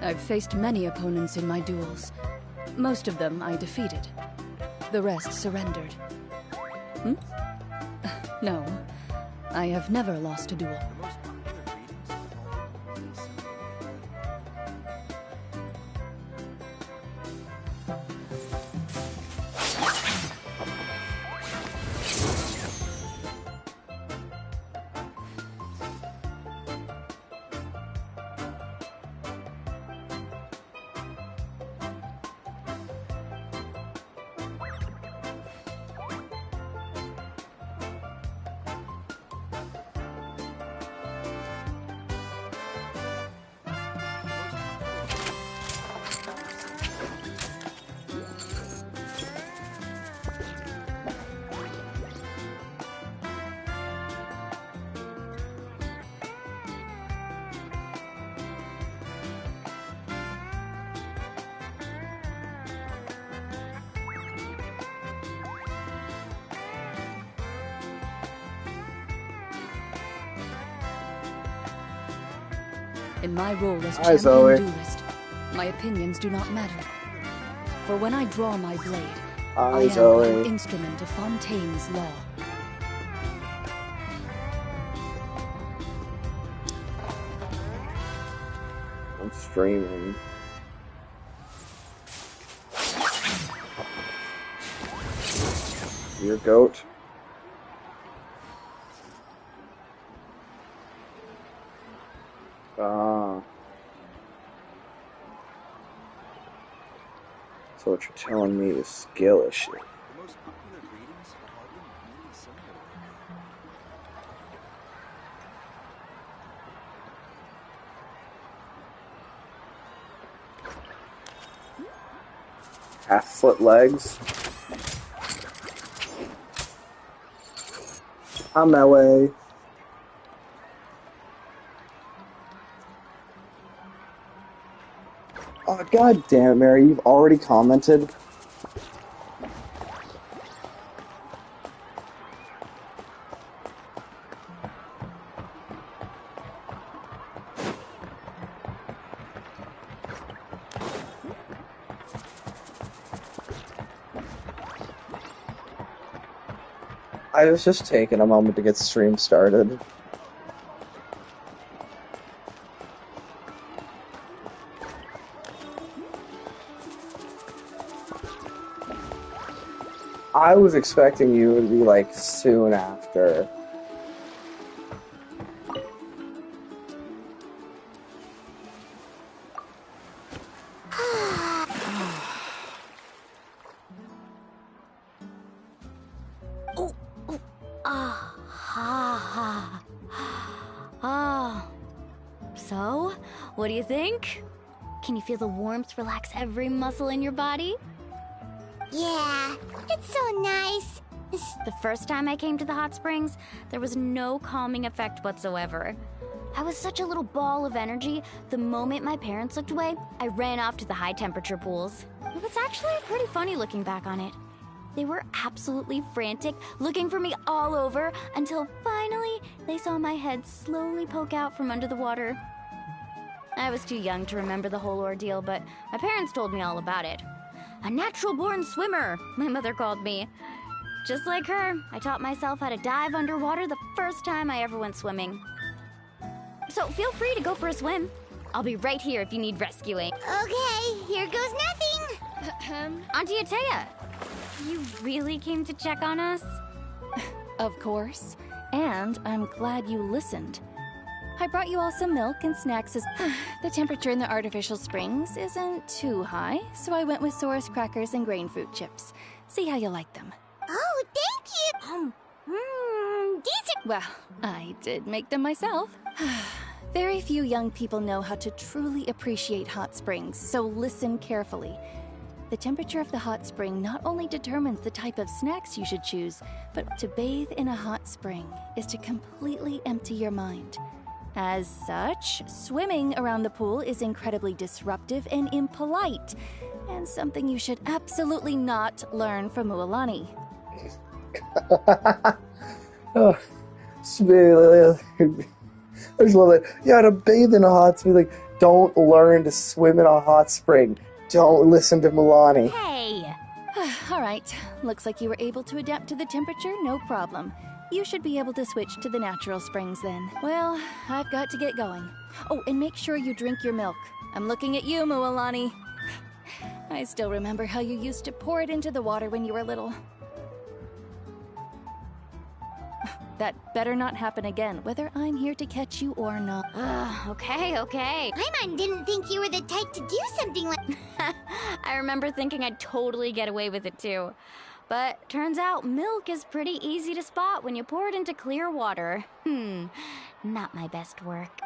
I've faced many opponents in my duels. Most of them I defeated. The rest surrendered. Hmm? No, I have never lost a duel. In my role as champion duelist, my opinions do not matter. For when I draw my blade, I am an instrument of Fontaine's law. I'm streaming. Your goat. So what you're telling me is skill issue. Half-foot legs. On my way. Oh, God damn it, Mary, you've already commented? I was just taking a moment to get stream started. I was expecting you to be like soon after. So, what do you think? Can you feel the warmth relax every muscle in your body? Yeah, it's so nice. The first time I came to the hot springs, there was no calming effect whatsoever. I was such a little ball of energy, the moment my parents looked away, I ran off to the high temperature pools. It was actually pretty funny looking back on it. They were absolutely frantic, looking for me all over, until finally they saw my head slowly poke out from under the water. I was too young to remember the whole ordeal, but my parents told me all about it. A natural-born swimmer, my mother called me. Just like her, I taught myself how to dive underwater the first time I ever went swimming. So feel free to go for a swim. I'll be right here if you need rescuing. Okay, here goes nothing. Auntie Atea, you really came to check on us? Of course. And I'm glad you listened. I brought you all some milk and snacks as the temperature in the artificial springs isn't too high, so I went with Saurus crackers and grain fruit chips. See how you like them. Oh, thank you. Decent. Well, I did make them myself. Very few young people know how to truly appreciate hot springs, so listen carefully. The temperature of the hot spring not only determines the type of snacks you should choose, but to bathe in a hot spring is to completely empty your mind. As such, swimming around the pool is incredibly disruptive and impolite, and something you should absolutely not learn from Mualani. I just love it. Yeah, to bathe in a hot spring. Like, don't learn to swim in a hot spring. Don't listen to Milani. Hey! All right. Looks like you were able to adapt to the temperature, no problem. You should be able to switch to the natural springs then. Well, I've got to get going. Oh, and make sure you drink your milk. I'm looking at you, Mualani. I still remember how you used to pour it into the water when you were little. That better not happen again, whether I'm here to catch you or not. Okay. Paimon didn't think you were the type to do something like... I remember thinking I'd totally get away with it too. But turns out milk is pretty easy to spot when you pour it into clear water. Not my best work.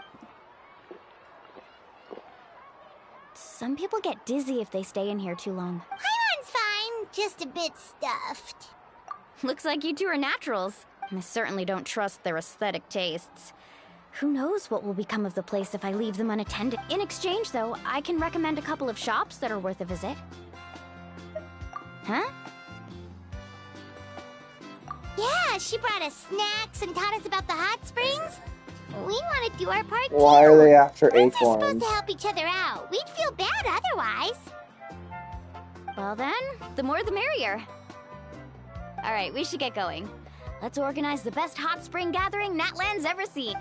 Some people get dizzy if they stay in here too long. Paimon's fine, just a bit stuffed. Looks like you two are naturals. I certainly don't trust their aesthetic tastes. Who knows what will become of the place if I leave them unattended. In exchange, though, I can recommend a couple of shops that are worth a visit. Huh? Yeah, she brought us snacks and taught us about the hot springs. We want to do our part too. Why are they after Friends are supposed acorns? to help each other out. We'd feel bad otherwise. Well then, the more the merrier. Alright, we should get going. Let's organize the best hot spring gathering Natland's ever seen.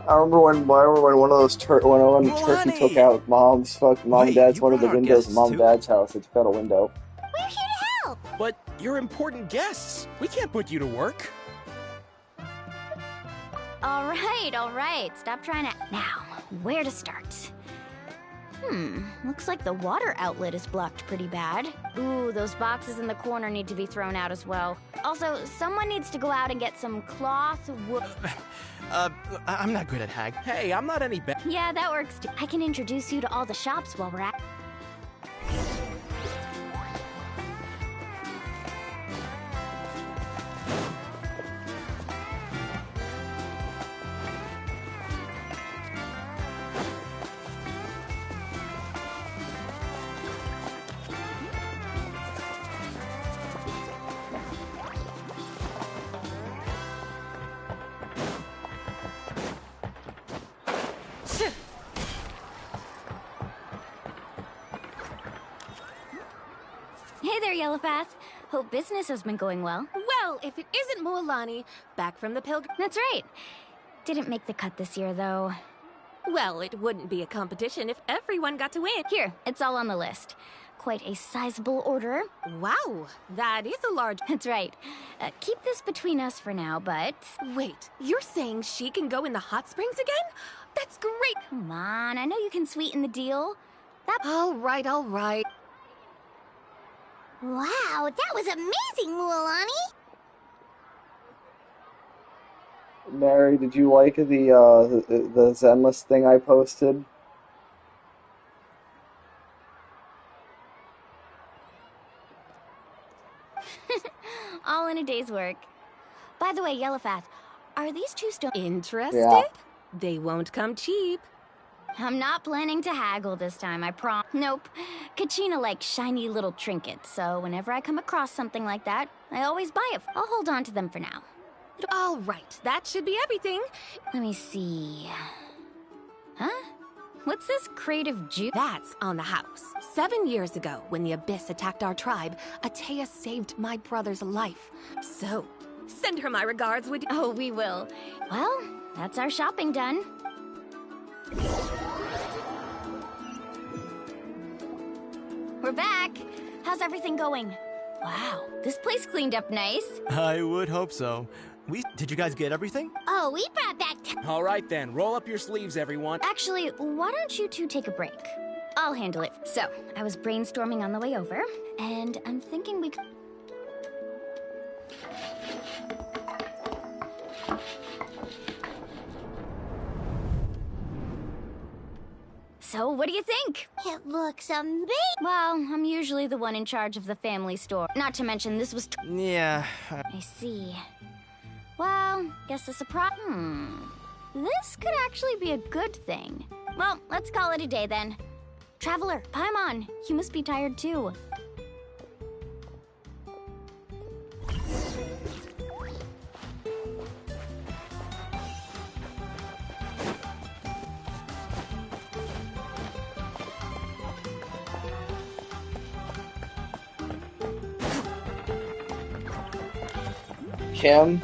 I remember when one of those when Turkey took out mom and dad's one of the windows in mom and dad's house. They took out a window. We're here to help. But you're important guests. We can't put you to work. Alright. Stop trying to... Now, where to start? Looks like the water outlet is blocked pretty bad. Ooh, those boxes in the corner need to be thrown out as well. Also, someone needs to go out and get some cloth, wood... I'm not good at hag. Hey, I'm not any better. Yeah, that works too. I can introduce you to all the shops while we're at... Hey there, Yellowpath. Hope business has been going well. Well, if it isn't Moalani, back from the pilgrim... That's right. Didn't make the cut this year, though. Well, it wouldn't be a competition if everyone got to win. Here, it's all on the list. Quite a sizable order. Wow, that is a large... That's right. Keep this between us for now, but... Wait, you're saying she can go in the hot springs again? That's great! Come on, I know you can sweeten the deal. That... All right. Wow, that was amazing, Mualani. Mary, did you like the Zenless thing I posted? All in a day's work. By the way, Yellowpath, are these two still... Interested? Yeah. They won't come cheap. I'm not planning to haggle this time, I prom... Nope. Kachina likes shiny little trinkets, so whenever I come across something like that, I always buy it. I'll hold on to them for now. All right, that should be everything. Let me see... Huh? What's this crate of juice? That's on the house. 7 years ago, when the Abyss attacked our tribe, Atea saved my brother's life. So, send her my regards, would you? Oh, we will. Well, that's our shopping done. We're back. How's everything going? Wow, this place cleaned up nice. I would hope so. Did you guys get everything? Oh, we brought back... All right then, roll up your sleeves, everyone. Actually, why don't you two take a break? I'll handle it. So, I was brainstorming on the way over, and I'm thinking we could... So, what do you think? It looks amazing. Well, I'm usually the one in charge of the family store. Not to mention, this was... Yeah. I see. Well, guess the surprise... This could actually be a good thing. Well, let's call it a day then. Traveler, Paimon, you must be tired too. Kim?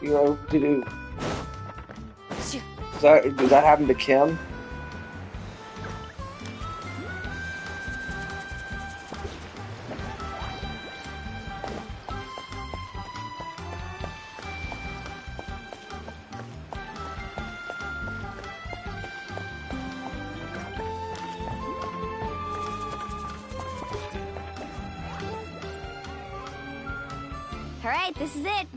You know, does that happen to Kim? All right, this is it.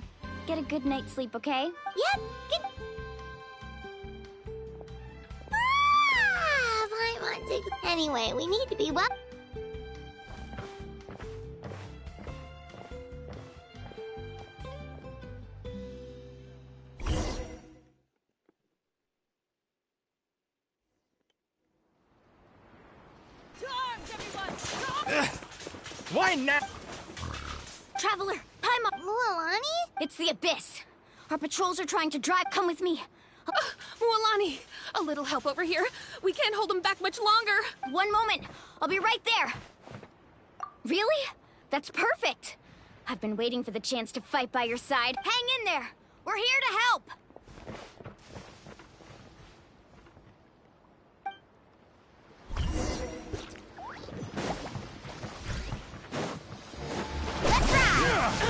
Get a good night's sleep, okay? Yep. Good. Ah, anyway, we need to be well. Why now? Traveler, Paimon! Mualani? It's the Abyss. Our patrols are trying to drive. Come with me. Mualani, a little help over here. We can't hold them back much longer. One moment. I'll be right there. Really? That's perfect. I've been waiting for the chance to fight by your side. Hang in there. We're here to help. Let's ride!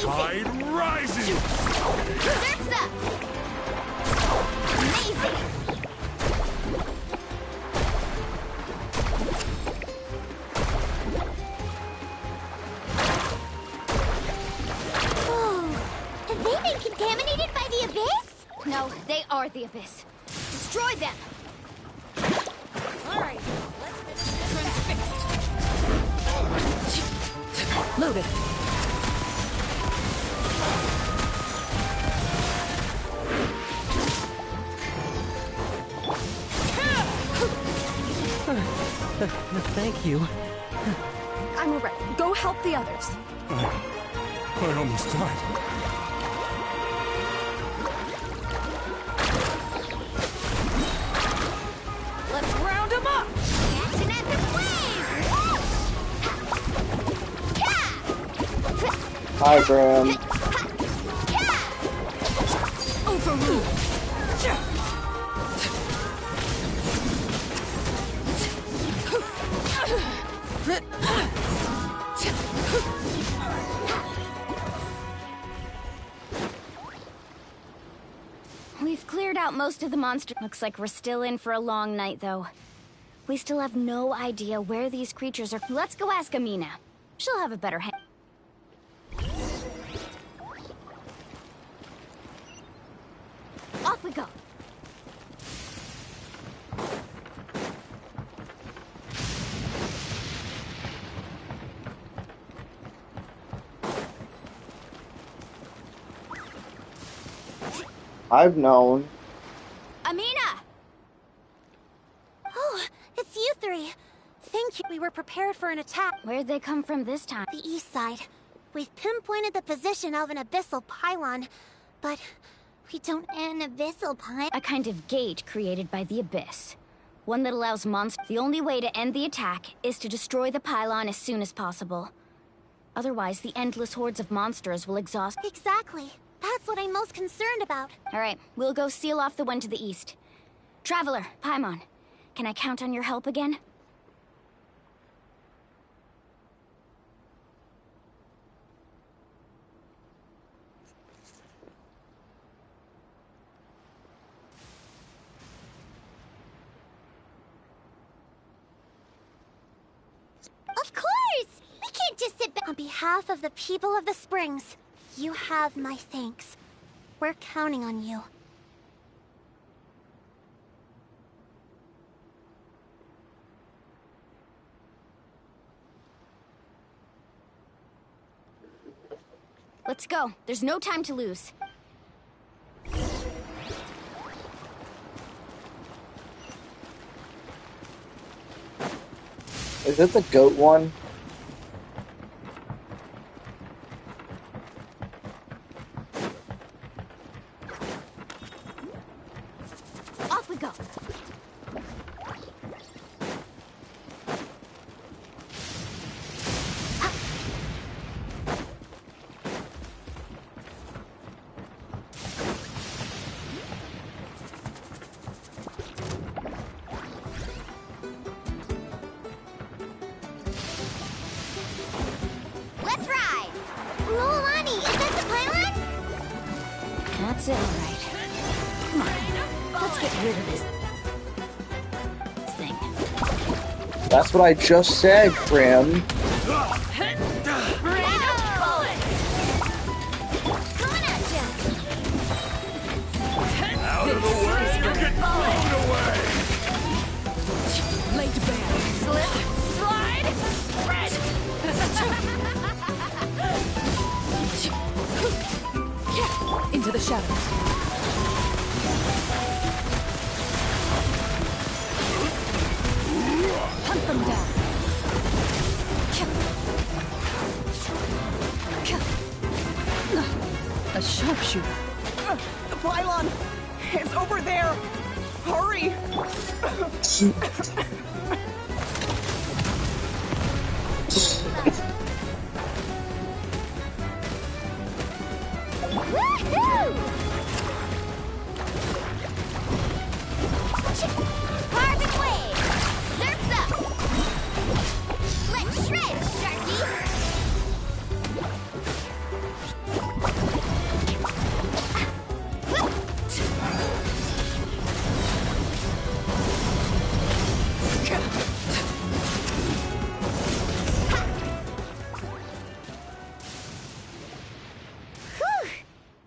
Tide rising! Zerza! Amazing! Oh, have they been contaminated by the Abyss? No, they are the Abyss. Destroy them! All right, let's finish this. Fixed. Loaded. Thank you. I'm alright. Go help the others. I almost died. Let's round them up. Action at the flames! Hi, Graham. Overruled. We've cleared out most of the monster. Looks like we're still in for a long night, though. We still have no idea where these creatures are. Let's go ask Amina. She'll have a better hand. Off we go. I've known. Amina! Oh, it's you three. Thank you. We were prepared for an attack. Where'd they come from this time? The east side. We've pinpointed the position of an abyssal pylon, but we don't... An abyssal pylon? A kind of gate created by the Abyss. One that allows monsters... The only way to end the attack is to destroy the pylon as soon as possible. Otherwise, the endless hordes of monsters will exhaust... Exactly. That's what I'm most concerned about. All right, we'll go seal off the one to the east. Traveler, Paimon, can I count on your help again? On behalf of the people of the Springs, you have my thanks. We're counting on you. Let's go. There's no time to lose. Is it the goat one? Off we go. Let's ride! Lolani, is that the pylon? That's it, all right. Come on, let's get rid of this thing. That's what I just said, Prim. Out of the way! You're getting blown away! Laid bare. Slip, slide, spread. Into the shadows. Hunt them down. A sharpshooter. The pylon! It's over there! Hurry! Perfect wave! Surf's up! Let's shred, Sharky! Whew!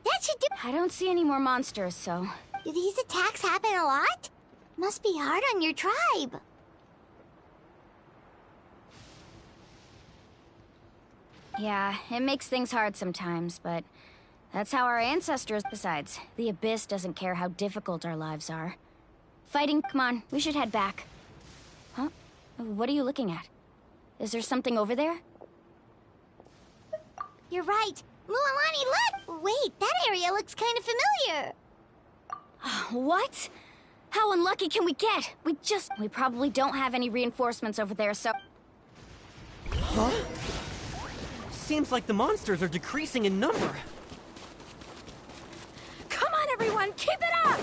That should do. I don't see any more monsters, so... Do these attacks happen a lot? Must be hard on your tribe. Yeah, it makes things hard sometimes, but... that's how our ancestors... Besides, the Abyss doesn't care how difficult our lives are. Fighting... Come on, we should head back. Huh? What are you looking at? Is there something over there? You're right. Mualani, look! Wait, that area looks kind of familiar. What? How unlucky can we get? We probably don't have any reinforcements over there, so... Huh? Seems like the monsters are decreasing in number. Come on, everyone, keep it up!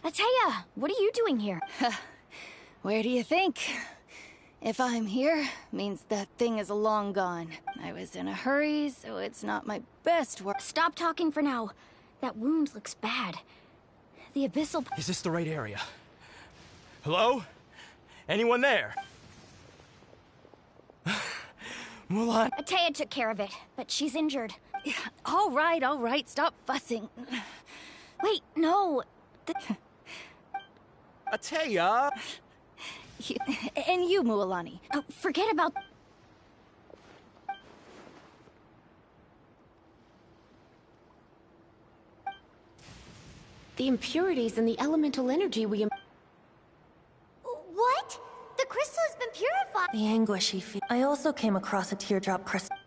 Ateya, what are you doing here? Where do you think? If I'm here, means that thing is long gone. I was in a hurry, so it's not my best work. Stop talking for now. That wound looks bad. The abyssal... Is this the right area? Hello? Anyone there? Mulan? Ateya took care of it, but she's injured. All right, stop fussing. Wait, no. Ateya! And you, Mualani. Oh, forget about... The impurities in the elemental energy we... What? The crystal has been purified. The anguish he feels. I also came across a teardrop crystal.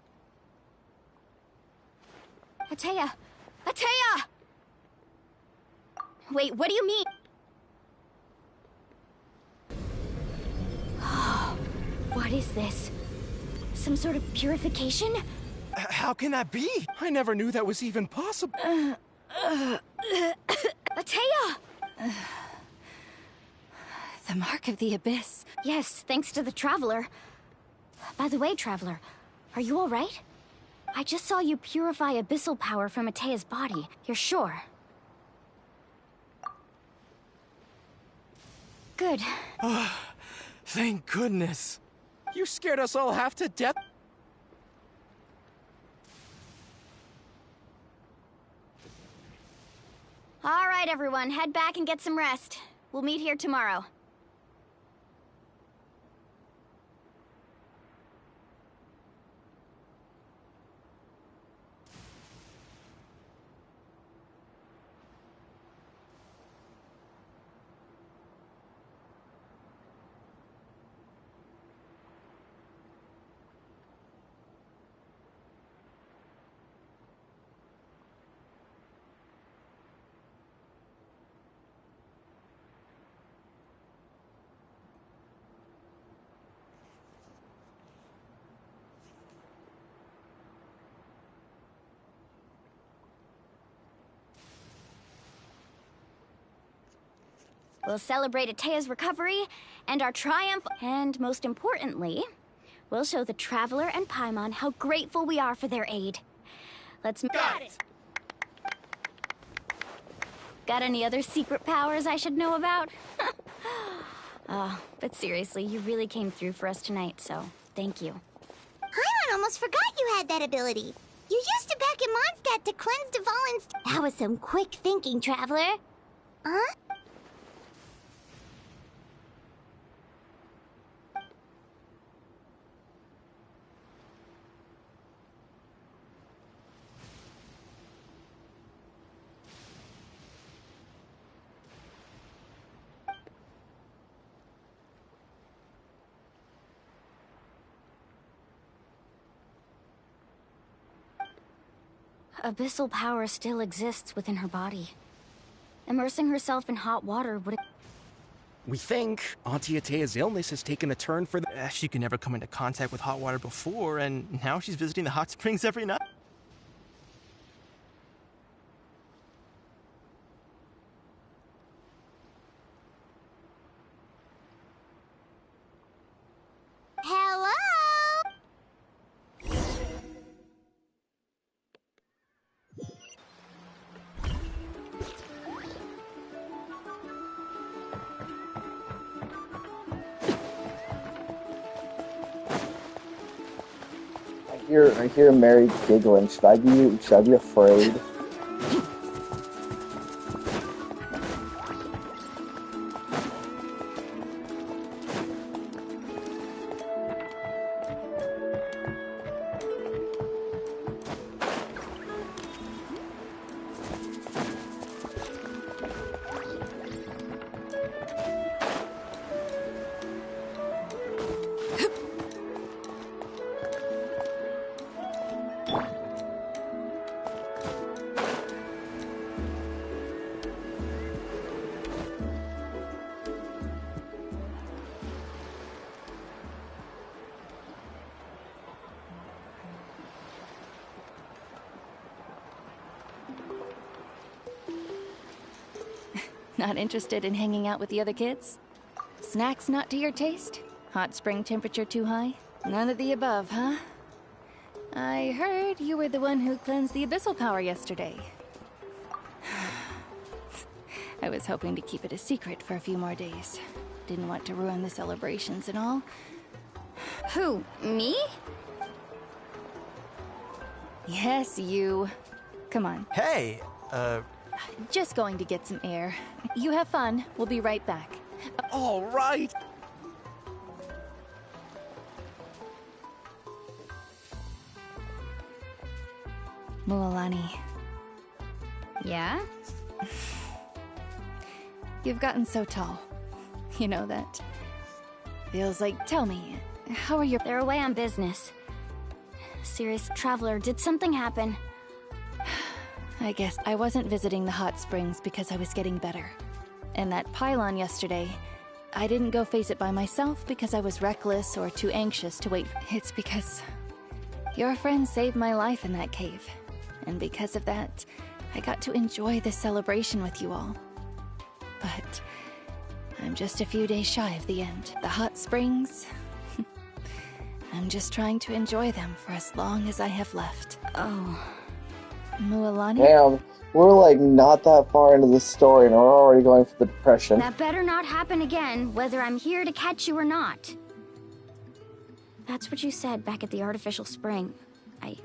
Ateya! Ateya! Wait, what do you mean? What is this? Some sort of purification? How can that be? I never knew that was even possible. Atea! The mark of the abyss. Yes, thanks to the Traveler. By the way, Traveler, are you alright? I just saw you purify abyssal power from Atea's body. You're sure? Good. Thank goodness. You scared us all half to death. Alright, everyone, head back and get some rest. We'll meet here tomorrow. We'll celebrate Atea's recovery and our triumph, and most importantly, we'll show the Traveler and Paimon how grateful we are for their aid. Let's... Got it! Got any other secret powers I should know about? But seriously, you really came through for us tonight, so thank you. Paimon almost forgot you had that ability. You used it back in Mondstadt to cleanse Dvalin's... That was some quick thinking, Traveler. Huh? Abyssal power still exists within her body. Immersing herself in hot water would... We think Auntie Atea's illness has taken a turn for the... She could never come into contact with hot water before, and now she's visiting the hot springs every night. Hello? I hear Mary giggling. Should I be afraid? Not interested in hanging out with the other kids? Snacks not to your taste? Hot spring temperature too high? None of the above, huh? I heard you were the one who cleansed the abyssal power yesterday. I was hoping to keep it a secret for a few more days. Didn't want to ruin the celebrations and all. Who, me? Yes, you. Come on. Hey, Just going to get some air. You have fun. We'll be right back. all right. Mualani, Yeah? you've gotten so tall. You know that. Feels like, tell me, how are your... They're away on business. Serious Traveler, did something happen? I guess I wasn't visiting the hot springs because I was getting better. And that pylon yesterday, I didn't go face it by myself because I was reckless or too anxious to wait. It's because your friend saved my life in that cave. And because of that, I got to enjoy this celebration with you all. But I'm just a few days shy of the end. The hot springs, I'm just trying to enjoy them for as long as I have left. Oh. Mualani? Damn, we're like not that far into the story and we're already going for the depression. That better not happen again, whether I'm here to catch you or not. That's what you said back at the artificial spring. I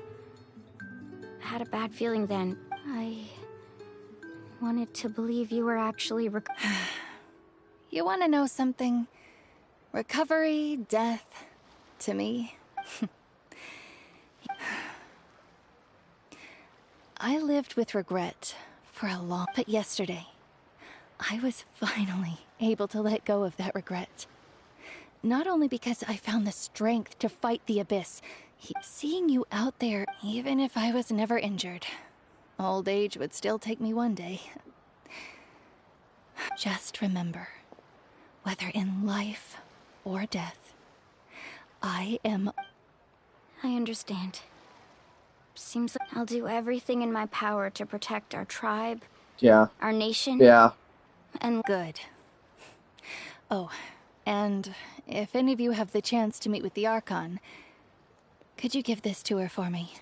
had a bad feeling then. I wanted to believe you were actually You want to know something? Recovery, death, to me. I lived with regret for a long... But yesterday, I was finally able to let go of that regret. Not only because I found the strength to fight the abyss, seeing you out there, even if I was never injured, old age would still take me one day. Just remember, whether in life or death, I am... I understand. Seems like I'll do everything in my power to protect our tribe, our nation, and good. Oh, and if any of you have the chance to meet with the Archon, could you give this to her for me?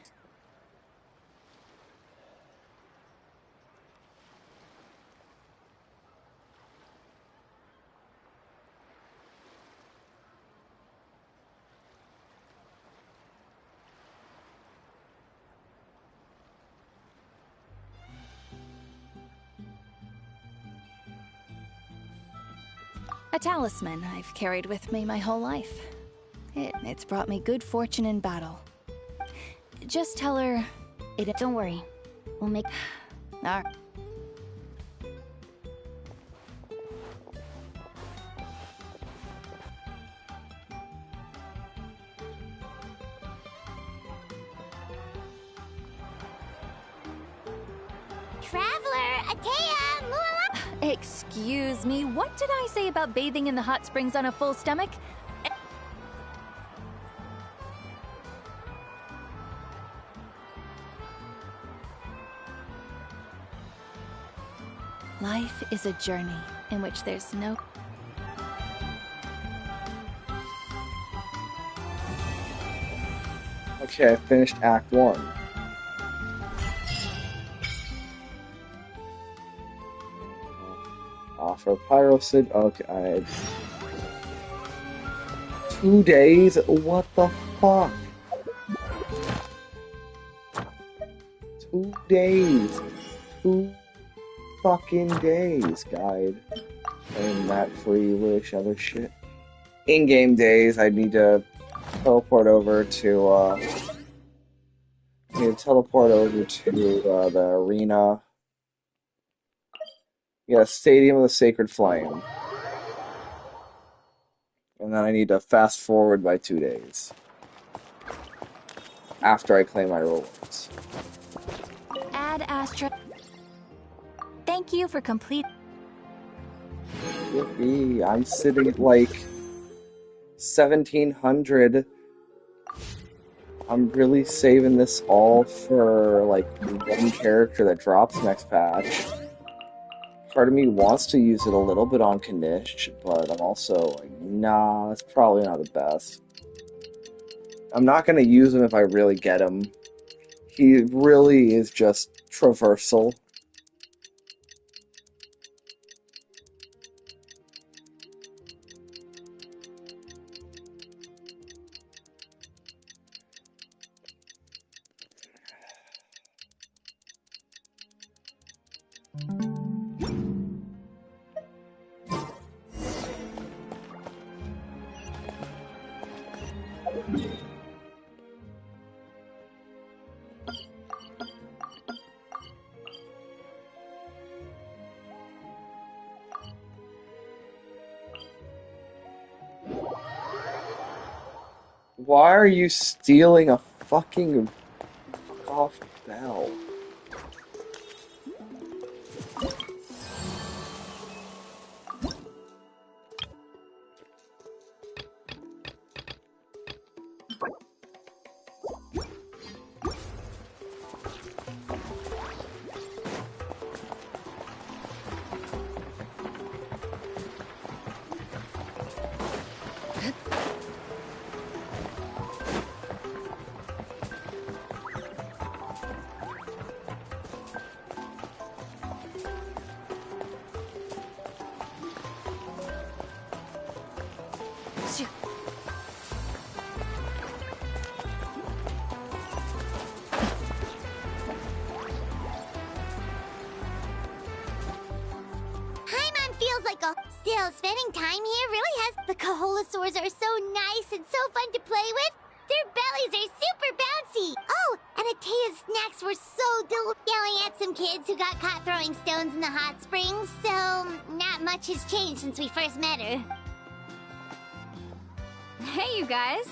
A talisman I've carried with me my whole life. It's brought me good fortune in battle. Just tell her it... Don't worry. We'll make... Alright. Traveler, Atea, Muala... Excuse me, what did I say about bathing in the hot springs on a full stomach? Life is a journey in which there's no... Okay, I finished Act 1. For Pyrocid, okay, I had 2 days? What the fuck? 2 days. 2 fucking days, guide. And that free wish other shit. In-game days, I need to teleport over to, the arena. Yeah, Stadium of the Sacred Flame. And then I need to fast forward by 2 days. After I claim my rewards. Add Astra. Thank you for complete... Yippee, I'm sitting at like 1700. I'm really saving this all for like one character that drops next patch. Part of me wants to use it a little bit on Kanish, but I'm also like, nah, it's probably not the best. I'm not going to use him if I really get him. He really is just traversal. Why are you stealing a fucking off bell? Still, spending time here really has... The Kaholasaurs are so nice and so fun to play with. Their bellies are super bouncy. Oh, and Atea's snacks were so delicious. Yelling at some kids who got caught throwing stones in the hot springs. So, not much has changed since we first met her. Hey, you guys.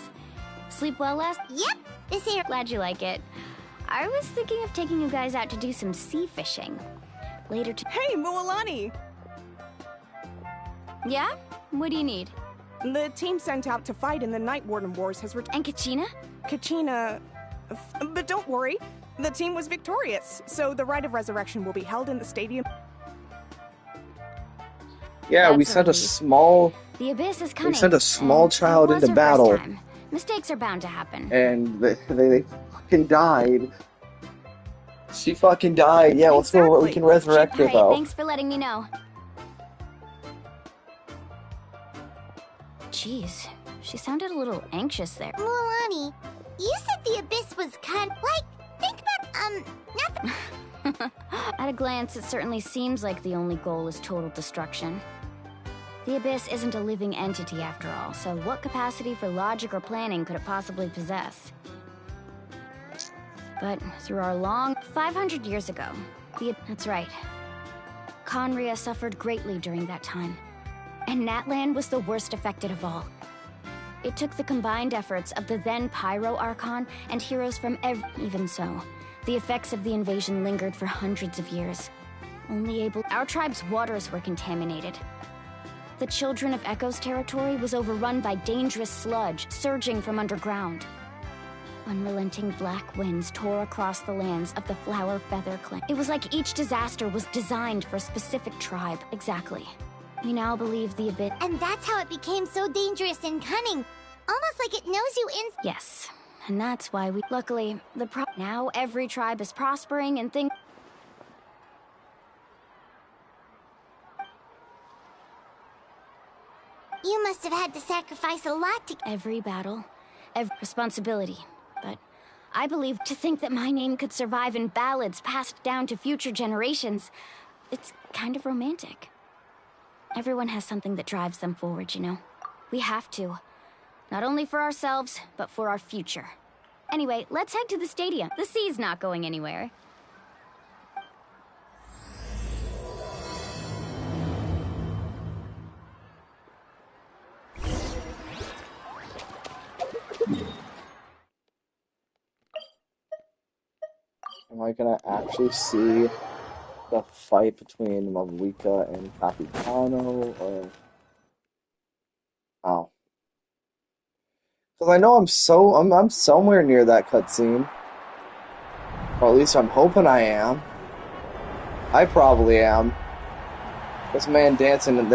Sleep well last? Yep, this here. Glad you like it. I was thinking of taking you guys out to do some sea fishing. Later to... Hey, Mualani! Yeah? What do you need? The team sent out to fight in the Night Warden Wars has returned. And Kachina? Kachina... But don't worry, the team was victorious, so the Rite of Resurrection will be held in the stadium. Yeah, we That's sent a relief. small... The Abyss is cunning. We sent a small and child it was into her first battle. time. Mistakes are bound to happen. And they fucking died. She fucking died. Yeah, let's go. We can resurrect her, Alright, though. thanks for letting me know. Jeez, she sounded a little anxious there. Mualani, you said the Abyss was think about, nothing. At a glance, it certainly seems like the only goal is total destruction. The Abyss isn't a living entity after all, so what capacity for logic or planning could it possibly possess? But through our long... 500 years ago, that's right. Conria suffered greatly during that time. And Natlan was the worst affected of all. It took the combined efforts of the then Pyro Archon and heroes from Even so, the effects of the invasion lingered for hundreds of years. Our tribe's waters were contaminated. The Children of Echo's territory was overrun by dangerous sludge surging from underground. Unrelenting black winds tore across the lands of the Flower Feather clan. It was like each disaster was designed for a specific tribe. Exactly. We now believe the Abyss... And that's how it became so dangerous and cunning. Almost like it knows you in... Yes. And that's why we... Luckily, now every tribe is prospering and things... You must have had to sacrifice a lot to... Every battle, every responsibility. But I believe to think that my name could survive in ballads passed down to future generations, it's kind of romantic. Everyone has something that drives them forward, you know? We have to. Not only for ourselves, but for our future. Anyway, let's head to the stadium. The sea's not going anywhere. Am I gonna actually see the fight between Mavuika and Capitano, or... Oh. Because I know I'm somewhere near that cutscene. Or at least I'm hoping I am. I probably am. There's a man dancing in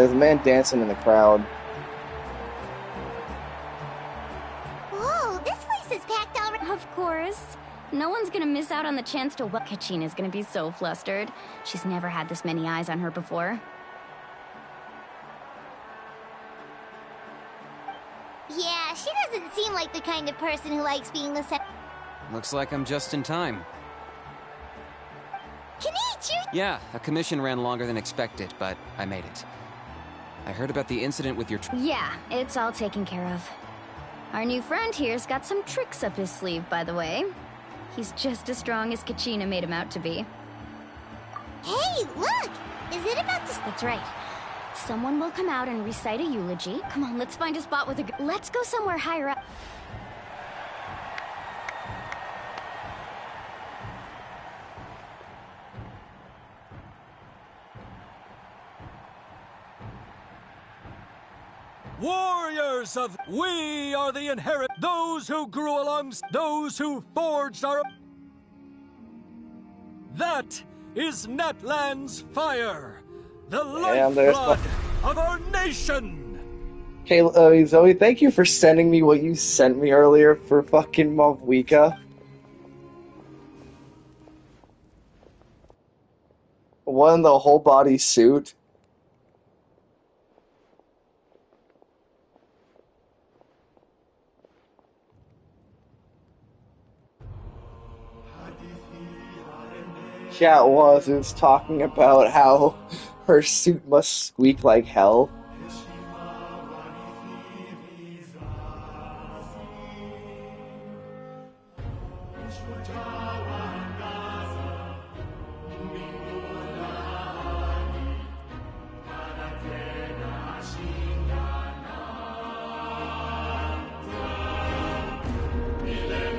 the crowd. Whoa, this place is packed already. Of course. No one's gonna miss out on the chance to... Kachina's gonna be so flustered. She's never had this many eyes on her before. Yeah, she doesn't seem like the kind of person who likes being the center. Looks like I'm just in time. Kenichi! Yeah, a commission ran longer than expected, but I made it. I heard about the incident with your... Yeah, it's all taken care of. Our new friend here's got some tricks up his sleeve, by the way. He's just as strong as Kachina made him out to be. Hey, look! Is it about to... That's right. Someone will come out and recite a eulogy. Come on, let's find a spot with a... Let's go somewhere higher up. Warriors of... We are the inherit... Those who grew those who forged our... That is Natlan's fire. The lifeblood of our nation. Okay, Zoe, thank you for sending me what you sent me earlier for fucking Mavuika. One in the whole body suit. Yeah, it was talking about how her suit must squeak like hell.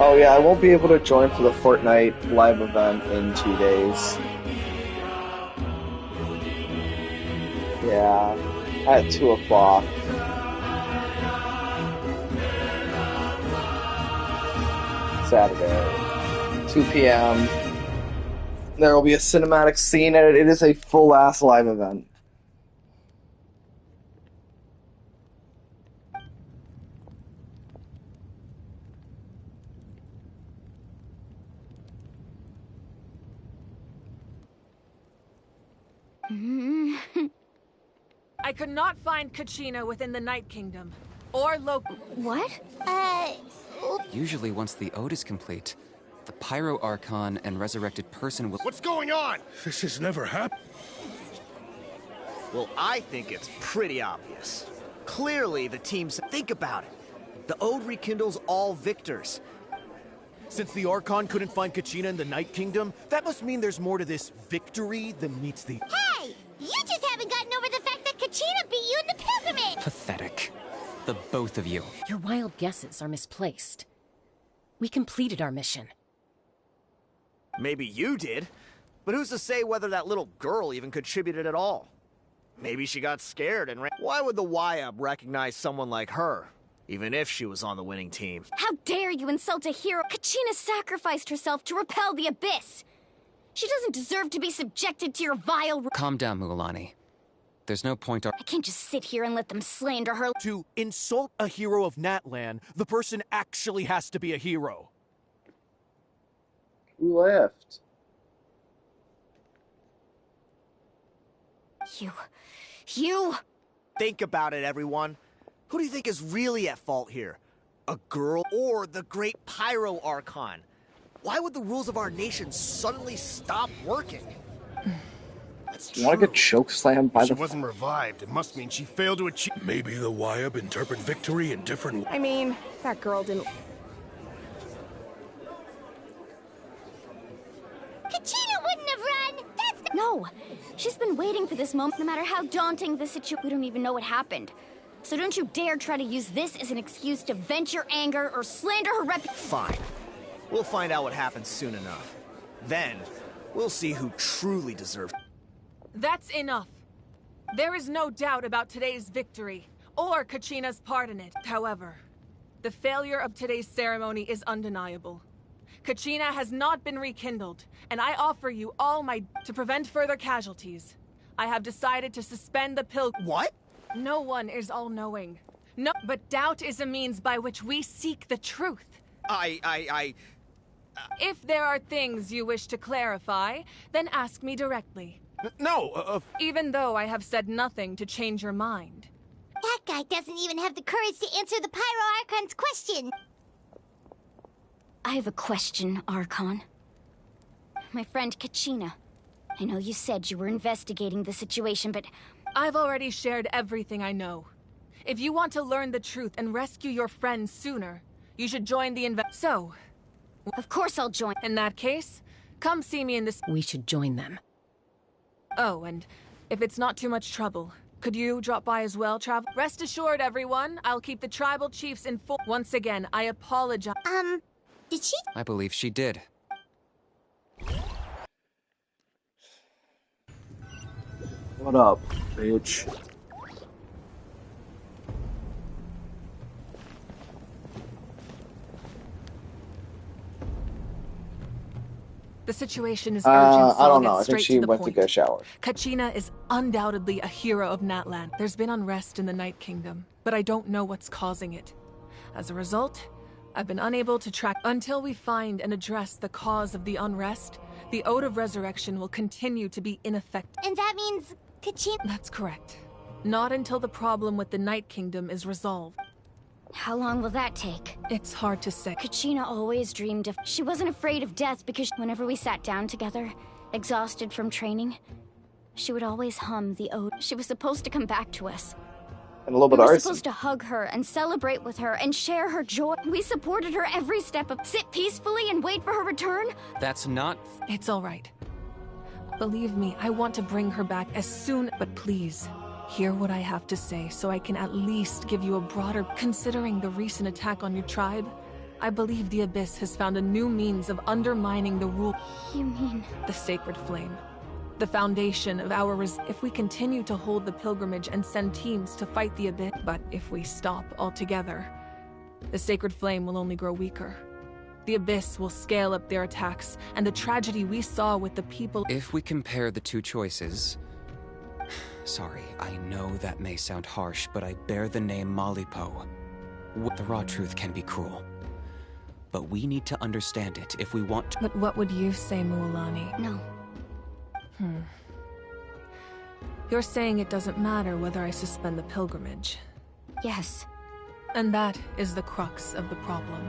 Oh yeah, I won't be able to join for the Fortnite live event in 2 days. Yeah, at 2 o'clock. Saturday, 2 p.m. There will be a cinematic scene, and it is a full-ass live event. I could not find Kachina within the Night Kingdom. Or What? Usually once the ode is complete, the Pyro Archon and resurrected person will— What's going on? This has never happened. Well, I think it's pretty obvious. Clearly, the teams think about it. The ode rekindles all victors. Since the Archon couldn't find Kachina in the Night Kingdom, that must mean there's more to this victory than meets the— Hey! You just haven't gotten over the fact that Kachina beat you in the pilgrimage! Pathetic. The both of you. Your wild guesses are misplaced. We completed our mission. Maybe you did, but who's to say whether that little girl even contributed at all? Maybe she got scared and ran. Why would the YUB recognize someone like her, even if she was on the winning team? How dare you insult a hero? Kachina sacrificed herself to repel the Abyss. She doesn't deserve to be subjected to your vile— Calm down, Mualani. There's no point— I can't just sit here and let them slander her. To insult a hero of Natlan, the person actually has to be a hero. Who left? You! Think about it, everyone. Who do you think is really at fault here? A girl or the great Pyro Archon? Why would the rules of our nation suddenly stop working? That's You want to get chokeslammed by She the... wasn't revived. It must mean she failed to achieve. Maybe the YUB interpret victory in different ways. I mean, that girl didn't... Kachina wouldn't have run! That's not— No! She's been waiting for this moment, no matter how daunting the situation. We don't even know what happened. So don't you dare try to use this as an excuse to vent your anger or slander her Fine. We'll find out what happens soon enough. Then, we'll see who truly deserves— That's enough. There is no doubt about today's victory, or Kachina's part in it. However, the failure of today's ceremony is undeniable. Kachina has not been rekindled, and I offer you all my— To prevent further casualties, I have decided to suspend the What? No one is all-knowing. No, but doubt is a means by which we seek the truth. If there are things you wish to clarify, then ask me directly. No, Even though I have said nothing to change your mind. That guy doesn't even have the courage to answer the Pyro Archon's question! I have a question, Archon. My friend Kachina. I know you said you were investigating the situation, but... I've already shared everything I know. If you want to learn the truth and rescue your friends sooner, you should join the So... Of course I'll join. In that case, come see me in this... We should join them. Oh, and if it's not too much trouble, could you drop by as well, Rest assured, everyone, I'll keep the tribal chiefs informed. Once again, I apologize. Did she? I believe she did. What up, bitch? The situation is urgent, so I I'll don't get know. I think straight she to the went to point. get a shower. Kachina is undoubtedly a hero of Natlan. There's been unrest in the Night Kingdom, but I don't know what's causing it. As a result, I've been unable to track until we find and address the cause of the unrest. The Ode of Resurrection will continue to be ineffective. And that means Kachina— That's correct. Not until the problem with the Night Kingdom is resolved. How long will that take? It's hard to say. Kachina always dreamed of— She wasn't afraid of death because whenever we sat down together, exhausted from training, she would always hum the ode. She was supposed to come back to us. And a little bit We of were arson. supposed to hug her and celebrate with her and share her joy. We supported her every step of— Sit peacefully and wait for her return? That's not— It's all right. Believe me, I want to bring her back as soon— But please, hear what I have to say so I can at least give you a broader— Considering the recent attack on your tribe, I believe the Abyss has found a new means of undermining the rule. You mean... The Sacred Flame. The foundation of our if we continue to hold the pilgrimage and send teams to fight the Abyss. But if we stop altogether, the Sacred Flame will only grow weaker. The Abyss will scale up their attacks, and the tragedy we saw with the people... If we compare the two choices... Sorry, I know that may sound harsh, but I bear the name Malipo. The raw truth can be cruel. But we need to understand it if we want to... But what would you say, Mualani? No. You're saying it doesn't matter whether I suspend the pilgrimage. Yes. And that is the crux of the problem.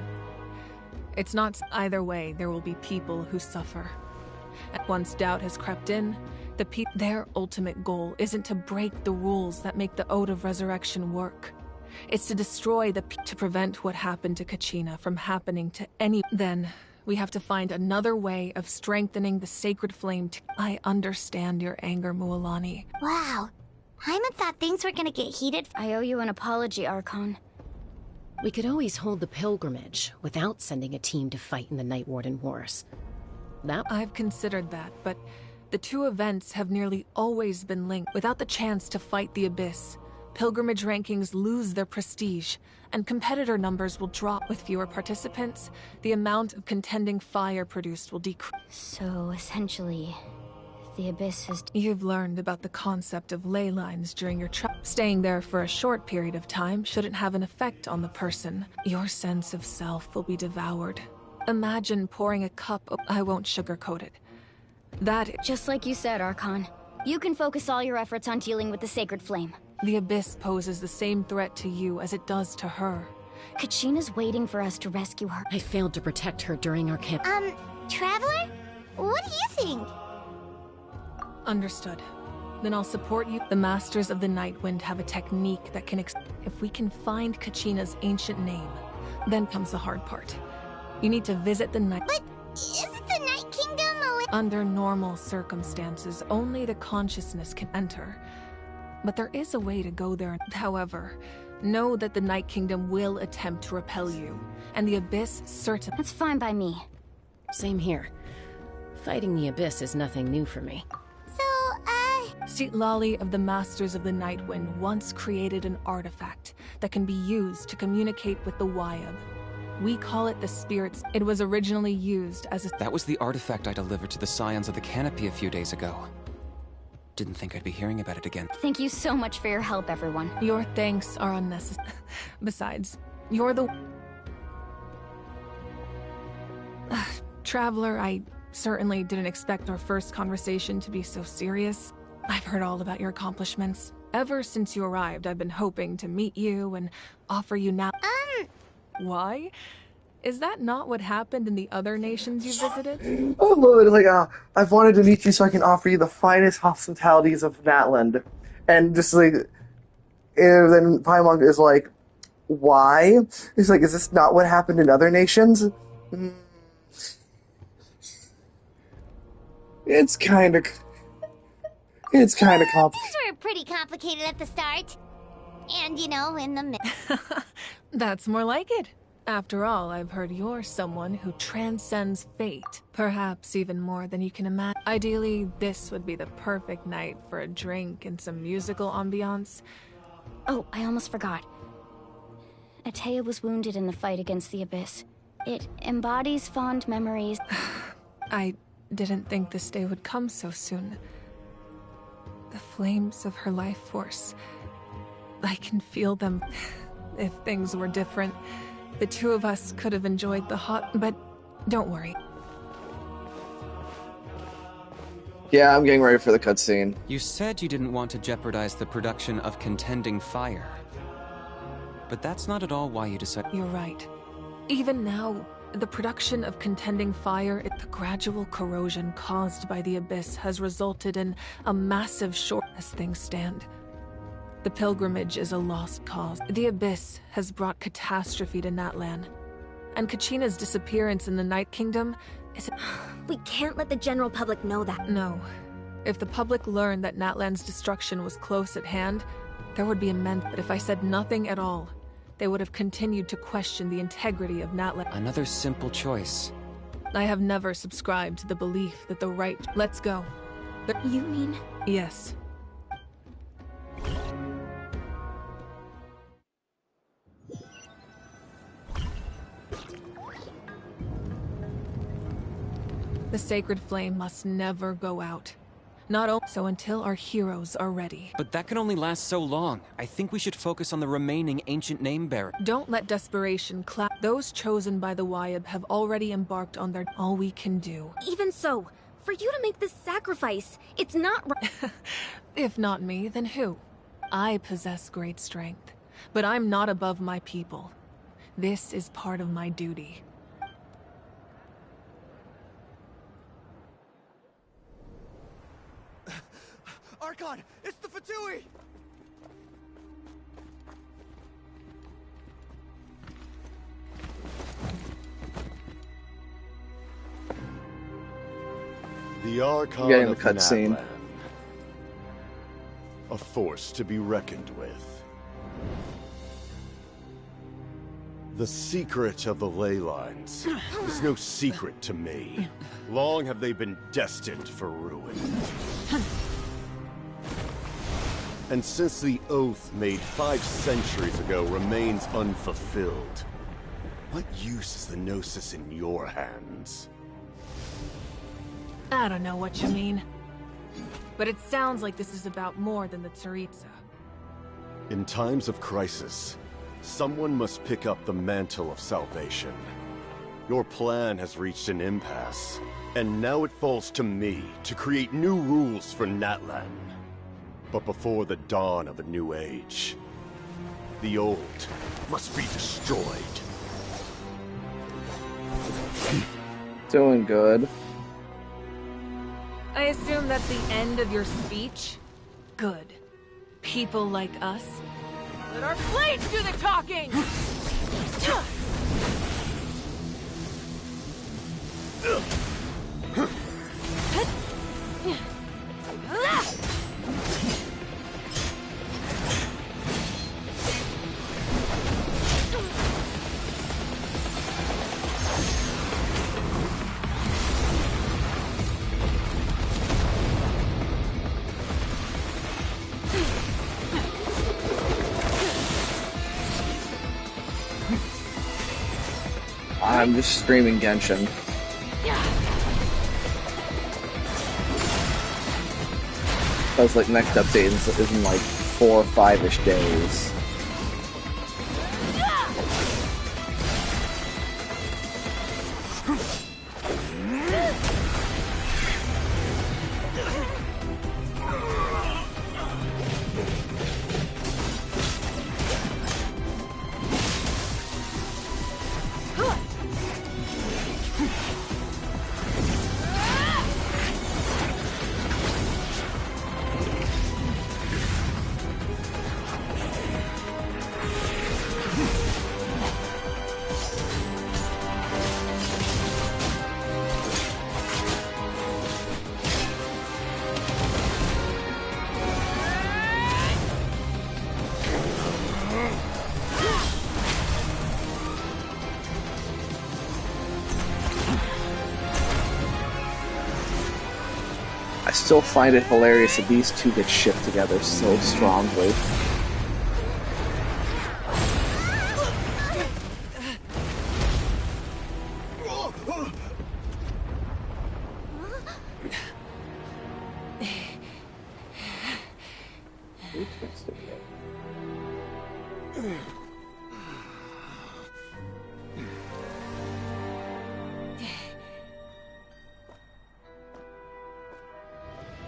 It's not either way, there will be people who suffer. And once doubt has crept in, their ultimate goal isn't to break the rules that make the Ode of Resurrection work. It's to destroy to prevent what happened to Kachina from happening to any... Then, we have to find another way of strengthening the Sacred Flame I understand your anger, Mualani. Wow. Hyman thought things were gonna get heated. I owe you an apology, Archon. We could always hold the pilgrimage without sending a team to fight in the Night Warden Wars. I've considered that, but the two events have nearly always been linked. Without the chance to fight the Abyss, pilgrimage rankings lose their prestige, and competitor numbers will drop. With fewer participants, the amount of contending fire produced will decrease. So, essentially, the Abyss has... You've learned about the concept of ley lines during your trip. Staying there for a short period of time shouldn't have an effect on the person. Your sense of self will be devoured. Imagine pouring a cup of... I won't sugarcoat it. Just like you said, Archon. You can focus all your efforts on dealing with the Sacred Flame. The Abyss poses the same threat to you as it does to her. Kachina's waiting for us to rescue her. I failed to protect her during our camp. Traveler? What do you think? Understood. Then I'll support you. The Masters of the Nightwind have a technique that can if we can find Kachina's ancient name, then comes the hard part. You need to visit the Night... But isn't the Night Kingdom Under normal circumstances, only the consciousness can enter. But there is a way to go there. However, know that the Night Kingdom will attempt to repel you, and the Abyss certainly... That's fine by me. Same here. Fighting the Abyss is nothing new for me. Citlali of the Masters of the Nightwind once created an artifact that can be used to communicate with the Wyab. We call it the Spirits. It was originally used as a... That was the artifact I delivered to the Scions of the Canopy a few days ago. Didn't think I'd be hearing about it again. Thank you so much for your help, everyone. Your thanks are unnecessary. Besides, you're the... Traveler, I certainly didn't expect our first conversation to be so serious. I've heard all about your accomplishments. Ever since you arrived, I've been hoping to meet you and offer you now... Why? Is that not what happened in the other nations you visited? I love it. Like, I've wanted to meet you so I can offer you the finest hospitalities of Natland. And just like... And then Paimon is like, why? He's like, is this not what happened in other nations? It's kind of complicated. Things were pretty complicated at the start. And, you know, in the middle. That's more like it. After all, I've heard you're someone who transcends fate. Perhaps even more than you can imagine. Ideally, this would be the perfect night for a drink and some musical ambiance. Oh, I almost forgot. Atea was wounded in the fight against the Abyss. It embodies fond memories. I didn't think this day would come so soon. The flames of her life force. I can feel them. If things were different, the two of us could have enjoyed the hot... But don't worry. Yeah, I'm getting ready for the cutscene. You said you didn't want to jeopardize the production of Contending Fire. But that's not at all why you decided... You're right. Even now, the production of Contending Fire, the gradual corrosion caused by the Abyss has resulted in a massive short as things stand. The pilgrimage is a lost cause. The Abyss has brought catastrophe to Natlan. And Kachina's disappearance in the Night Kingdom is... We can't let the general public know that. No. If the public learned that Natlan's destruction was close at hand, there would be immense... But if I said nothing at all, they would have continued to question the integrity of Natlan. Another simple choice. I have never subscribed to the belief that the right... Let's go. You mean? Yes. The sacred flame must never go out. Not only so until our heroes are ready. But that can only last so long. I think we should focus on the remaining ancient name bearer. Don't let desperation cloud. Those chosen by the Wyab have already embarked on their... All we can do. Even so, for you to make this sacrifice, it's not right. If not me, then who? I possess great strength, but I'm not above my people. This is part of my duty. Archon, it's the Fatui! The Archon Getting the of cutscene. Natlan. A force to be reckoned with. The secret of the ley lines is no secret to me. Long have they been destined for ruin. And since the oath made 5 centuries ago remains unfulfilled, what use is the Gnosis in your hands? I don't know what you mean. But it sounds like this is about more than the Tsaritsa. In times of crisis, someone must pick up the mantle of salvation. Your plan has reached an impasse, and now it falls to me to create new rules for Natlan. But before the dawn of a new age, the old must be destroyed. Doing good. I assume that's the end of your speech? Good. People like us. Let our blades do the talking! I'm just streaming Genshin. Because like next update is in like 4 or 5-ish days. I still find it hilarious that these two get shipped together so strongly.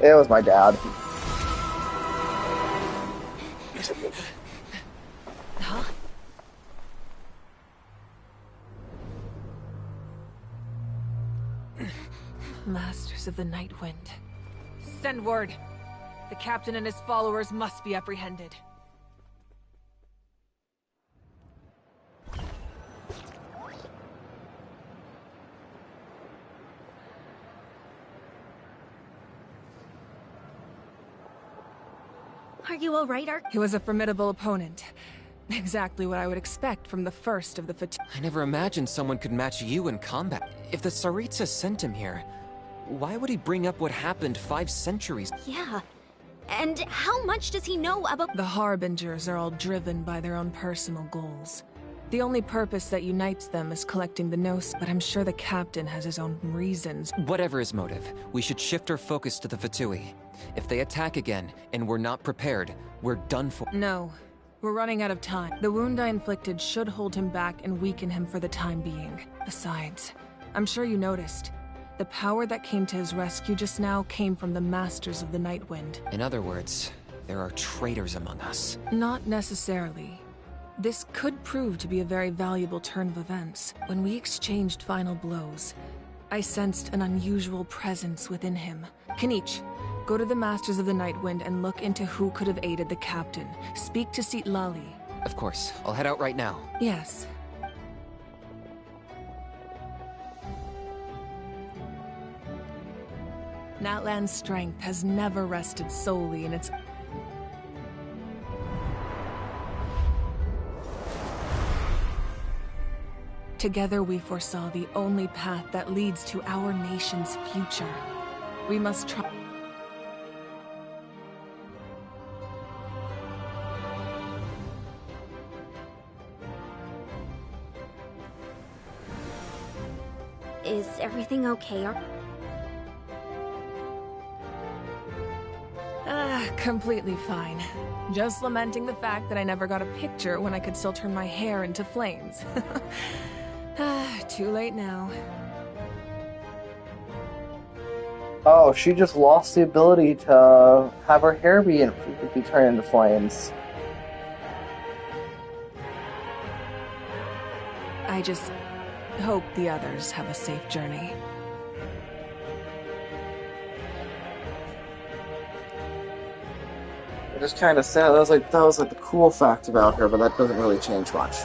It was my dad. Huh? Masters of the Night Wind. Send word. The captain and his followers must be apprehended. Are you alright, He was a formidable opponent. Exactly what I would expect from the first of the I never imagined someone could match you in combat. If the Tsaritsa sent him here, why would he bring up what happened 5 centuries? Yeah. And how much does he know about— The Harbingers are all driven by their own personal goals. The only purpose that unites them is collecting the Gnos, but I'm sure the captain has his own reasons. Whatever his motive, we should shift our focus to the Fatui. If they attack again, and we're not prepared, we're done for. No. We're running out of time. The wound I inflicted should hold him back and weaken him for the time being. Besides, I'm sure you noticed. The power that came to his rescue just now came from the Masters of the Nightwind. In other words, there are traitors among us. Not necessarily. This could prove to be a very valuable turn of events. When we exchanged final blows, I sensed an unusual presence within him. Kanich, go to the Masters of the Nightwind and look into who could have aided the captain. Speak to Sitlali. Of course, I'll head out right now. Yes. Natlan's strength has never rested solely in its... Together we foresaw the only path that leads to our nation's future. We must try... Is everything okay? Completely fine. Just lamenting the fact that I never got a picture when I could still turn my hair into flames. Too late now. Oh, she just lost the ability to have her hair be turned into flames. I just hope the others have a safe journey. Just kind of sad. That was like the cool fact about her, but that doesn't really change much.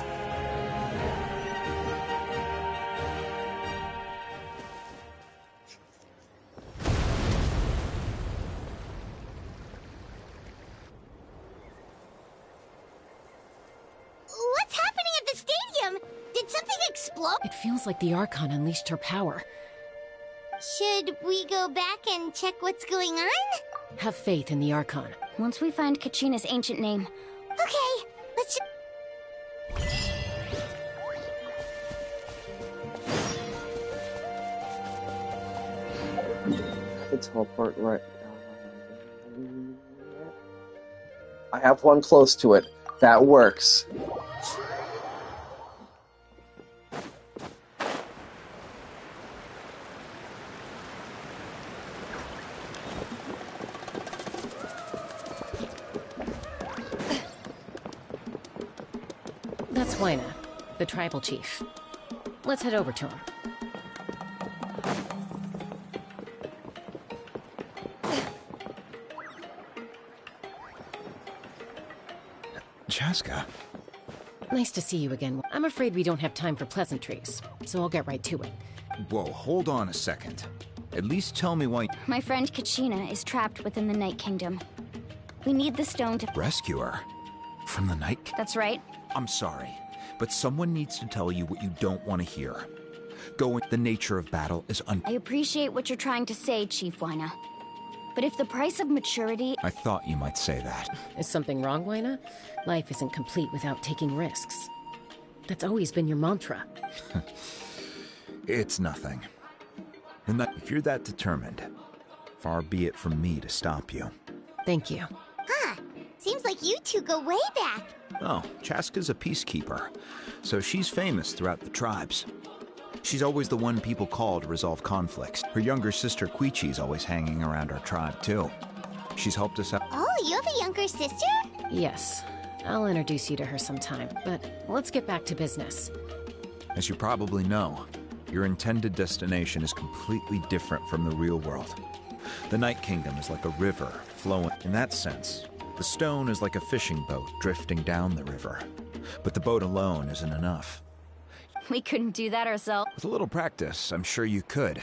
What's happening at the stadium? Did something explode? It feels like the Archon unleashed her power. Should we go back and check what's going on? Have faith in the Archon. Once we find Kachina's ancient name. Okay, let's It's teleport right now. I have one close to it. That works. That's Wyna, the tribal chief. Let's head over to him. Chaska. Nice to see you again. I'm afraid we don't have time for pleasantries, so I'll get right to it. Whoa, hold on a second. At least tell me why... My friend Kachina is trapped within the Night Kingdom. We need the stone to... Rescue her? From the Night... That's right. I'm sorry, but someone needs to tell you what you don't want to hear. The nature of battle is I appreciate what you're trying to say, Chief Wyna. But if the price of maturity... I thought you might say that. Is something wrong, Wyna? Life isn't complete without taking risks. That's always been your mantra. It's nothing. If you're that determined, far be it from me to stop you. Thank you. Huh. Seems like you two go way back. Oh, Chaska's a peacekeeper, so she's famous throughout the tribes. She's always the one people call to resolve conflicts. Her younger sister Quichi's always hanging around our tribe, too. She's helped us out. Oh, you have a younger sister? Yes. I'll introduce you to her sometime, but let's get back to business. As you probably know, your intended destination is completely different from the real world. The Night Kingdom is like a river flowing. In that sense, the stone is like a fishing boat drifting down the river. But the boat alone isn't enough. We couldn't do that ourselves. With a little practice, I'm sure you could.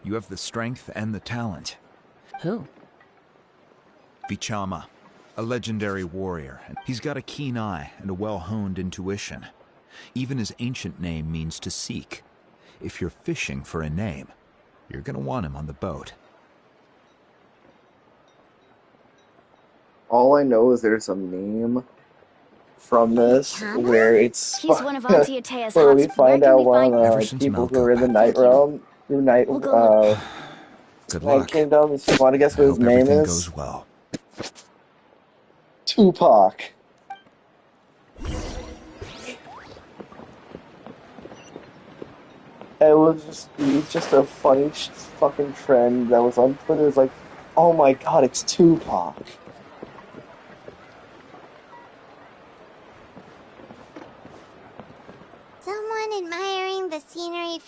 You have the strength and the talent. Who? Vichama. A legendary warrior. He's got a keen eye and a well-honed intuition. Even his ancient name means to seek. If you're fishing for a name, you're gonna want him on the boat. All I know is there's a meme from this where it's He's one of Auntie Atea's where we hots. find Where can out we one of find? the Ever like, since people who Melko are in the passed. Night Realm, the Night We'll go look. Good Night luck. Kingdom. If you want to guess I what his hope name everything is, goes well. Tupac. It's just a funny fucking trend that was on Twitter. It's like, oh my god, it's Tupac. Someone admiring the scenery.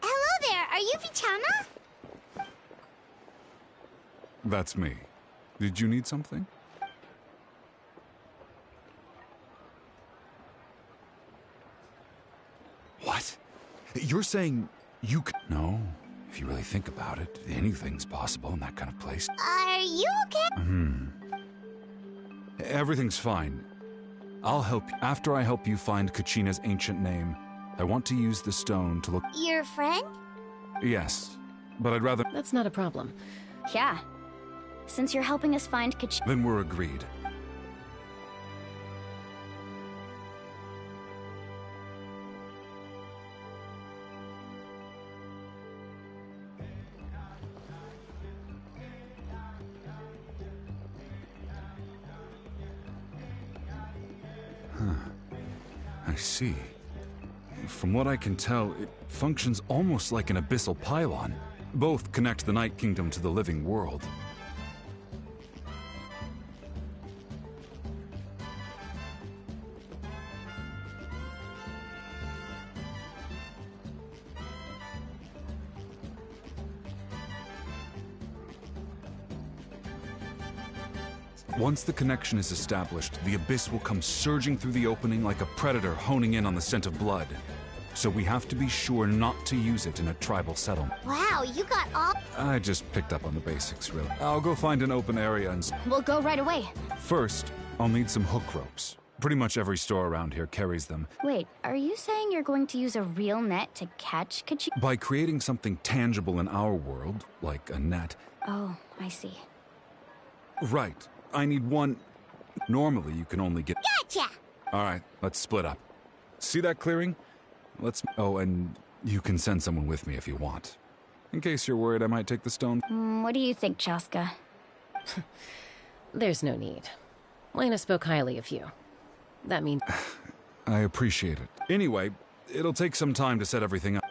Hello there, are you Vichana? That's me. Did you need something? What? You're saying you could... No. If you really think about it, anything's possible in that kind of place. Are you okay? Everything's fine. I'll help you. After I help you find Kachina's ancient name, I want to use the stone to look... Your friend? Yes, but I'd rather... That's not a problem. Yeah. Since you're helping us find Then we're agreed. I see. From what I can tell, it functions almost like an abyssal pylon. Both connect the Night Kingdom to the living world. Once the connection is established, the abyss will come surging through the opening like a predator honing in on the scent of blood. So we have to be sure not to use it in a tribal settlement. Wow, you got all... I just picked up on the basics, really. I'll go find an open area and... We'll go right away. First, I'll need some hook ropes. Pretty much every store around here carries them. Wait, are you saying you're going to use a real net to catch Kachina? By creating something tangible in our world, like a net... Oh, I see. Right. I need one... Normally, you can only get... Gotcha! Alright, let's split up. See that clearing? Let's... Oh, and you can send someone with me if you want. In case you're worried I might take the stone. What do you think, Chaska? There's no need. Lena spoke highly of you. That means... I appreciate it. Anyway, it'll take some time to set everything up.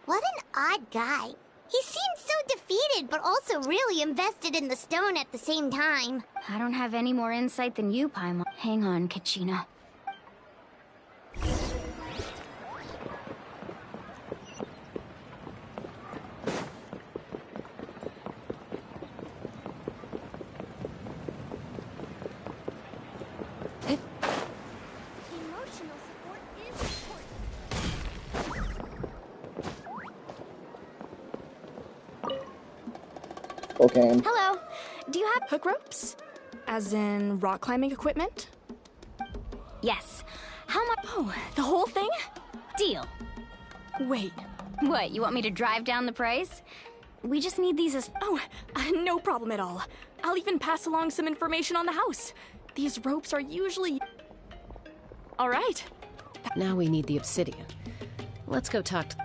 What an odd guy. He seems so defeated, but also really invested in the stone at the same time. I don't have any more insight than you, Paimon. Hang on, Kachina. Emotional support is important. Okay. Hello. Do you have hook ropes? As in rock climbing equipment? Yes. How much? Oh, the whole thing? Deal. Wait. What, you want me to drive down the price? We just need these as... Oh, no problem at all. I'll even pass along some information on the house. These ropes are usually... All right. Now we need the obsidian. Let's go talk to...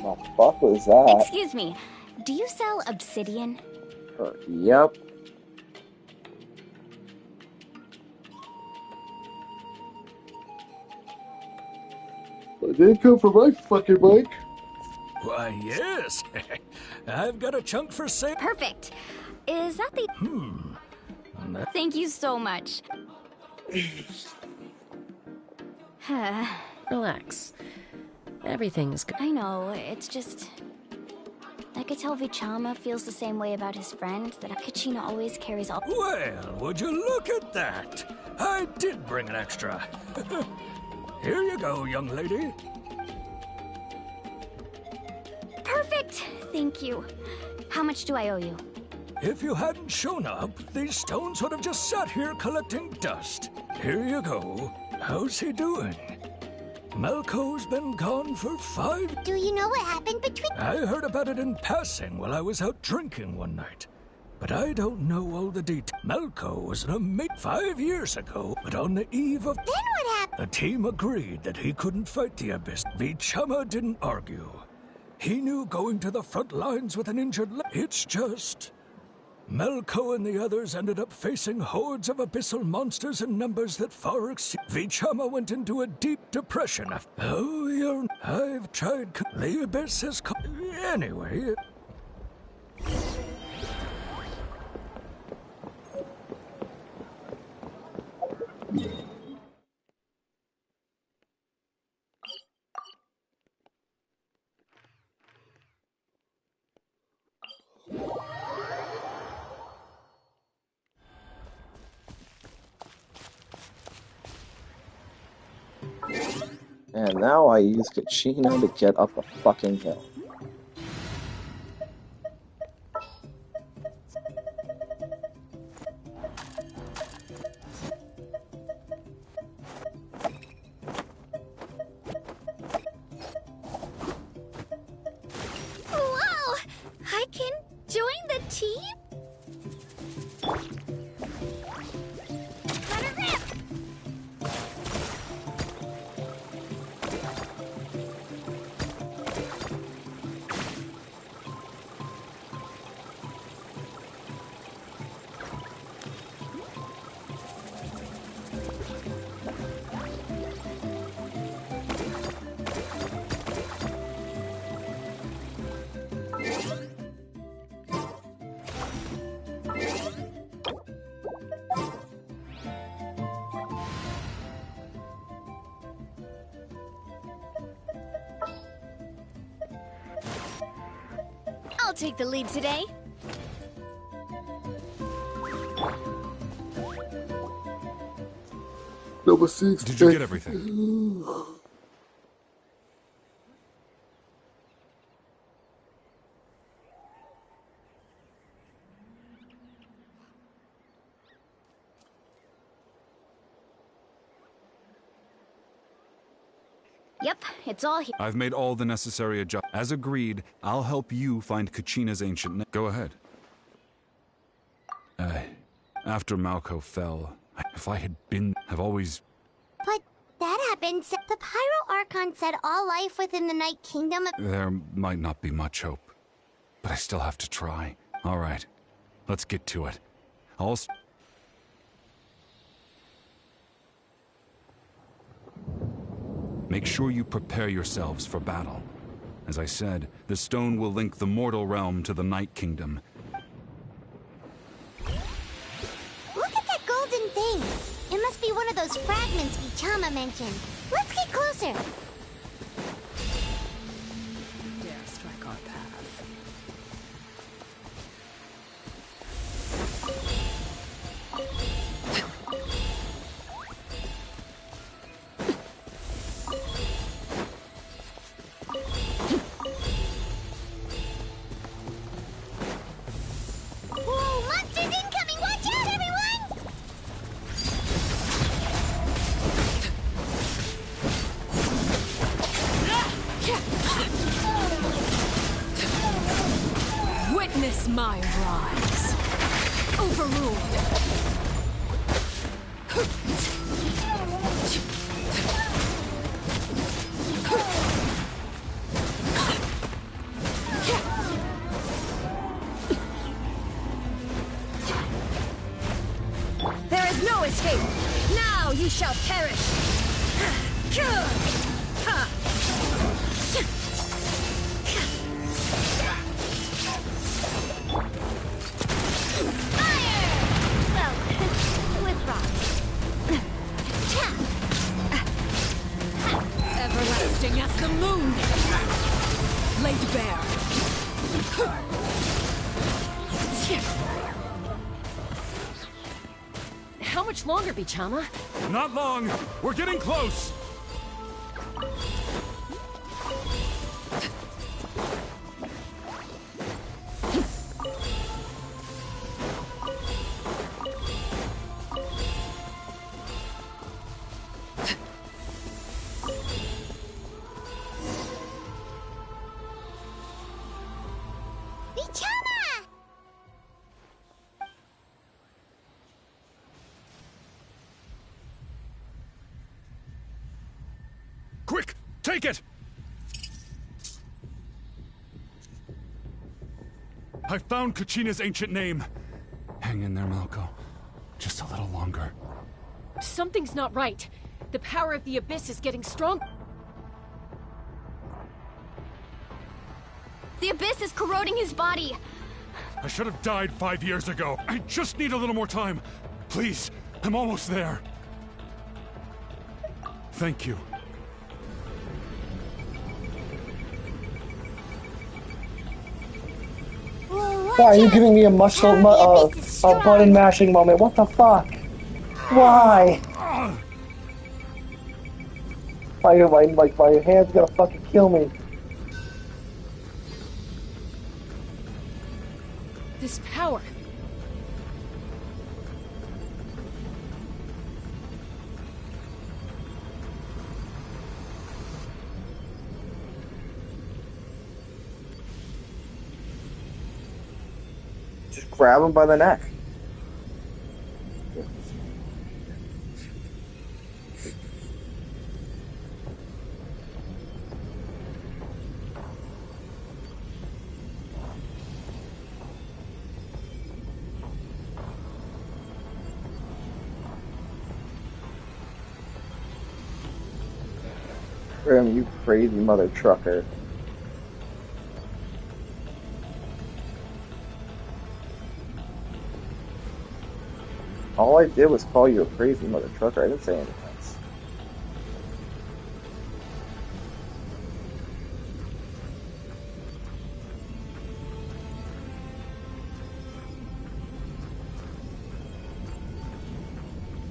The fuck was that? Excuse me. Do you sell obsidian? Yep. It didn't come from my fucking bike. Why, yes. I've got a chunk for sale. Perfect. Is that the... Thank you so much. Relax. Everything's good. I know, it's just... I could tell Vichama feels the same way about his friend, that Kachina always carries all— Well, would you look at that? I did bring an extra. Here you go, young lady. Perfect! Thank you. How much do I owe you? If you hadn't shown up, these stones would have just sat here collecting dust. Here you go. How's he doing? Malco's been gone for 5— Do you know what happened between— I heard about it in passing while I was out drinking one night. But I don't know all the details. Malco was an amazing 5 years ago, but on the eve of— Then what happened? The team agreed that he couldn't fight the Abyss. Vichama didn't argue. He knew going to the front lines with an injured leg. It's just— Malco and the others ended up facing hordes of abyssal monsters in numbers that far exceed. Vichama went into a deep depression after— Oh, I've tried— The Abyss has Anyway— And now I use Kachina to get up a fucking hill. Wow! I can join the team? Let her rip! I'll take the lead today. Number 6. Did you get everything? Yep, it's all here. I've made all the necessary adjustments. As agreed, I'll help you find Kachina's ancient. Go ahead. After Malco fell, if I had been, I've always. But that happened. The Pyro Archon said all life within the Night Kingdom— There might not be much hope, but I still have to try. All right, let's get to it. Make sure you prepare yourselves for battle. As I said, the stone will link the mortal realm to the Night Kingdom. Look at that golden thing! It must be one of those fragments Vichama mentioned. Let's get closer! Dare strike our path. Whoa, monsters incoming! Watch out, everyone! Witness my rise. Overruled. There is no escape! Now you shall perish! Everlasting as the moon! Laid bare. How much longer, Bichama? Not long. We're getting close. Quick! Take it! I found Kachina's ancient name. Hang in there, Malko. Just a little longer. Something's not right. The power of the Abyss is getting strong. The Abyss is corroding his body. I should have died 5 years ago. I just need a little more time. Please, I'm almost there. Thank you. Why are you giving me a button mashing moment? What the fuck? Why? My hand's gonna fucking kill me. This power. Just grab him by the neck. Grim, you crazy mother trucker. All I did was call you a crazy mother trucker. I didn't say anything else.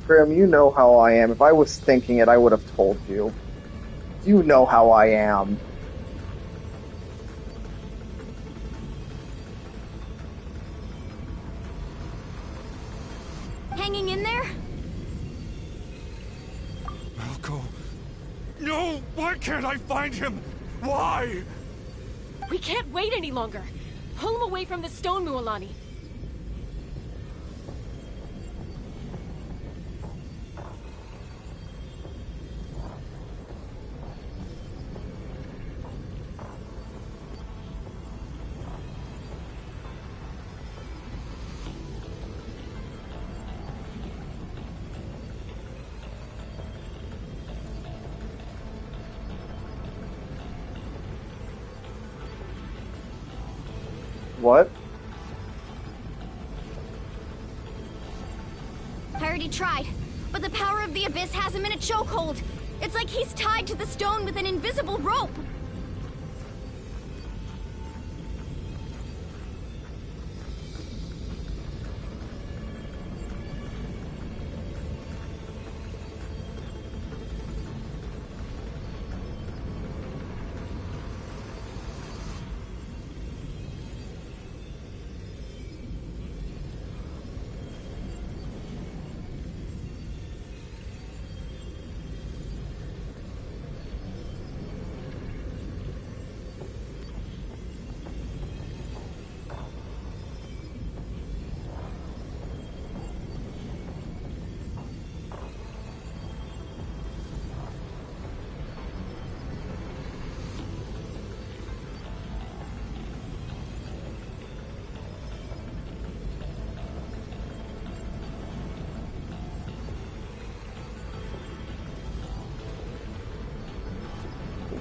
Grim, you know how I am. If I was thinking it, I would have told you. You know how I am. Hanging in there? Malko. No! Why can't I find him? Why? We can't wait any longer. Pull him away from the stone, Mualani. What? I already tried, but the power of the Abyss has him in a chokehold. It's like he's tied to the stone with an invisible rope.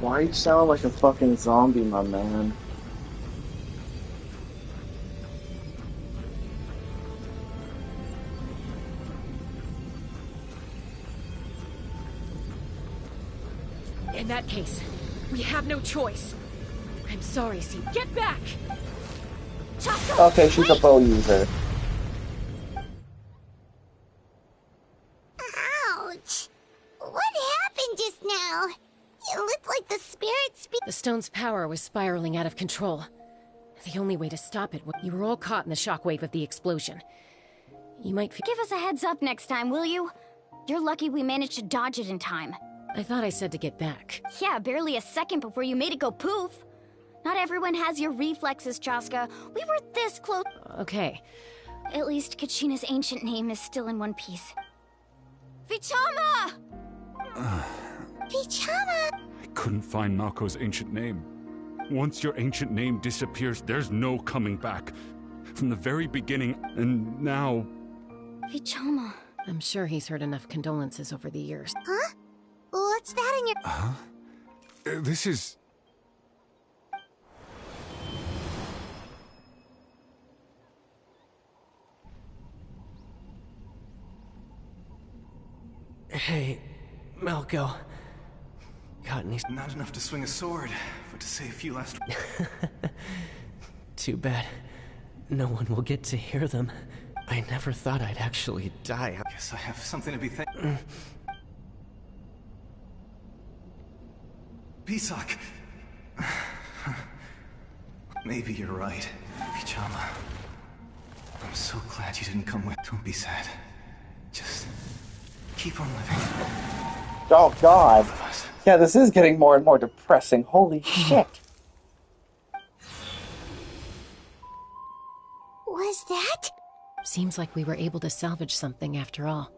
Why you sound like a fucking zombie, my man? In that case, we have no choice. I'm sorry, see. Get back! Okay, she's a bow user. Ouch! What happened just now? It looked like the spirit The stone's power was spiraling out of control. The only way to stop it was you were all caught in the shockwave of the explosion. You might give us a heads up next time, will you? You're lucky we managed to dodge it in time. I thought I said to get back. Yeah, barely a second before you made it go poof. Not everyone has your reflexes, Chaska. We were this close. Okay. At least Kachina's ancient name is still in one piece. Vichama! Vichama! I couldn't find Malko's ancient name. Once your ancient name disappears, there's no coming back. From the very beginning, and now... Vichama. I'm sure he's heard enough condolences over the years. Huh? What's that in your... Huh? This is... Hey, Malco. Got any... Not enough to swing a sword, but to say a few last... Too bad. No one will get to hear them. I never thought I'd actually die. Guess I have something to be thankful. Pisak. Maybe you're right, Vichama. I'm so glad you didn't come with. Don't be sad. Just keep on living. Oh god. Yeah, this is getting more and more depressing. Holy shit. Was that? Seems like we were able to salvage something after all.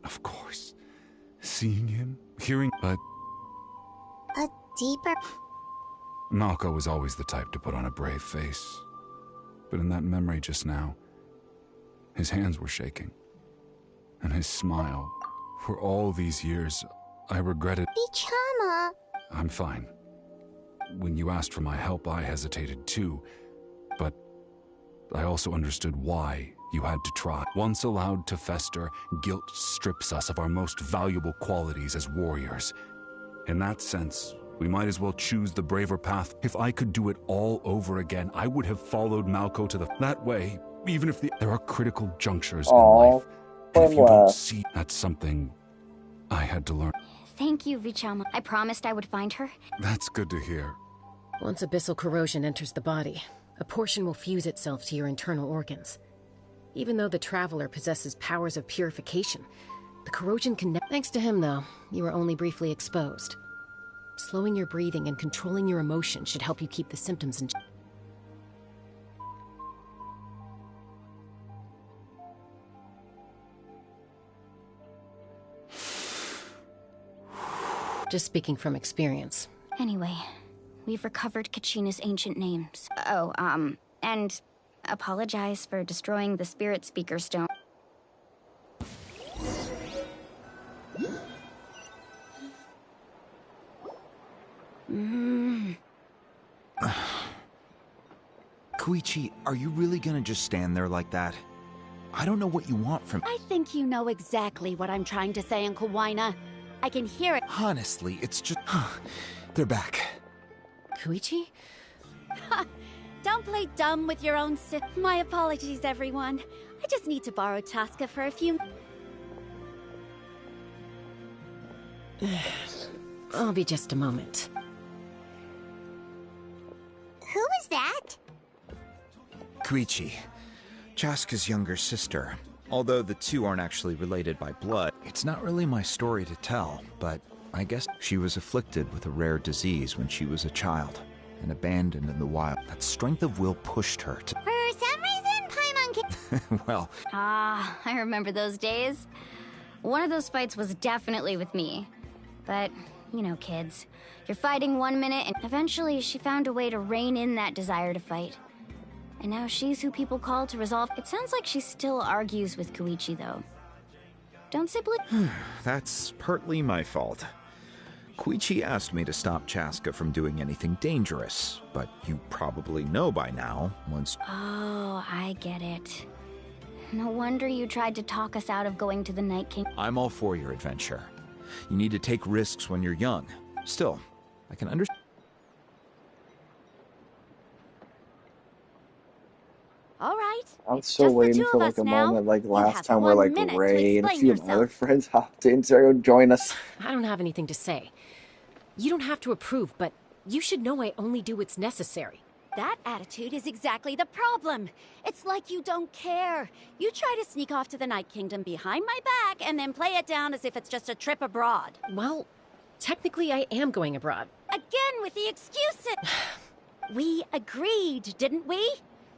Of course. Seeing him, hearing... But... A deeper... Malco was always the type to put on a brave face. But in that memory just now, his hands were shaking. And his smile. For all these years, I regretted... Vichama! I'm fine. When you asked for my help, I hesitated too. But I also understood why you had to try. Once allowed to fester, guilt strips us of our most valuable qualities as warriors. In that sense, we might as well choose the braver path. If I could do it all over again, I would have followed Malco to the... That way, even if there are critical junctures in life, and if you don't see... That's something I had to learn. Thank you, Vichama. I promised I would find her. That's good to hear. Once abyssal corrosion enters the body, a portion will fuse itself to your internal organs. Even though the Traveler possesses powers of purification, the corrosion can... Thanks to him, though, you were only briefly exposed. Slowing your breathing and controlling your emotions should help you keep the symptoms in... Just speaking from experience. Anyway, we've recovered Kachina's ancient names. Oh, and apologize for destroying the Spirit Speaker Stone. Koichi, are you really gonna just stand there like that? I don't know what you want from... I think you know exactly what I'm trying to say, Uncle Wina. I can hear it. Honestly, it's just... They're back. Koichi? Don't play dumb with your own sip. My apologies, everyone. I just need to borrow Chaska for a few... I'll be just a moment. Who is that? Koichi, Chaska's younger sister. Although the two aren't actually related by blood, it's not really my story to tell, but I guess she was afflicted with a rare disease when she was a child and abandoned in the wild. That strength of will pushed her to... For some reason, Paimon... Well... Ah, I remember those days. One of those fights was definitely with me. But, you know, kids. You're fighting 1 minute, and eventually she found a way to rein in that desire to fight. And now she's who people call to resolve. It sounds like she still argues with Koichi, though. Don't say That's partly my fault. Koichi asked me to stop Chaska from doing anything dangerous, but you probably know by now, once... Oh, I get it. No wonder you tried to talk us out of going to the Night King. I'm all for your adventure. You need to take risks when you're young. Still, I can understand... All right. I'm It's still just the waiting two for of like us a now. moment like You last have time where 1 like minute to Ray and a explain few of my yourself. other friends hopped in to join us. I don't have anything to say. You don't have to approve, but you should know I only do what's necessary. That attitude is exactly the problem. It's like you don't care. You try to sneak off to the Night Kingdom behind my back and then play it down as if it's just a trip abroad. Well, technically I am going abroad. Again with the excuses! We agreed, didn't we?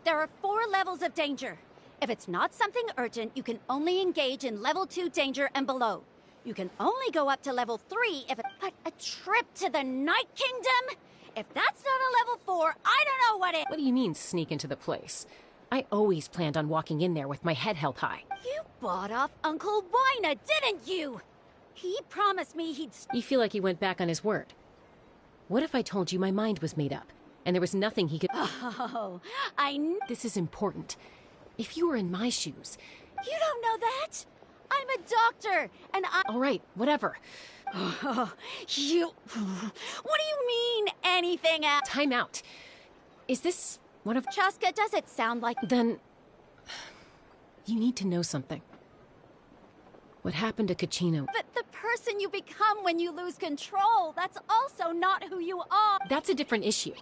There are 4 levels of danger. If it's not something urgent, you can only engage in level 2 danger and below. You can only go up to level 3 if it... But a trip to the Night Kingdom? If that's not a level 4, I don't know what is. What do you mean, sneak into the place? I always planned on walking in there with my head held high. You bought off Uncle Wina, didn't you? He promised me he'd... You feel like he went back on his word. What if I told you my mind was made up, and there was nothing he could... Oh, This is important. If you were in my shoes... You don't know that? I'm a doctor, and I... All right, whatever. You... What do you mean, anything else? Time out. Is this one of... Chaska, does it sound like... Then... You need to know something. What happened to Kachina? But the person you become when you lose control, that's also not who you are. That's a different issue.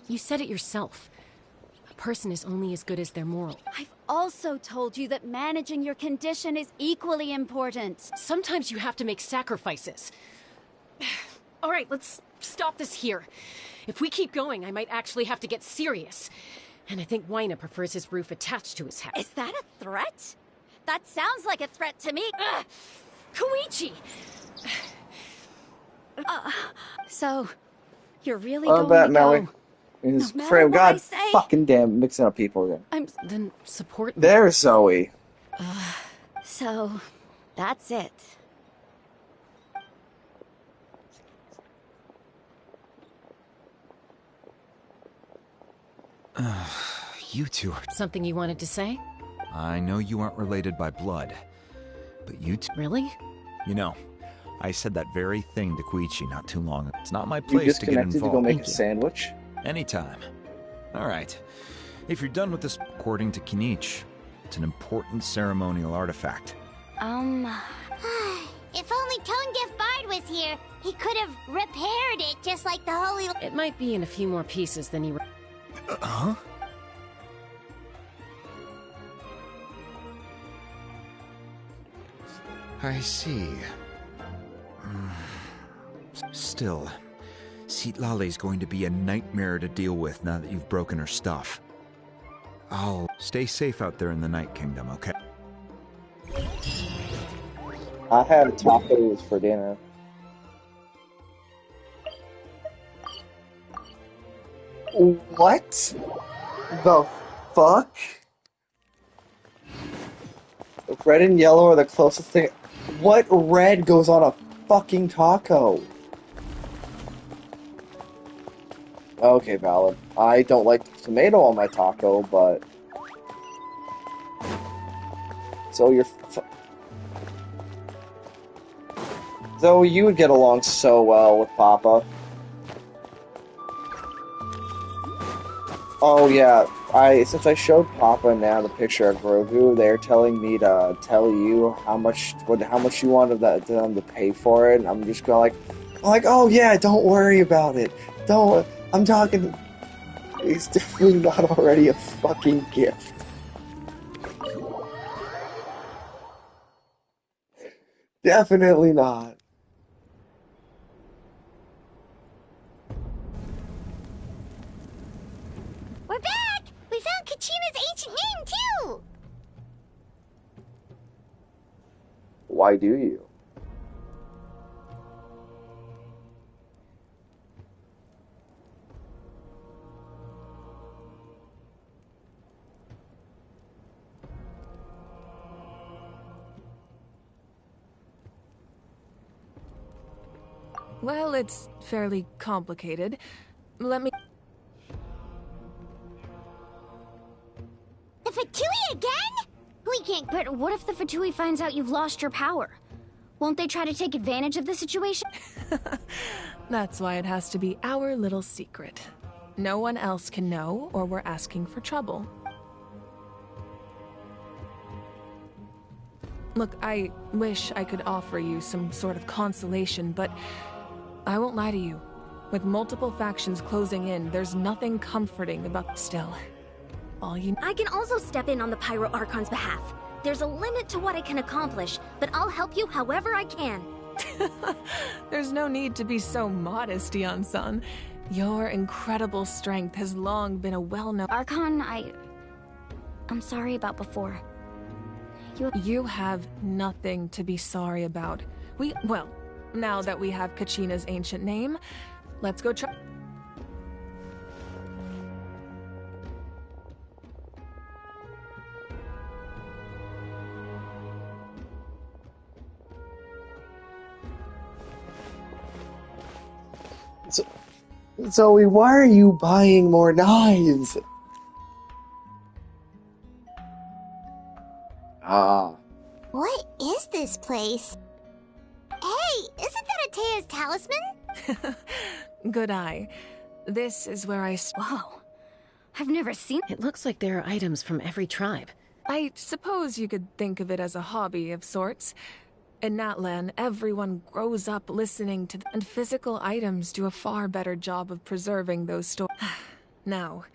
You said it yourself. A person is only as good as their moral. I've also told you that managing your condition is equally important. Sometimes you have to make sacrifices. All right, let's stop this here. If we keep going, I might actually have to get serious. And I think Wina prefers his roof attached to his house. Is that a threat? That sounds like a threat to me. Koichi! So, you're really Love going that, to Melly. go? His No matter frame, what I God say. fucking damn, mixing up people again. Then support me. There's Zoe. So, that's it. You two are... Something you wanted to say? I know you aren't related by blood, but you two... Really? You know, I said that very thing to Koichi not too long ago. It's not my You place to get disconnected involved. to go make a sandwich? Anytime. Alright. If you're done with this, according to Kinich, it's an important ceremonial artifact. If only Tone Deaf Bard was here, he could have repaired it just like the Holy... It might be in a few more pieces than you... Huh? I see. Still, Citlali's going to be a nightmare to deal with now that you've broken her stuff. I'll stay safe out there in the Night Kingdom, okay? I had tacos for dinner. What the fuck? Red and yellow are the closest thing. What red goes on a fucking taco? Okay, valid. I don't like tomato on my taco, but... So you're... Though you would get along so well with Papa. Oh yeah, since I showed Papa now the picture of Grogu, they're telling me to tell you how much you wanted them to pay for it, and I'm just going like, oh yeah, don't worry about it. I'm talking. It's definitely not already a fucking gift. Definitely not. We're back! We found Kachina's ancient name, too! Why do you? Well, it's fairly complicated. Let me... The Fatui again? We can't... But what if the Fatui finds out you've lost your power? Won't they try to take advantage of the situation? That's why it has to be our little secret. No one else can know, or we're asking for trouble. Look, I wish I could offer you some sort of consolation, but I won't lie to you. With multiple factions closing in, there's nothing comforting about still. I can also step in on the Pyro Archon's behalf. There's a limit to what I can accomplish, but I'll help you however I can. There's no need to be so modest, Yan-san. Your incredible strength has long been a well-known— Archon, I'm sorry about before. You have nothing to be sorry about. Well, now that we have Kachina's ancient name, let's go try— Zoe, why are you buying more knives? What is this place? Hey, isn't that Atea's talisman? Good eye. This is where I— Whoa. I've never seen— It looks like there are items from every tribe. I suppose you could think of it as a hobby of sorts. In Natlan, everyone grows up listening to and physical items do a far better job of preserving those stories. Now,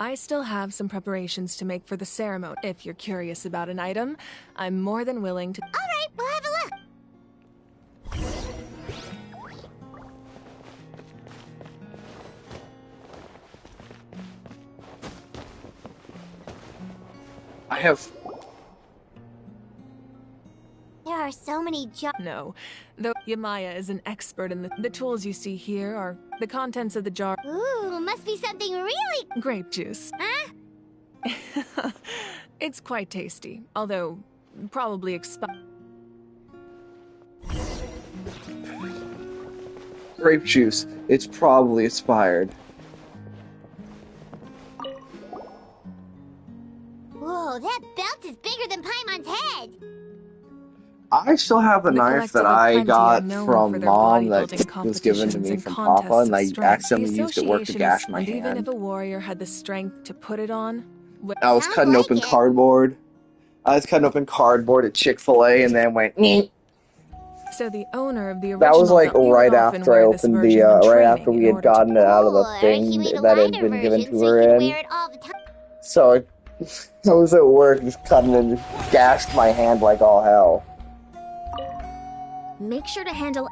I still have some preparations to make for the ceremony. If you're curious about an item, I'm more than willing to— Alright, we'll have a look. I have... There are so many No, though Yamaya is an expert in the tools you see here are the contents of the jar— Ooh, must be something really— grape juice. Huh? It's quite tasty, although probably Grape juice. It's probably expired. Whoa, that belt is bigger than Paimon's head! I still have the knife that I got from Mom that was given to me from Papa, and I accidentally used it at work to gash my and even if hand. a warrior had the strength to put it on— I was cutting open cardboard. At Chick-fil-A and then went, "Neat." So the owner of the original— That was like belt, you right would often after I wear this opened the, version in right training after we in had order to— gotten it out of the thing that had been given to her in. So I was at work just cutting and gashed my hand like all hell. Make sure to handle—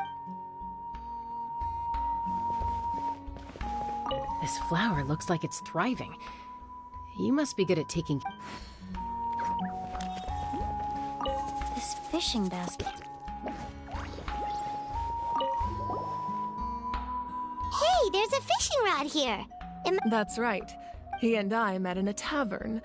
This flower looks like it's thriving. You must be good at taking... This fishing basket. Hey, there's a fishing rod here! That's right. He and I met in a tavern.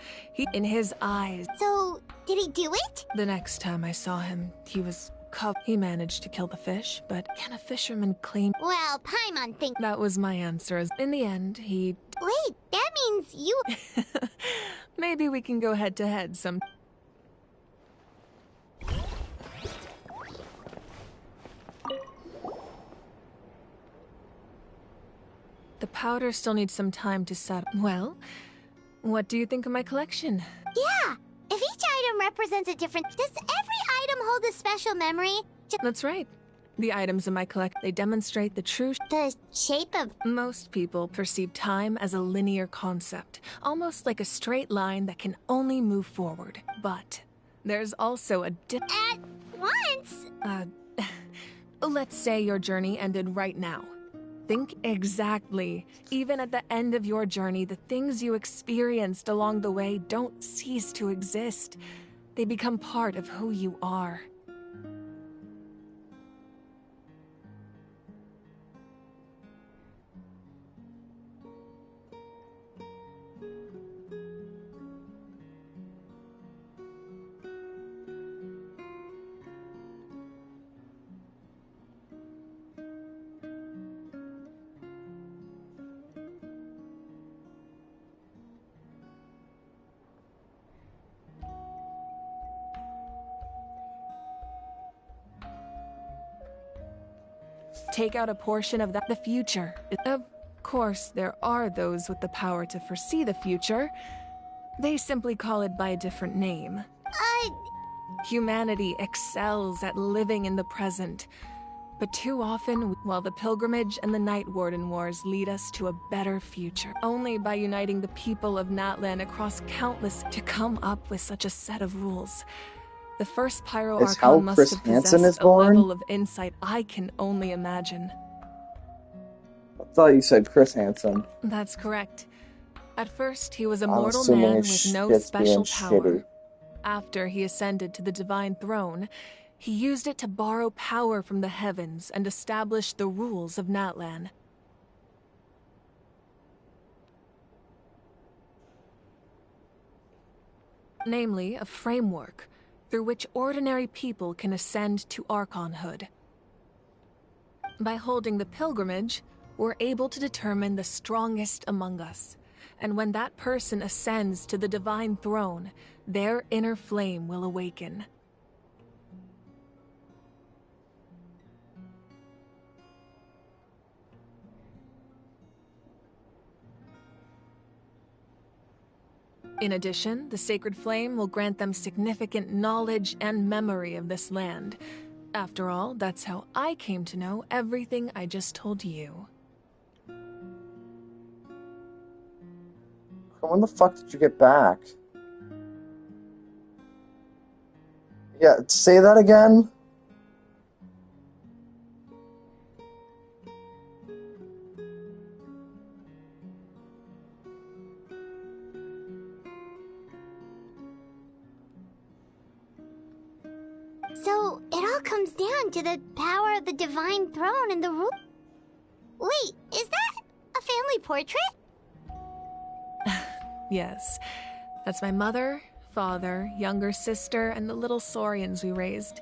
In his eyes— So, did he do it? The next time I saw him, he was covered. He managed to kill the fish, but can a fisherman claim— Well, Paimon thinks— That was my answer. In the end, he— Wait, that means you— Maybe we can go head-to-head some— The powder still needs some time to settle. Well, what do you think of my collection? Yeah! If each item represents a different— Does every item hold a special memory? That's right. The items in my collection, they demonstrate the true— The shape of— Most people perceive time as a linear concept, almost like a straight line that can only move forward. But there's also a At once? Let's say your journey ended right now. Think exactly. Even at the end of your journey, the things you experienced along the way don't cease to exist. They become part of who you are. Take out a portion of the future. Of course, there are those with the power to foresee the future. They simply call it by a different name. Humanity excels at living in the present. But too often, while the pilgrimage and the Night Warden Wars lead us to a better future, only by uniting the people of Natlan across countless to come up with such a set of rules. The first Pyro Is how Archon must Chris have Hansen is possessed a born? level of insight I can only imagine. I thought you said Chris Hansen. That's correct. At first, he was a I'm mortal assuming man it's with no being special power. shitty. After he ascended to the divine throne, he used it to borrow power from the heavens and establish the rules of Natlan. Namely, a framework through which ordinary people can ascend to Archonhood. By holding the pilgrimage, we're able to determine the strongest among us. And when that person ascends to the divine throne, their inner flame will awaken. In addition, the sacred flame will grant them significant knowledge and memory of this land. After all, that's how I came to know everything I just told you. When the fuck did you get back? Yeah, say that again? So, it all comes down to the power of the divine throne and the rule. Wait, is that a family portrait? Yes, that's my mother, father, younger sister, and the little saurians we raised.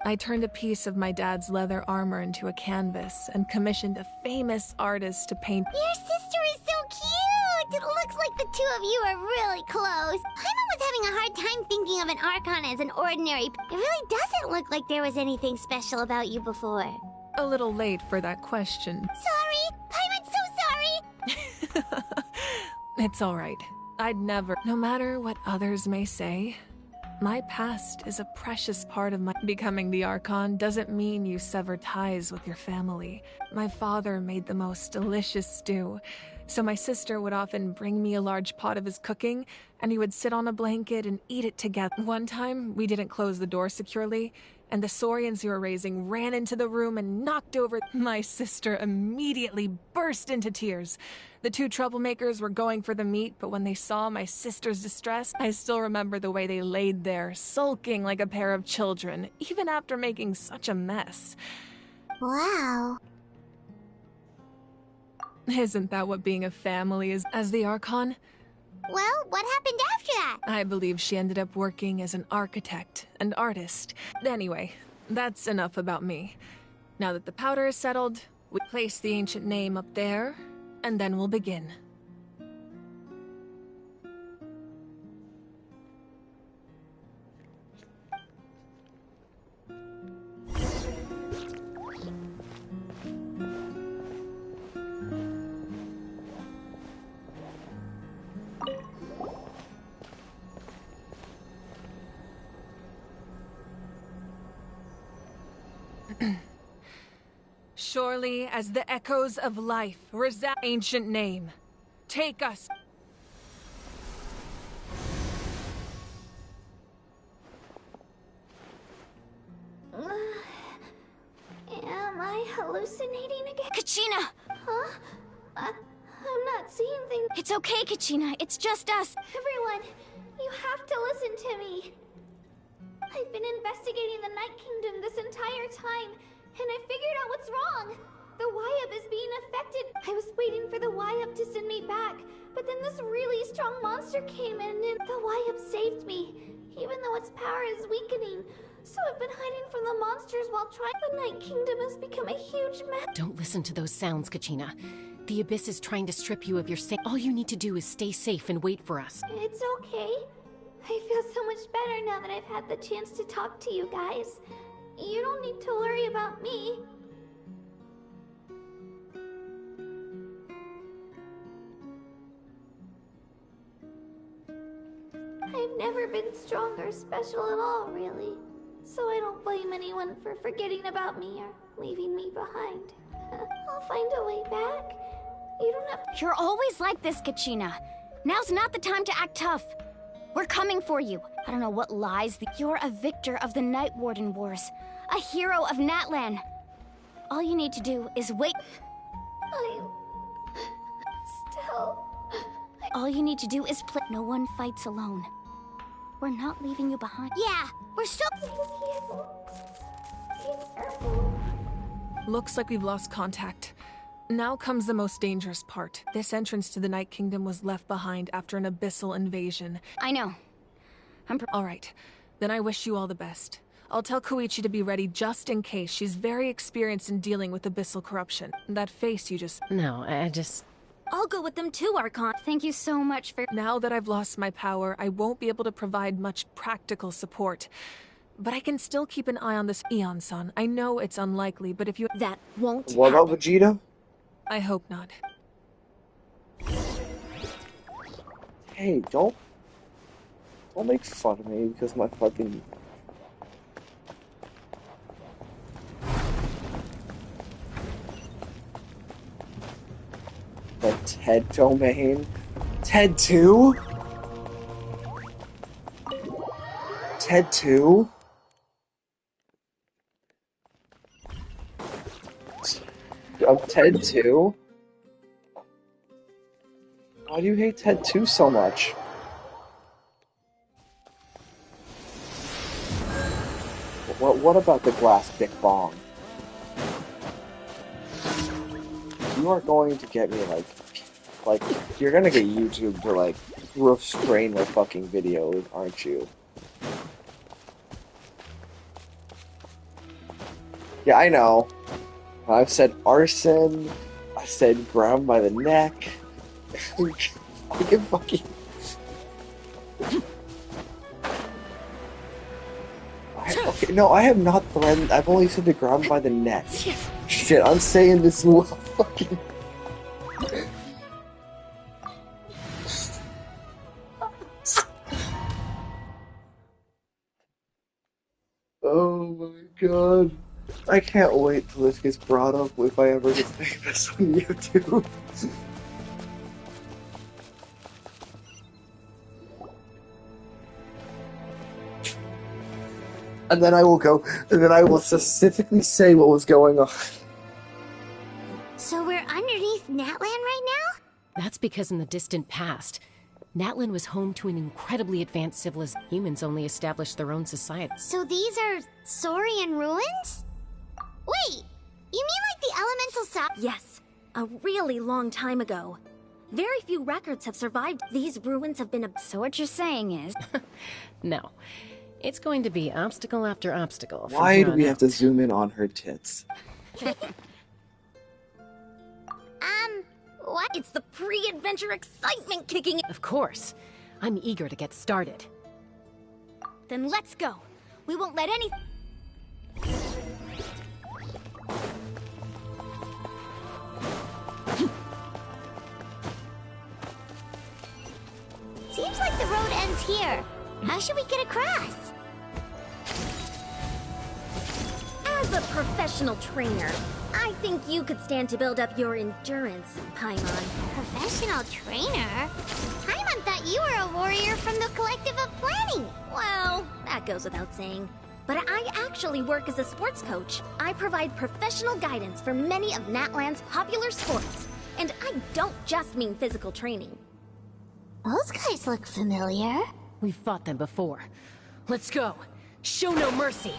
I turned a piece of my dad's leather armor into a canvas and commissioned a famous artist to paint. Your sister is so cute! It looks like the two of you are really close. Paimon was having a hard time thinking of an Archon as an ordinary. It really doesn't look like there was anything special about you before. A little late for that question. Sorry! Paimon's so sorry! It's alright. I'd never, no matter what others may say, my past is a precious part of my... Becoming the Archon doesn't mean you sever ties with your family. My father made the most delicious stew, so my sister would often bring me a large pot of his cooking, and we would sit on a blanket and eat it together. One time, we didn't close the door securely, and the saurians we were raising ran into the room and knocked over. My sister immediately burst into tears. The two troublemakers were going for the meat, but when they saw my sister's distress, I still remember the way they laid there, sulking like a pair of children, even after making such a mess. Wow. Isn't that what being a family is as the Archon? Well, what happened after that? I believe she ended up working as an architect and artist. Anyway, that's enough about me. Now that the powder is settled, we place the ancient name up there, and then we'll begin. Surely as the echoes of life resound, ancient name, take us. Am I hallucinating again? Kachina! Huh? I'm not seeing things. It's okay, Kachina. It's just us. Everyone, you have to listen to me. I've been investigating the Night Kingdom this entire time, and I figured out what's wrong. The Y-Up is being affected. I was waiting for the Y-Up to send me back, but then this really strong monster came in and the Y-Up saved me, even though its power is weakening. So I've been hiding from the monsters while trying. The Night Kingdom has become a huge mess. Don't listen to those sounds, Kachina. The Abyss is trying to strip you of your All you need to do is stay safe and wait for us. It's okay. I feel so much better now that I've had the chance to talk to you guys. You don't need to worry about me. I've never been strong or special at all, really. So I don't blame anyone for forgetting about me or leaving me behind. I'll find a way back. You don't have to— You're always like this, Kachina. Now's not the time to act tough. We're coming for you. I don't know what lies. You're a victor of the Night Warden Wars. A hero of Natlan. All you need to do is wait. I'm still— All you need to do is play. No one fights alone. We're not leaving you behind. Yeah, we're so— Looks like we've lost contact. Now comes the most dangerous part. This entrance to the Night Kingdom was left behind after an abyssal invasion. I know. Alright, then I wish you all the best. I'll tell Koichi to be ready just in case. She's very experienced in dealing with abyssal corruption. That face you just— No, I just... I'll go with them too, Archon. Thank you so much for— Now that I've lost my power, I won't be able to provide much practical support. But I can still keep an eye on this Eon-san. I know it's unlikely, but if you— That won't What about Vegeta? I hope not. Hey, don't make fun of me because my fucking... The TED domain? TED 2? TED 2? Of TED 2? Why do you hate TED 2 so much? What about the glass dick bong? You are going to get me like you're gonna get YouTube to like restrain my fucking videos, aren't you? Yeah, I know. I've said arson. I said grab him by the neck. I can fucking. Okay, no, I have not threatened. I've only said to grab him by the neck. Shit, I'm saying this fucking. Oh my god. I can't wait till this gets brought up if I ever get famous on YouTube. And then I will specifically say what was going on. So we're underneath Natlan right now? That's because in the distant past, Natlan was home to an incredibly advanced civilization. Humans only established their own society. So these are Saurian ruins? Wait, you mean like the elemental south? Yes, a really long time ago. Very few records have survived. These ruins have been So what you're saying is... No. It's going to be obstacle after obstacle. Why do we have to zoom in on her tits? What? It's the pre-adventure excitement kicking in. Of course. I'm eager to get started. Then let's go. We won't let any... Seems like the road ends here. How should we get across? As a professional trainer, I think you could stand to build up your endurance, Paimon. Professional trainer? Paimon thought you were a warrior from the Collective of Planning. Well, that goes without saying. But I actually work as a sports coach. I provide professional guidance for many of Natlan's popular sports. And I don't just mean physical training. Those guys look familiar. We've fought them before. Let's go. Show no mercy.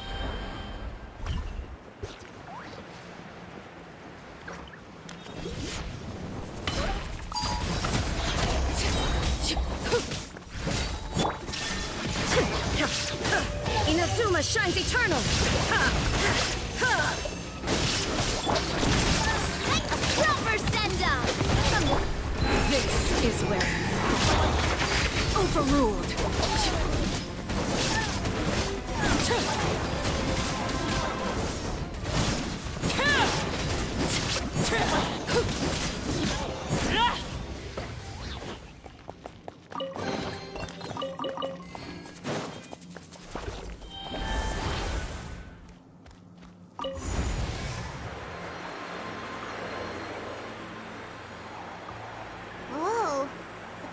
Inazuma shines eternal! Proper send-up! This is where... Overruled!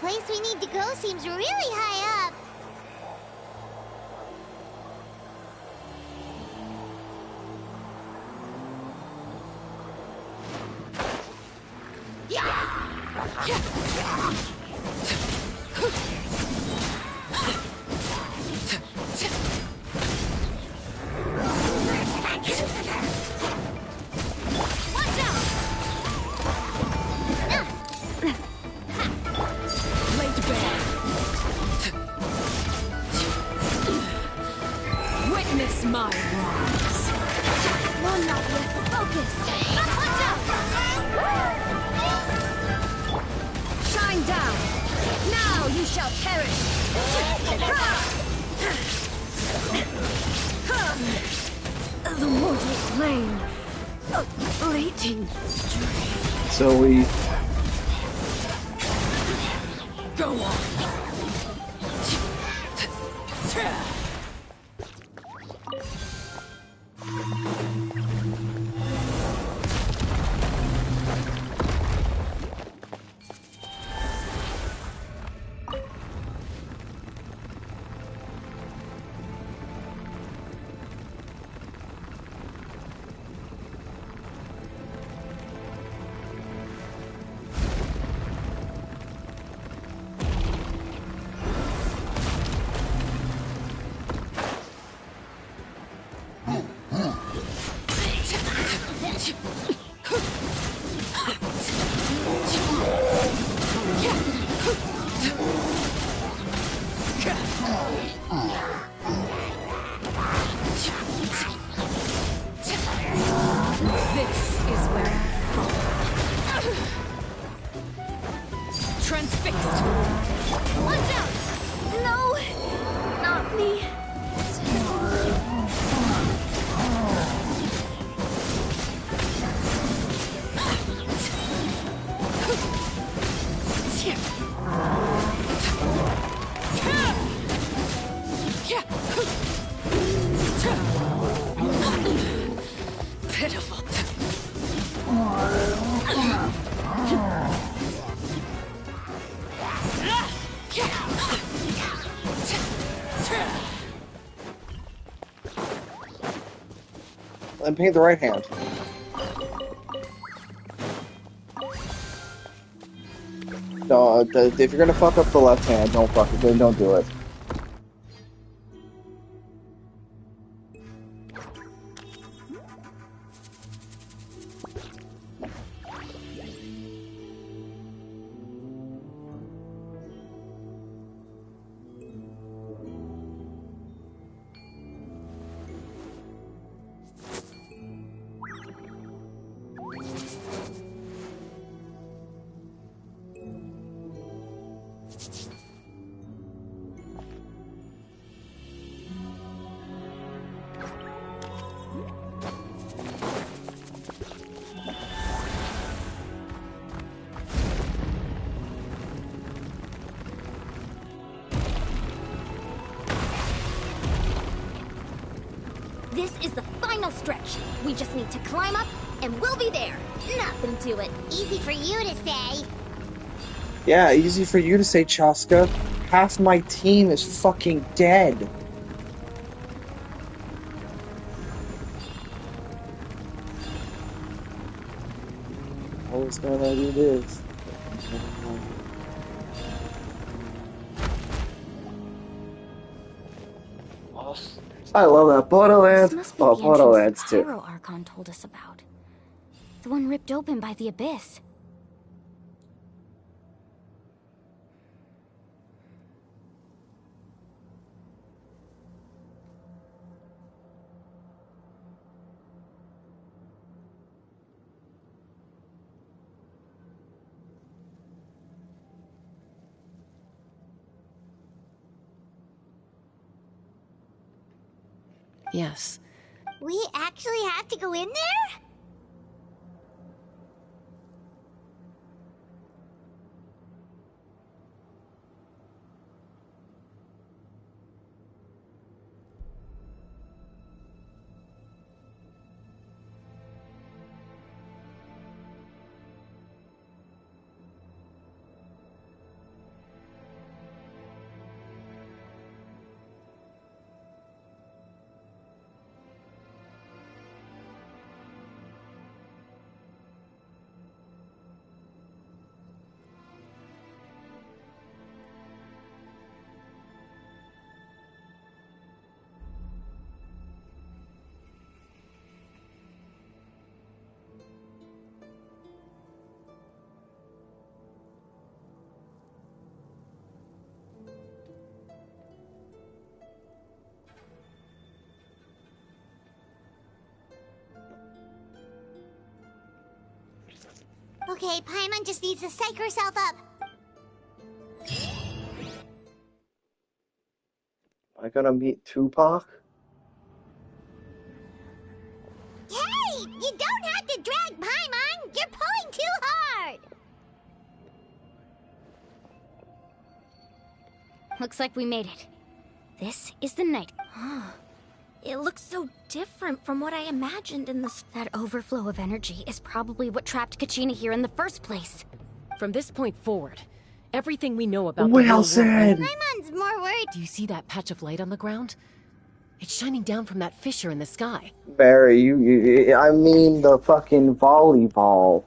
place we need to go seems really high up. Witness my rise. One not yet. Focus. Watch out! Shine down! Now you shall perish! The mortal plane. A fleeting So we go on. Transfixed! Watch out! No! Not me. Pitiful. and paint the right hand. No, if you're gonna fuck up the left hand, don't fuck it. Then don't do it. This is the final stretch. We just need to climb up, and we'll be there. Nothing to it. Easy for you to say. Yeah, easy for you to say, Chaska. Half my team is fucking dead. I was gonna do this. I love that Borderlands. This must be Oh, the Borderlands entrance the too. Pyro Archon told us about. The one ripped open by the Abyss. Yes. We actually have to go in there? Okay, Paimon just needs to psych herself up. Am I gonna meet Tupac? Hey! You don't have to drag Paimon! You're pulling too hard! Looks like we made it. This is the night. It looks so different from what I imagined in this. That overflow of energy is probably what trapped Kachina here in the first place. From this point forward, everything we know about the Well real world... said! Paimon's more worried. Do you see that patch of light on the ground? It's shining down from that fissure in the sky. Barry, I mean the fucking volleyball.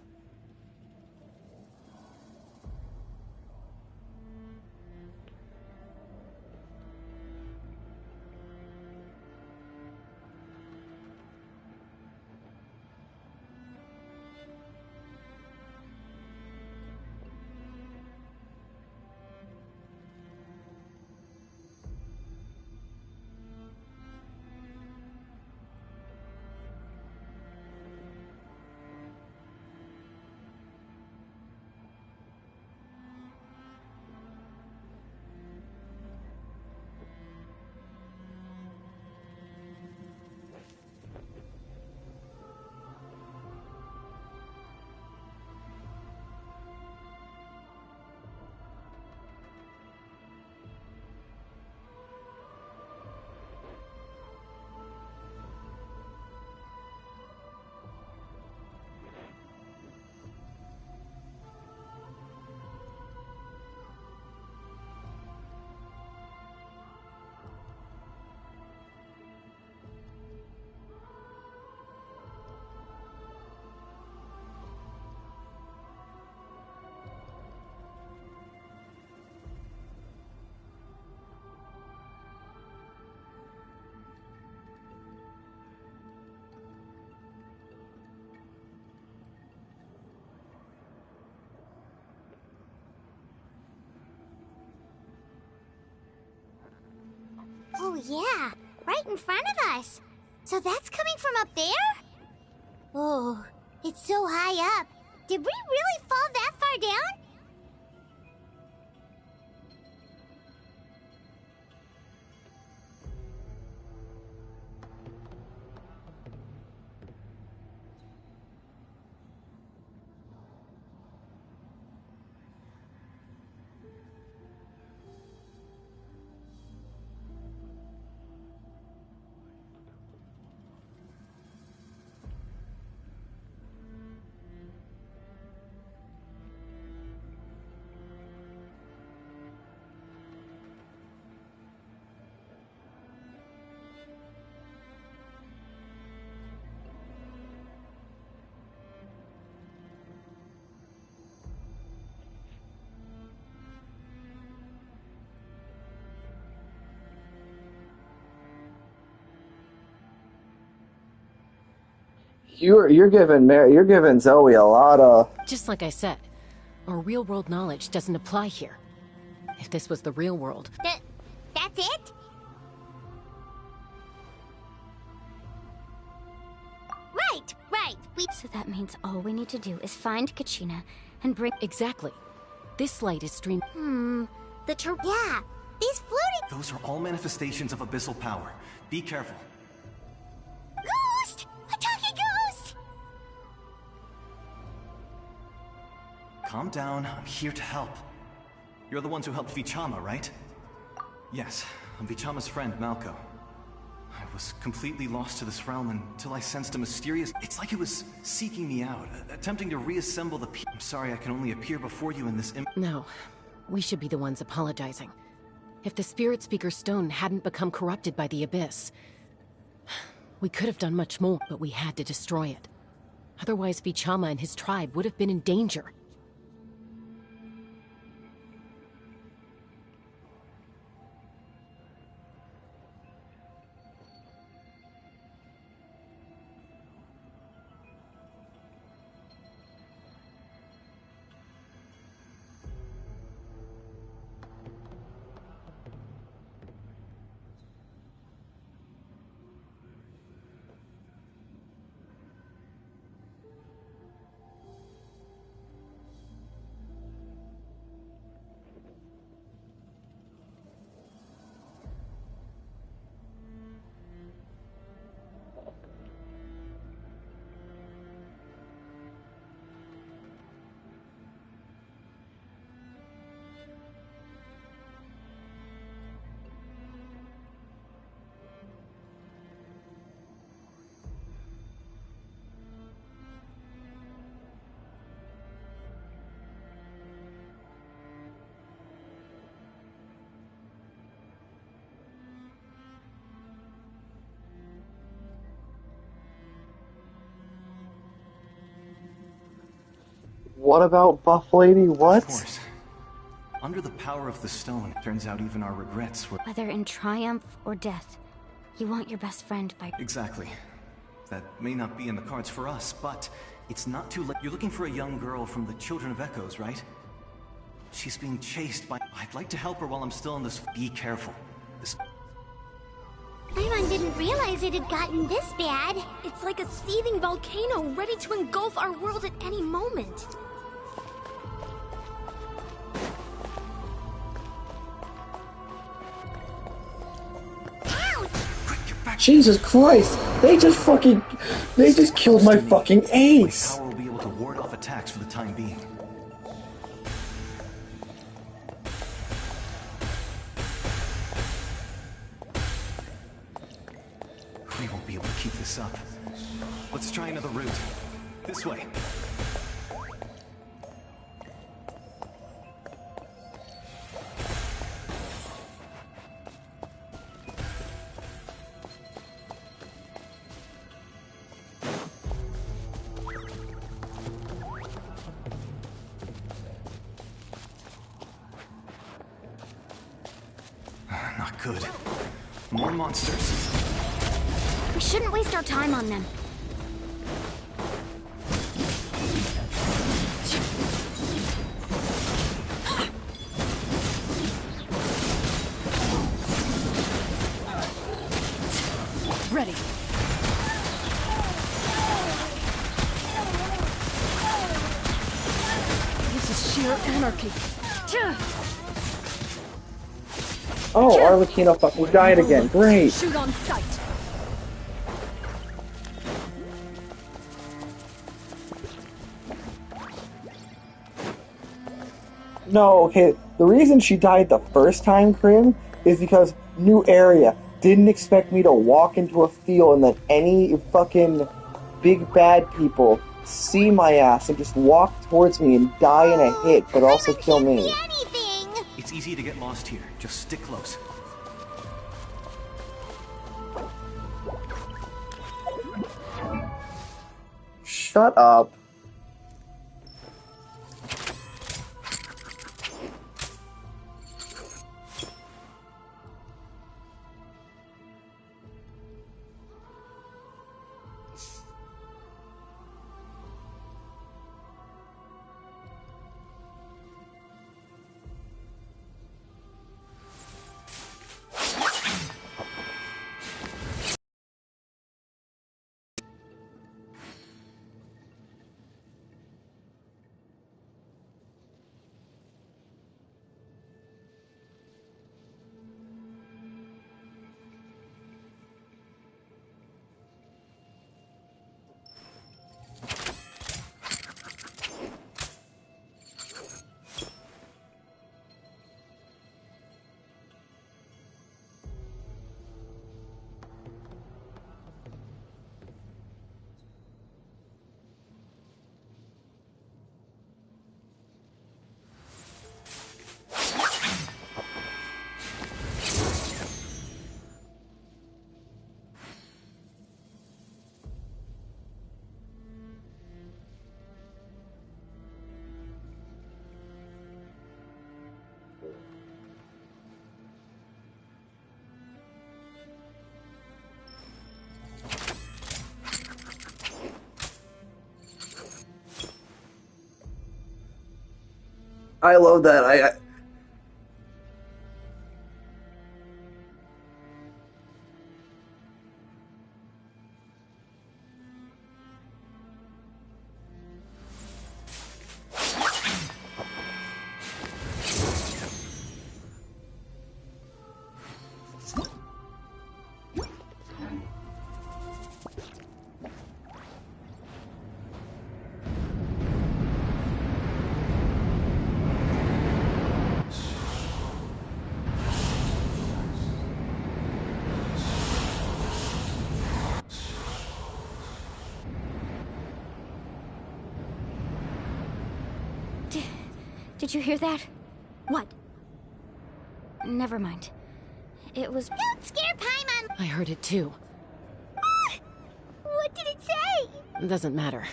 Oh yeah, right in front of us. So that's coming from up there? Oh, it's so high up. Did we really fall that far down? You're giving Zoe a lot of... Just like I said, our real-world knowledge doesn't apply here. If this was the real world... That's it? Right. So that means all we need to do is find Kachina and bring... Exactly. This light is streamed... Yeah, these floating... Those are all manifestations of abyssal power. Be careful. Ghost! A talking ghost! Calm down, I'm here to help. You're the ones who helped Vichama, right? Yes, I'm Vichama's friend, Malko. I was completely lost to this realm until I sensed a mysterious... It's like it was seeking me out, attempting to reassemble the... I'm sorry I can only appear before you in this... No, we should be the ones apologizing. If the Spirit Speaker Stone hadn't become corrupted by the Abyss, we could have done much more, but we had to destroy it. Otherwise, Vichama and his tribe would have been in danger. What about Buff Lady? What? Of course. Under the power of the stone, turns out even our regrets were... Whether in triumph or death, you want your best friend by... Exactly. That may not be in the cards for us, but it's not too late. You're looking for a young girl from the Children of Echoes, right? She's being chased by... I'd like to help her while I'm still in this... Be careful. This... Paimon didn't realize it had gotten this bad. It's like a seething volcano ready to engulf our world at any moment. Jesus Christ! They just killed my fucking ace! Power will be able to ward off attacks for the time being. We won't be able to keep this up. Let's try another route. This way. Not good. More monsters. We shouldn't waste our time on them. Ready. This is sheer anarchy. Oh, Arlecchino fucking died again. Great. Shoot on sight. No, okay, the reason she died the first time, Krim, is because new area. Didn't expect me to walk into a field and then any fucking big bad people see my ass and just walk towards me and die in a hit, but also kill me. It's easy to get lost here. Just stick close. Shut up. I love that. Did you hear that? What? Never mind. It was... Don't scare Paimon! I heard it too. What did it say? It doesn't matter.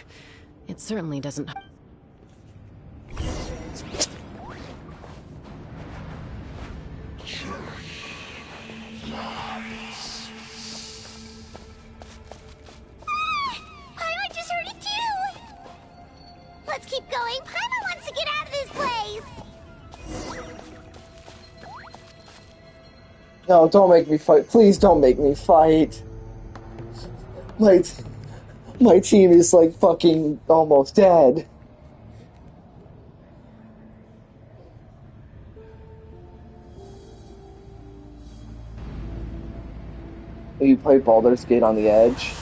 It certainly doesn't... No, don't make me fight. Please don't make me fight. My team is like fucking almost dead. You play Baldur's Gate on the Edge?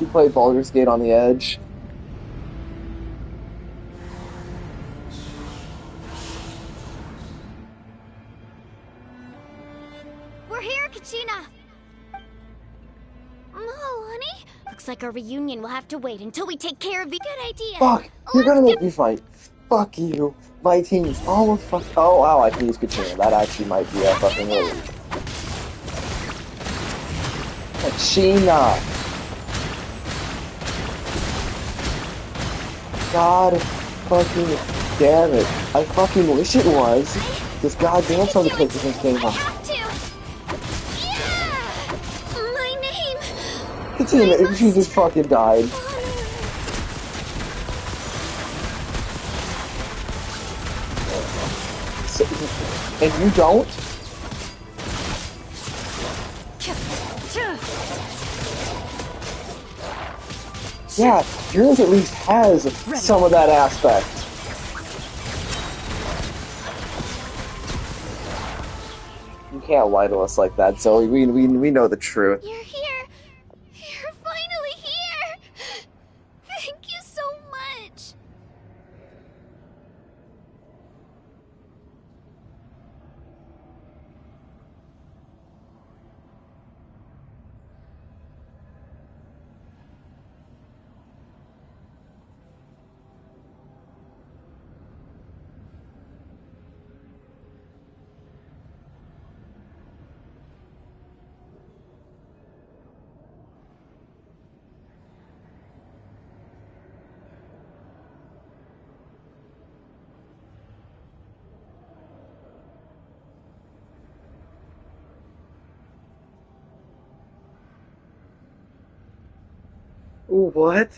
You play Baldur's Gate on the Edge? We're here, Kachina! Oh, honey? Looks like our reunion will have to wait until we take care of the— Good idea! Fuck! You're gonna make me fight. Fuck you. My team's almost fuck. Oh wow, I can use Katrina. That actually might be a fucking relief. Katrina! God fucking damn it. I fucking wish it was. This goddamn son of a bitch just came home. My name! Katrina, she just fucking died. And you don't? Yeah, yours at least has some of that aspect. You can't lie to us like that, Zoe. We know the truth. You're here! You're finally here! Thank you so much! Ooh, what?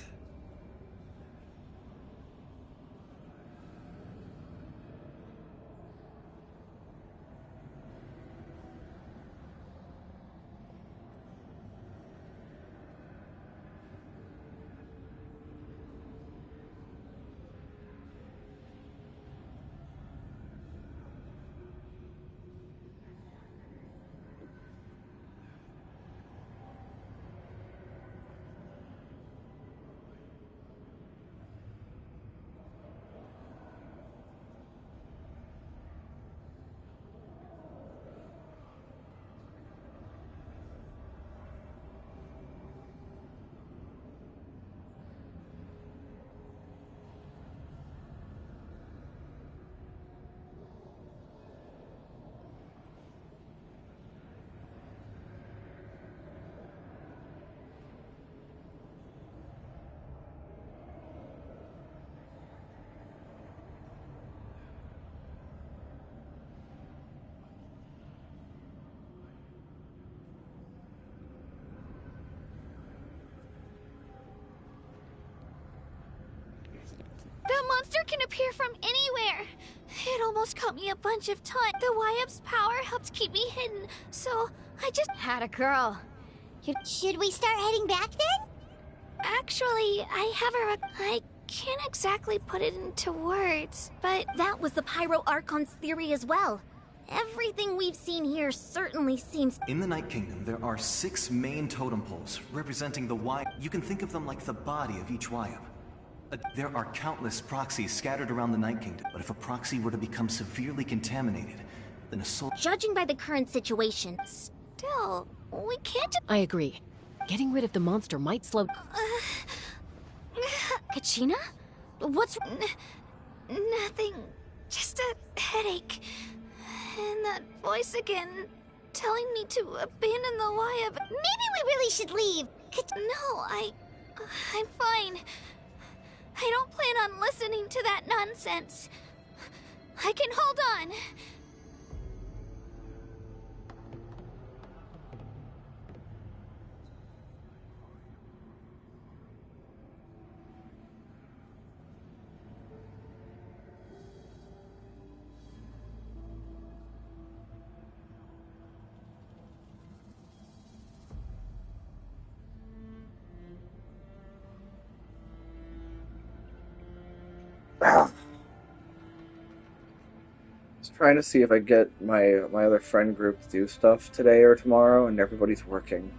That monster can appear from anywhere! It almost caught me a bunch of times. The YF's power helped keep me hidden, so I just— Had a girl. Should we start heading back then? Actually, I have I can't exactly put it into words, but— That was the Pyro Archon's theory as well. Everything we've seen here certainly seems— In the Night Kingdom, there are 6 main totem poles representing the Y. You can think of them like the body of each Wyab. There are countless proxies scattered around the Night Kingdom, but if a proxy were to become severely contaminated, then a soul— Judging by the current situation, still, we can't— I agree. Getting rid of the monster might slow— Kachina? What's— Nothing. Just a headache. And that voice again, telling me to abandon the YF. Maybe we really should leave. No, I'm fine. I don't plan on listening to that nonsense. I can hold on. Just trying to see if I get my other friend group to do stuff today or tomorrow, and everybody's working.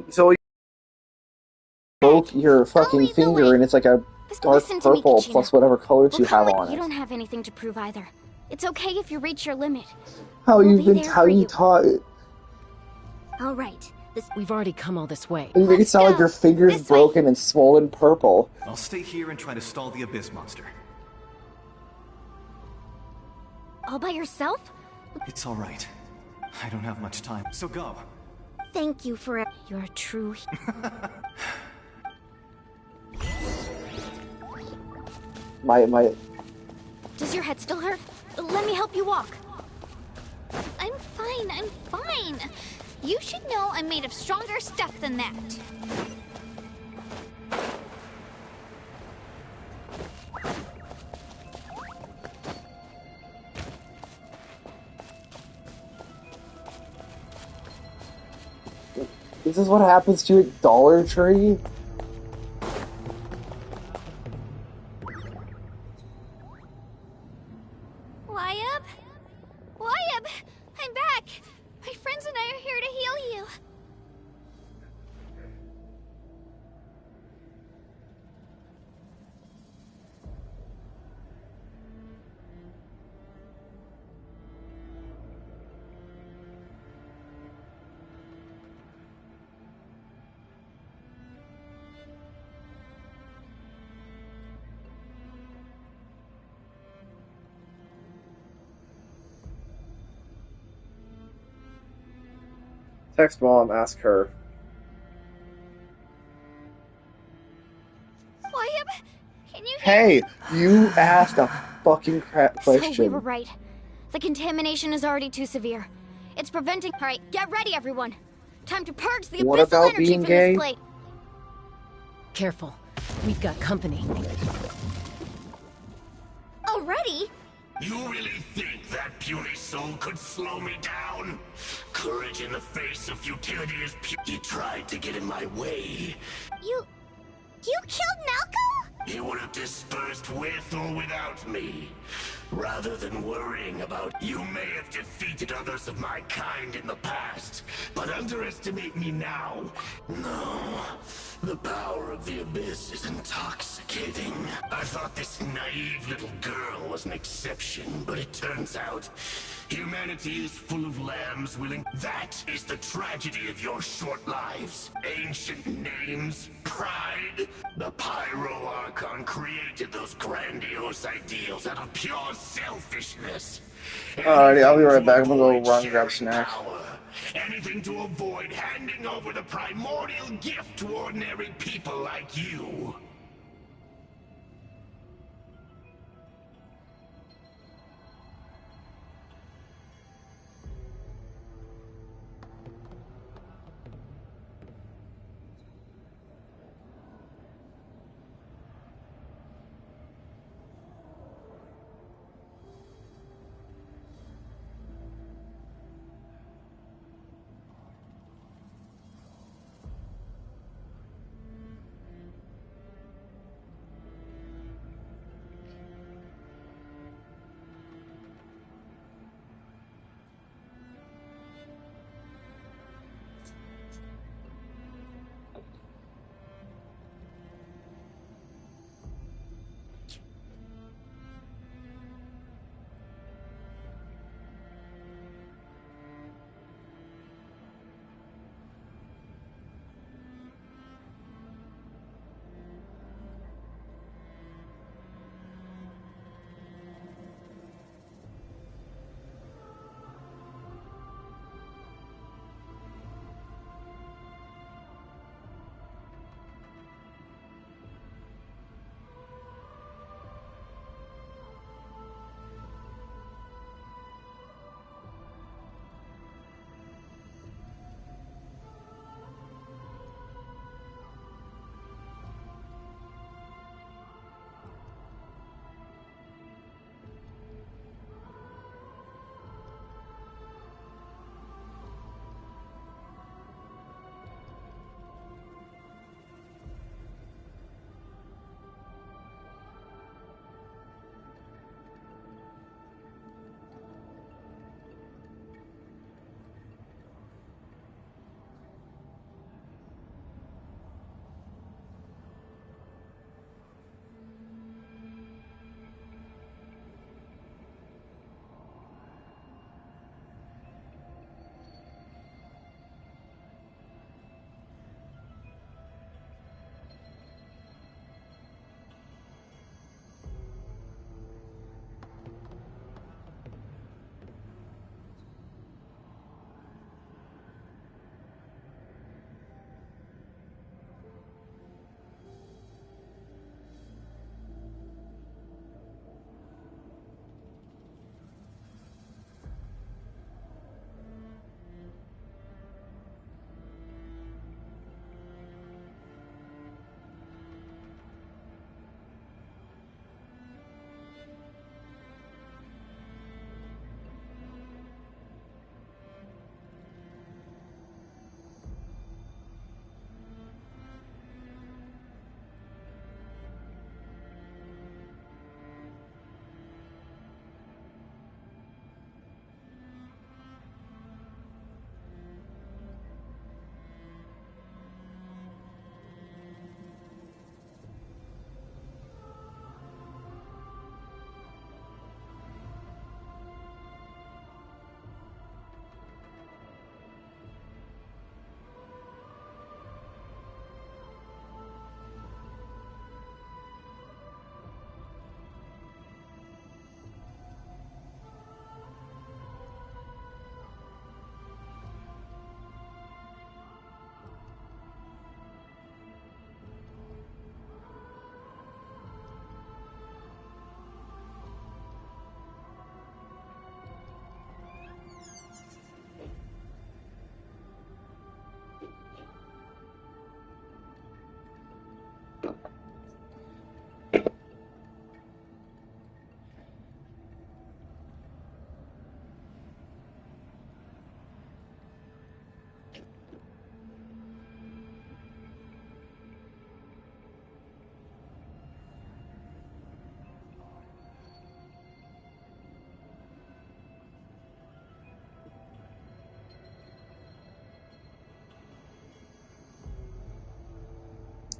So you broke your fucking finger, and it's like a dark Listen to me, purple Kachina. plus whatever colors We'll you have call on You it. don't have anything to prove either. It's okay if you reach your limit. How We'll you've be been there how for you you. taught. All right. We've already come all this way. You make it sound like your finger's broken and swollen purple. I'll stay here and try to stall the Abyss Monster. All by yourself? It's all right. I don't have much time, so go. Thank you for your true. My. Does your head still hurt? Let me help you walk. I'm fine. You should know I'm made of stronger stuff than that. This is what happens to you at Dollar Tree? Wyabb! I'm back! My friends and I are here to heal you. Text mom, ask her. Wyabb, can you hear Hey, you asked a fucking crap So we question. were right. The contamination is already too severe. It's preventing. All right, get ready, everyone. Time to purge the What abyssal about energy being from gay? this plate. Careful. We've got company. Already? You really think that puny soul could slow me down? Courage in the face of futility is He tried to get in my way. You killed Malco? He would have dispersed with or without me. Rather than worrying about you may have defeated others of my kind in the past, but underestimate me now? No. The power of the Abyss is intoxicating. I thought this naive little girl was an exception, but it turns out humanity is full of lambs willing. That is the tragedy of your short lives. Ancient names, pride. The Pyro Archon created those grandiose ideals out of pure selfishness. Alrighty, I'll be right back. I'm gonna go run and grab a snack. Anything to avoid handing over the primordial gift to ordinary people like you.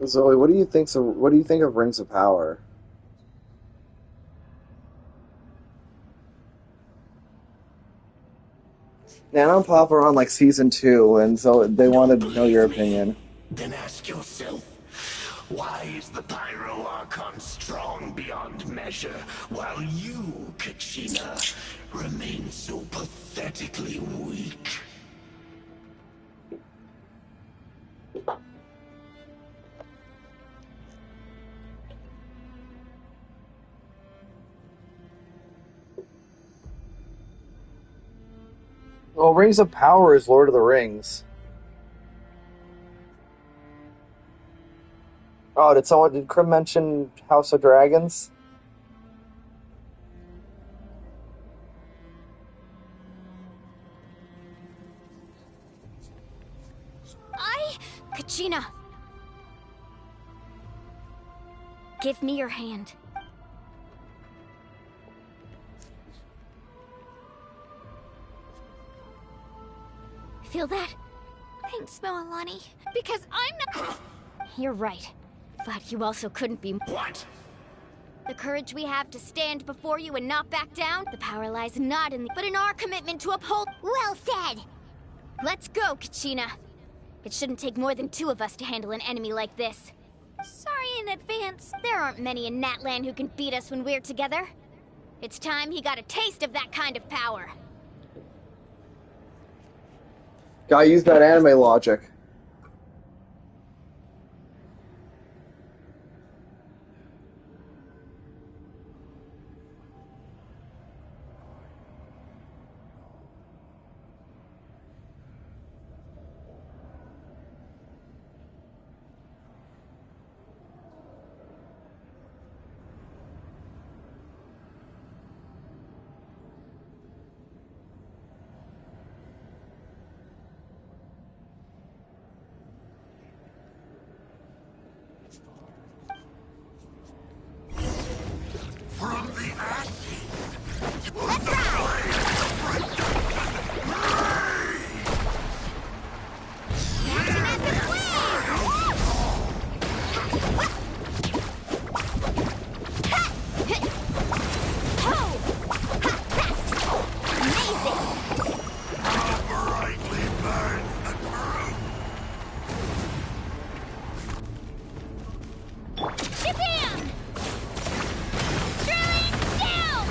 Zoe, what do you think? So, what do you think of Rings of Power? Nana and Pop are on like season 2, and so they wanted to know your opinion. Then ask yourself, why is the Pyro Archon strong beyond measure, while you, Kachina, remain so pathetically weak? Well, Rings of Power is Lord of the Rings. Oh, did Krim mention House of Dragons? Kachina! Give me your hand. Feel that? Thanks, Moalani. Because I'm not. You're right. But you also couldn't be. What? The courage we have to stand before you and not back down, the power lies not in but in our commitment to uphold. Well said! Let's go, Kachina. It shouldn't take more than 2 of us to handle an enemy like this. Sorry in advance. There aren't many in Natlan who can beat us when we're together. It's time he got a taste of that kind of power. Gotta use that anime logic. From the ashes Let's ride! Action at the brightly burns the ground. Shabam! Drilling down!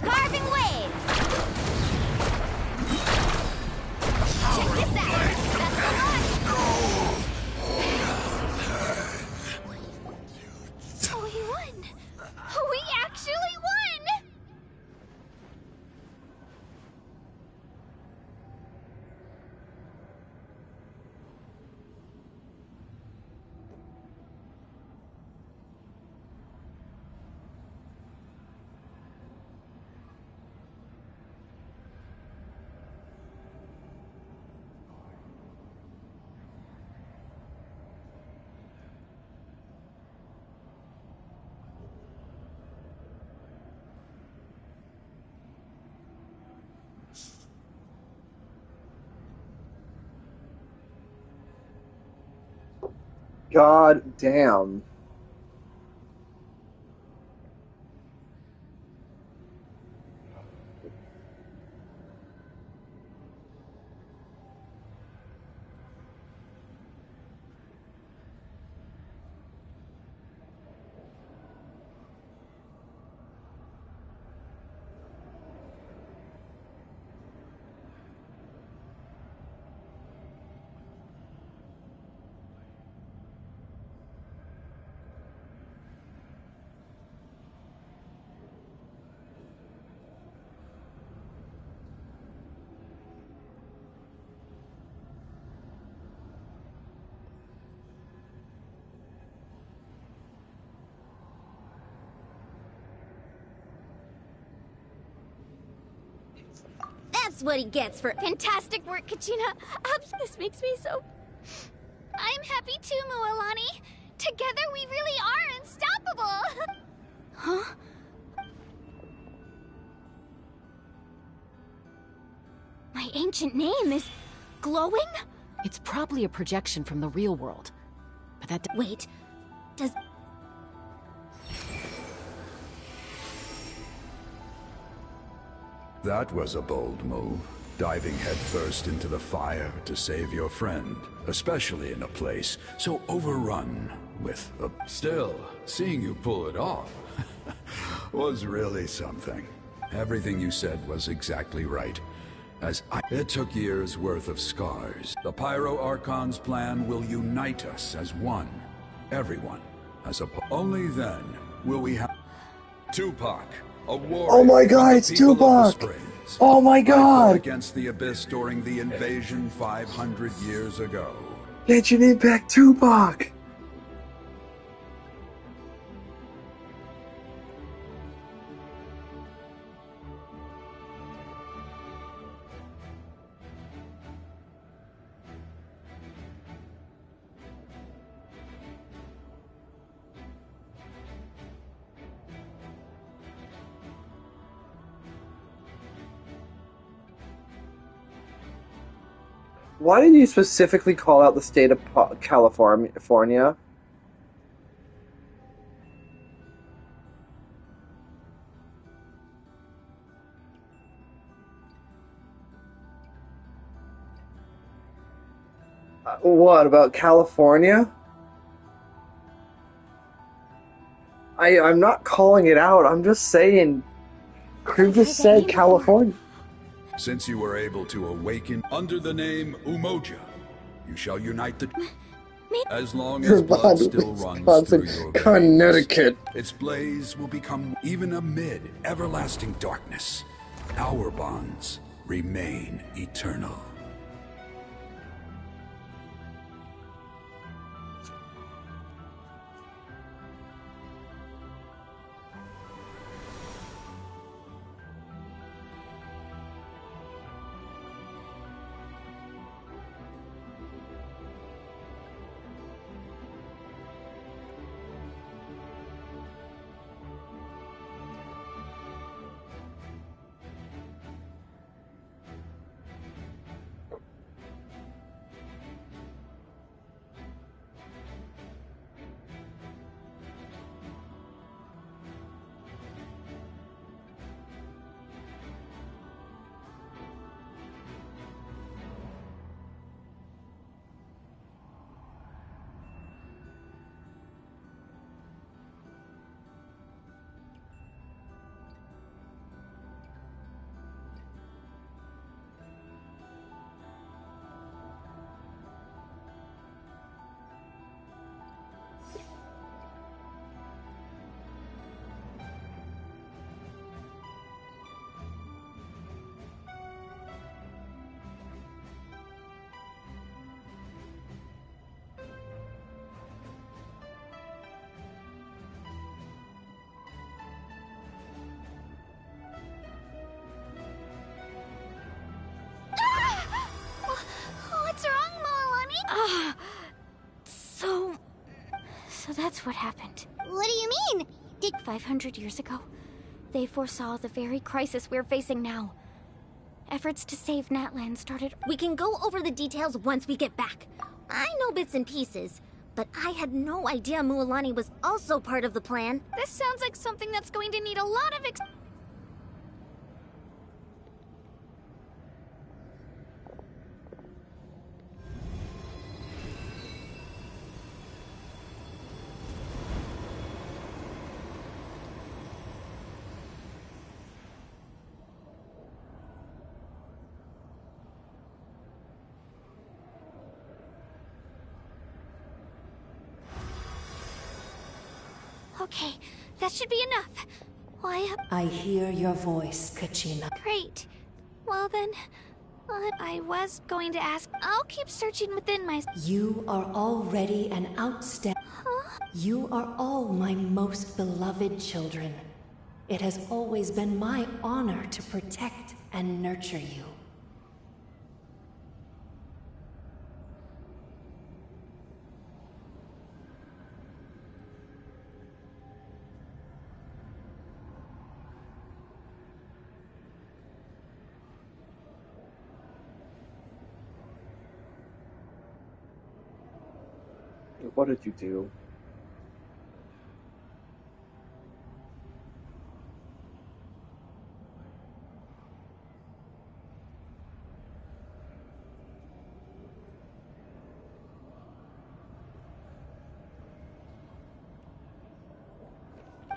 Carving waves! Check this out! That's the one! We won! We actually won! God damn. That's what he gets for fantastic work, Kachina. This makes me so... I'm happy too, Moalani. Together we really are unstoppable! Huh? My ancient name is glowing? It's probably a projection from the real world. But that... Wait, does... That was a bold move, diving headfirst into the fire to save your friend, especially in a place so overrun with a... Still, seeing you pull it off was really something. Everything you said was exactly right. It took years' worth of scars. The Pyro Archon's plan will unite us as one. Everyone as a... Only then will we have... Tupac, a warrior. Oh my god, it's Tupac! Oh my I fought god! against the Abyss during the invasion 500 years ago. Genshin Impact Tupac! Why did you specifically call out the state of California? What, about California? I'm not calling it out, I'm just saying... Crew just said California. Since you were able to awaken under the name Umoja, you shall unite the... As long as blood still runs through your veins, Connecticut. its blaze will become even amid everlasting darkness. Our bonds remain eternal. What's wrong, Moalani? So that's what happened. What do you mean? 500 years ago, they foresaw the very crisis we're facing now. Efforts to save Natlan started... We can go over the details once we get back. I know bits and pieces, but I had no idea Mualani was also part of the plan. This sounds like something that's going to need a lot of Okay, that should be enough. Why, I hear your voice, Kachina. great. Well then, I was going to ask. I'll keep searching within my... You are already an outstanding... Huh? You are all my most beloved children. It has always been my honor to protect and nurture you. what did you do?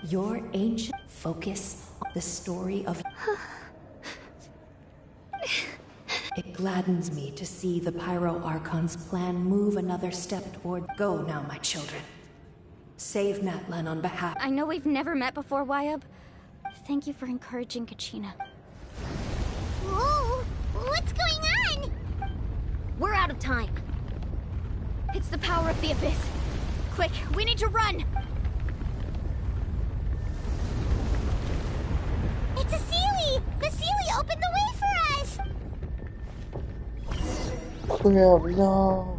Your ancient focus on the story of... It gladdens me to see the Pyro Archon's plan move another step toward... Go now, my children. Save Natlan on behalf... I know we've never met before, Wyab. Thank you for encouraging Kachina. Whoa! What's going on? We're out of time. It's the power of the Abyss. Quick, we need to run! It's a Seelie! The Seelie opened the way for us! Oh no.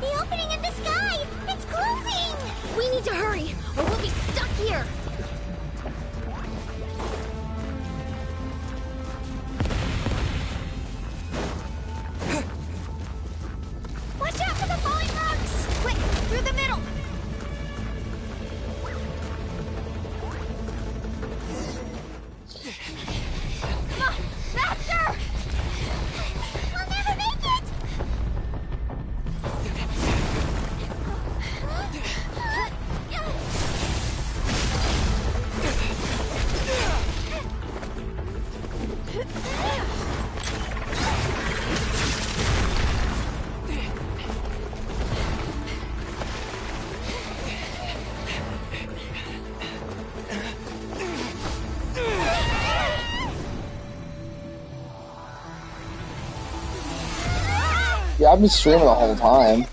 The opening in the sky! It's closing! We need to hurry, or we'll be stuck here! Watch out for the falling rocks! Quick, through the middle! Come on, faster! We'll never make it! Yeah, I've been streaming the whole time.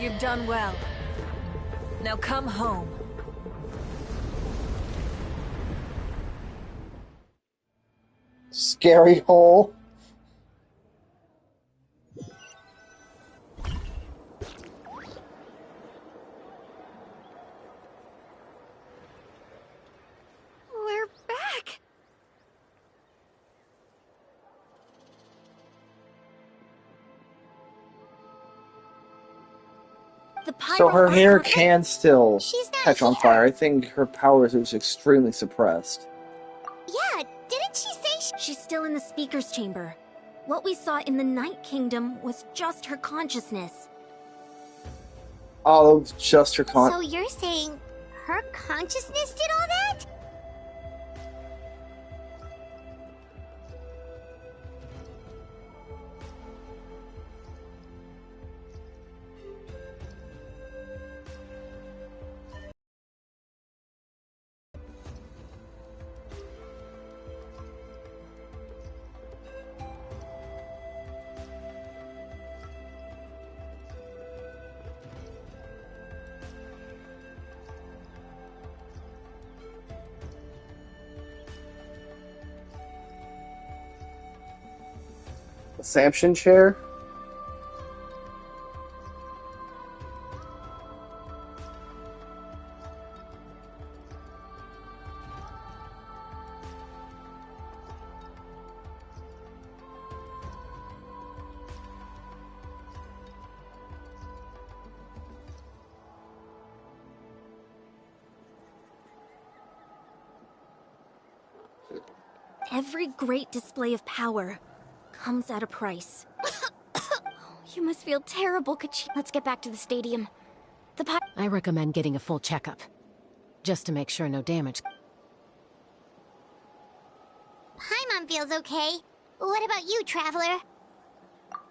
You've done well. Now come home. Scary hole. We're back! The So her Pyro hair Archon- can still She's not catch on here. fire. I think her powers was extremely suppressed. Yeah, didn't she say She's still in the speaker's chamber. What we saw in the Night Kingdom was just her consciousness. Oh, just her So you're saying her consciousness did all that? The Samson chair? Every great display of power comes at a price. You must feel terrible, Kachina. Let's get back to the stadium. I recommend getting a full checkup, just to make sure no damage. Paimon feels okay. What about you, Traveler?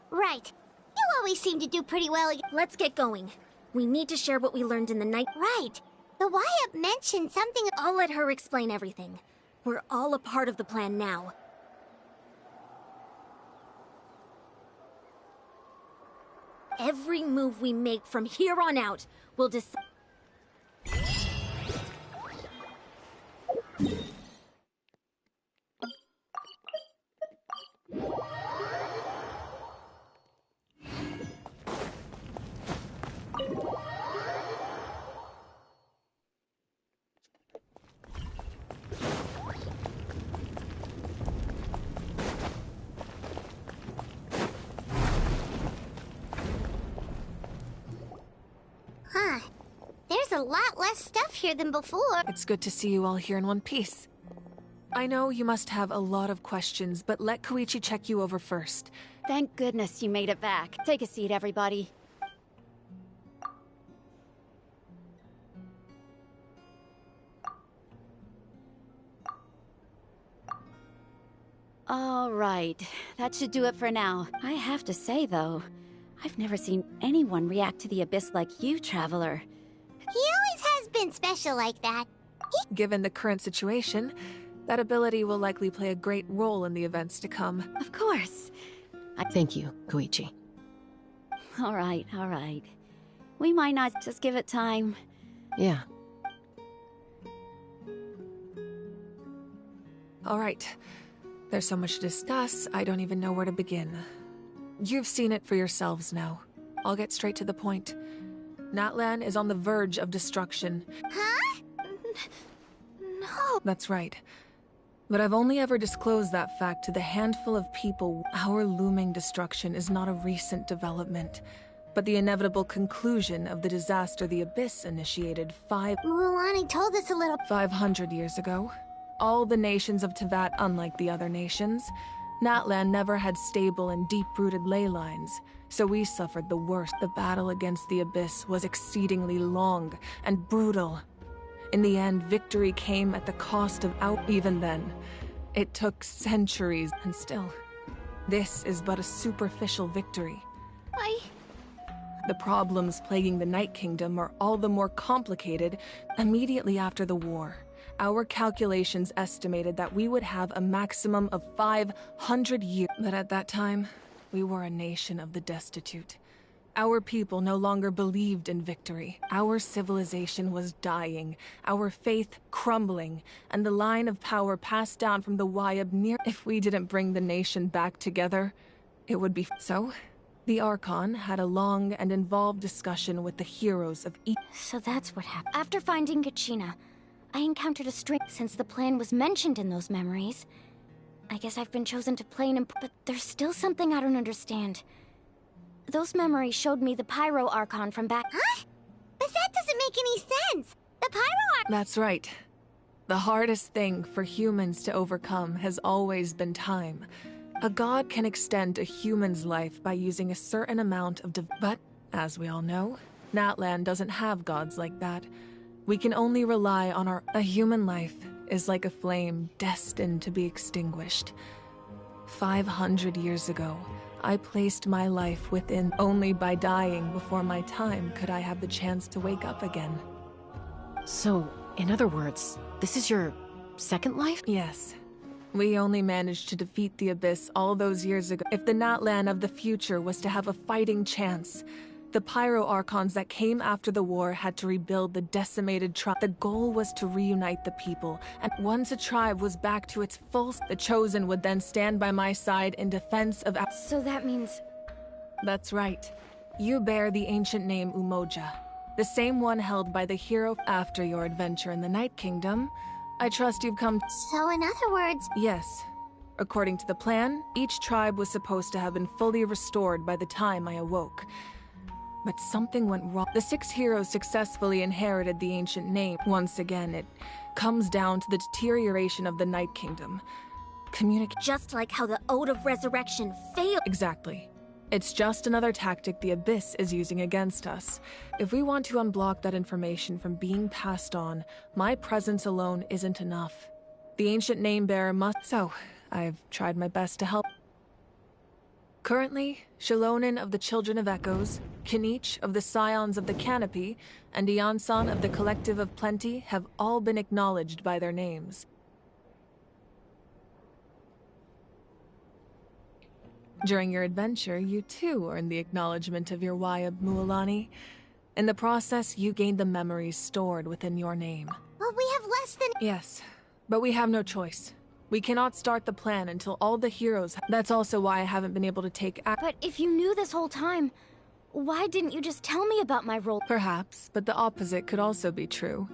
Right. You always seem to do pretty well. Let's get going. We need to share what we learned in the night. Right. The Wyatt mentioned something. I'll let her explain everything. We're all a part of the plan now. Every move we make from here on out will decide. Huh. There's a lot less stuff here than before. It's good to see you all here in one piece. I know you must have a lot of questions, but let Koichi check you over first. Thank goodness you made it back. Take a seat, everybody. All right, that should do it for now. I have to say, though, I've never seen anyone react to the Abyss like you, Traveler. He always has been special like that. Given the current situation, that ability will likely play a great role in the events to come. Of course. Thank you, Koichi. All right, all right. We might not just give it time. Yeah. All right. There's so much to discuss, I don't even know where to begin. You've seen it for yourselves now. I'll get straight to the point. Natlan is on the verge of destruction. Huh? No. That's right. But I've only ever disclosed that fact to the handful of people. Our looming destruction is not a recent development, but the inevitable conclusion of the disaster the Abyss initiated Mualani told us a little. 500 years ago. All the nations of Teyvat, unlike the other nations, Natlan never had stable and deep-rooted ley lines, so we suffered the worst. The battle against the Abyss was exceedingly long and brutal. In the end, victory came at the cost of even then. It took centuries, and still, this is but a superficial victory. The problems plaguing the Night Kingdom are all the more complicated. Immediately after the war, our calculations estimated that we would have a maximum of 500 years. But at that time, we were a nation of the destitute. Our people no longer believed in victory. Our civilization was dying, our faith crumbling, and the line of power passed down from the Wyatt near. If we didn't bring the nation back together, it would be. So, the Archon had a long and involved discussion with the heroes of each. So that's what happened. After finding Kachina, I encountered a string since the plan was mentioned in those memories. I guess I've been chosen to play but there's still something I don't understand. Those memories showed me the Pyro Archon from back. Huh? But that doesn't make any sense. The Pyro Archon. That's right. The hardest thing for humans to overcome has always been time. A god can extend a human's life by using a certain amount of but, as we all know, Natlan doesn't have gods like that. We can only rely on A human life is like a flame destined to be extinguished. 500 years ago, I placed my life within. Only by dying before my time could I have the chance to wake up again. So, in other words, this is your second life? Yes. We only managed to defeat the Abyss all those years ago. If the Natlan of the future was to have a fighting chance, the Pyro Archons that came after the war had to rebuild the decimated tribe. The goal was to reunite the people, and once a tribe was back to its full, the Chosen would then stand by my side in defense of. So that means. That's right. You bear the ancient name Umoja, the same one held by the hero. After your adventure in the Night Kingdom, I trust you've come. So in other words. Yes. According to the plan, each tribe was supposed to have been fully restored by the time I awoke. But something went wrong. The 6 heroes successfully inherited the ancient name. Once again, it comes down to the deterioration of the Night Kingdom. Just like how the Ode of Resurrection failed. Exactly. It's just another tactic the Abyss is using against us. If we want to unblock that information from being passed on, my presence alone isn't enough. The ancient name-bearer must— So, I've tried my best to help. Currently, Shilonin of the Children of Echoes, Kinich of the Scions of the Canopy, and Iansan of the Collective of Plenty have all been acknowledged by their names. During your adventure, you too earned the acknowledgement of your Wayab Mualani. In the process, you gained the memories stored within your name. But we have less than— Yes, but we have no choice. We cannot start the plan until all the heroes— That's also why I haven't been able to take act— But if you knew this whole time, why didn't you just tell me about my role? Perhaps, but the opposite could also be true.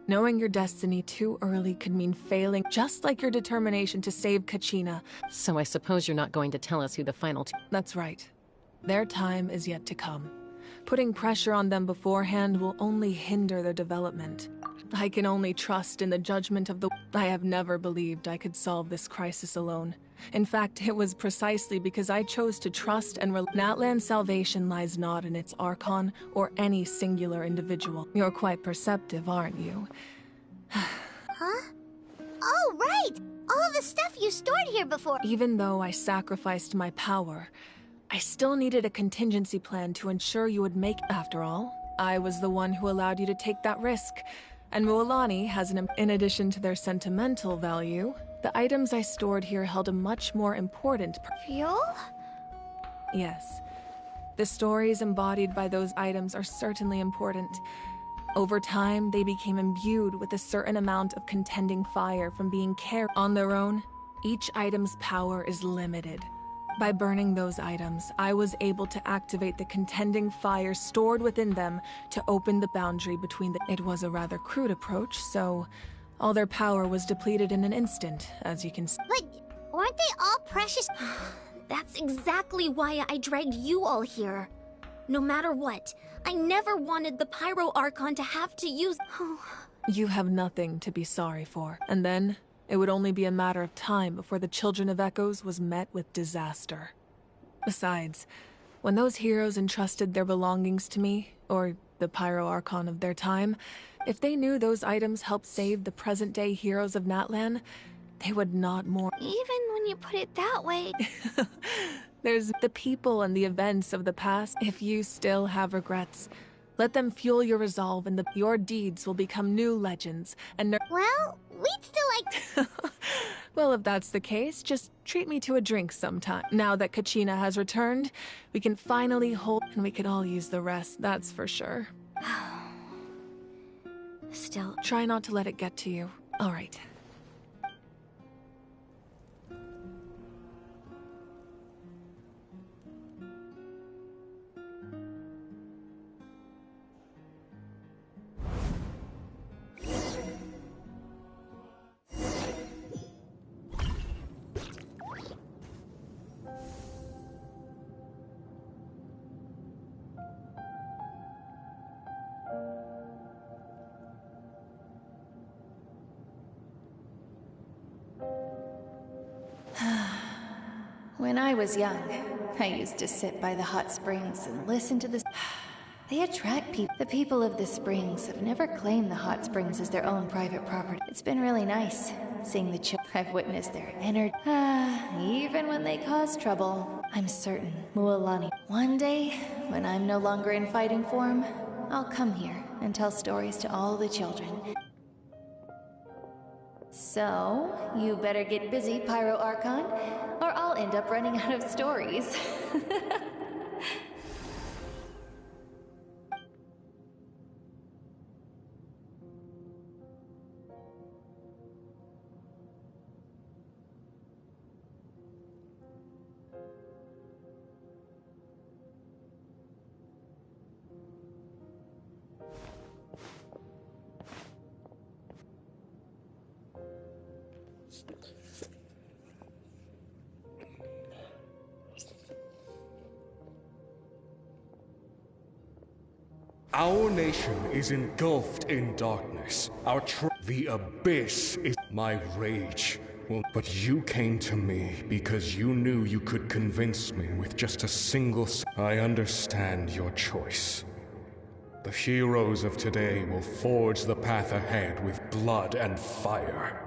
Knowing your destiny too early could mean failing, just like your determination to save Kachina. So I suppose you're not going to tell us who the final two— That's right. Their time is yet to come. Putting pressure on them beforehand will only hinder their development. I can only trust in the judgment of the— I have never believed I could solve this crisis alone. In fact, it was precisely because I chose to trust and Natlan's salvation lies not in its Archon or any singular individual. You're quite perceptive, aren't you? Huh? Oh, right! All of the stuff you stored here before— Even though I sacrificed my power, I still needed a contingency plan to ensure you would make— After all, I was the one who allowed you to take that risk. And Mualani has an— In addition to their sentimental value, the items I stored here held a much more important— Fuel? Yes. The stories embodied by those items are certainly important. Over time, they became imbued with a certain amount of contending fire from being carried on their own. Each item's power is limited. By burning those items, I was able to activate the contending fire stored within them to open the boundary between the— It was a rather crude approach, so all their power was depleted in an instant, as you can see. But weren't they all precious? That's exactly why I dragged you all here. No matter what, I never wanted the Pyro Archon to have to use— You have nothing to be sorry for. And then, it would only be a matter of time before the Children of Echoes was met with disaster. Besides, when those heroes entrusted their belongings to me, or the Pyro Archon of their time, if they knew those items helped save the present-day heroes of Natlan, they would not mourn. Even when you put it that way. There's the people and the events of the past. If you still have regrets, let them fuel your resolve and your deeds will become new legends and— Well, we'd still like— Well, if that's the case, just treat me to a drink sometime. Now that Kachina has returned, we can finally hold— And we could all use the rest, that's for sure. Still— Try not to let it get to you. All right. When I was young, I used to sit by the hot springs and listen to the— They attract people. The people of the springs have never claimed the hot springs as their own private property. It's been really nice seeing the children. I've witnessed their energy. Even when they cause trouble. I'm certain Mualani. One day, when I'm no longer in fighting form, I'll come here and tell stories to all the children. So, you better get busy, Pyro Archon, or I'll end up running out of stories. Our nation is engulfed in darkness. The abyss is my rage. will. But you came to me because you knew you could convince me with just a single. I understand your choice. The heroes of today will forge the path ahead with blood and fire.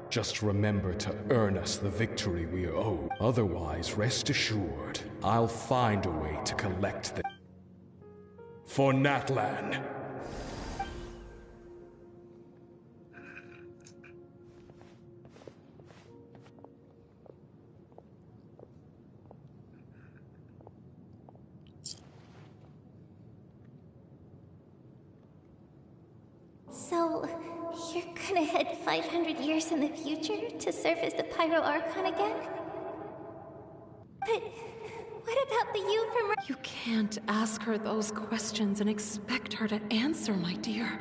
Just remember to earn us the victory we owe. Otherwise, rest assured, I'll find a way to collect them. For Natlan. So, you're gonna head 500 years in the future to serve as the Pyro Archon again? But what about the you from... You can't ask her those questions and expect her to answer, my dear.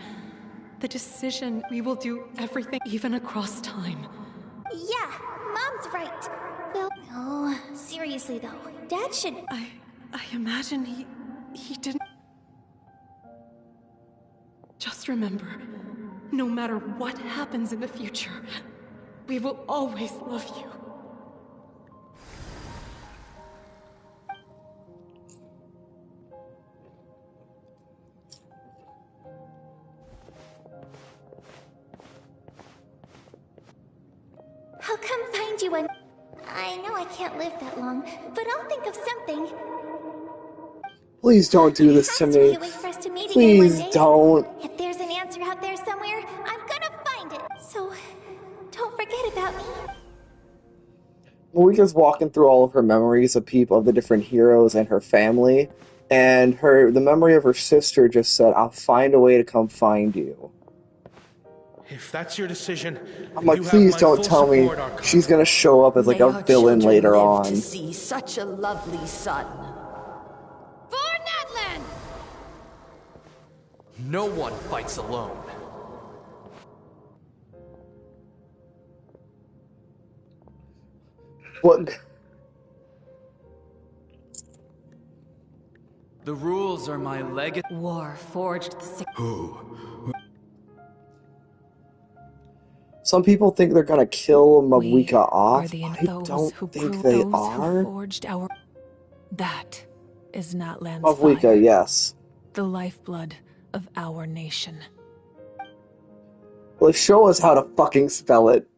The decision, we will do everything, even across time. Yeah, Mom's right. Well, no, seriously though, Dad should... I imagine he didn't... Just remember, no matter what happens in the future, we will always love you. I'll come find you when... I know I can't live that long, but I'll think of something. Please don't do this to me. Please don't. If there's an answer out there somewhere, I'm gonna find it. So, don't forget about me. Malika's walking through all of her memories of people, of the different heroes and her family, and the memory of her sister just said, "I'll find a way to come find you." If that's your decision, I'm like, please don't tell me she's gonna show up as like a villain later on. To see such a lovely son. For Natlan! No one fights alone. What? The rules are my legacy. War forged the... Who? Some people think they're gonna kill Malika off. I those don't who think grew, they those are. Who forged our... That is Natlan's Malika, fire. yes. The lifeblood of our nation. Well, show us how to fucking spell it.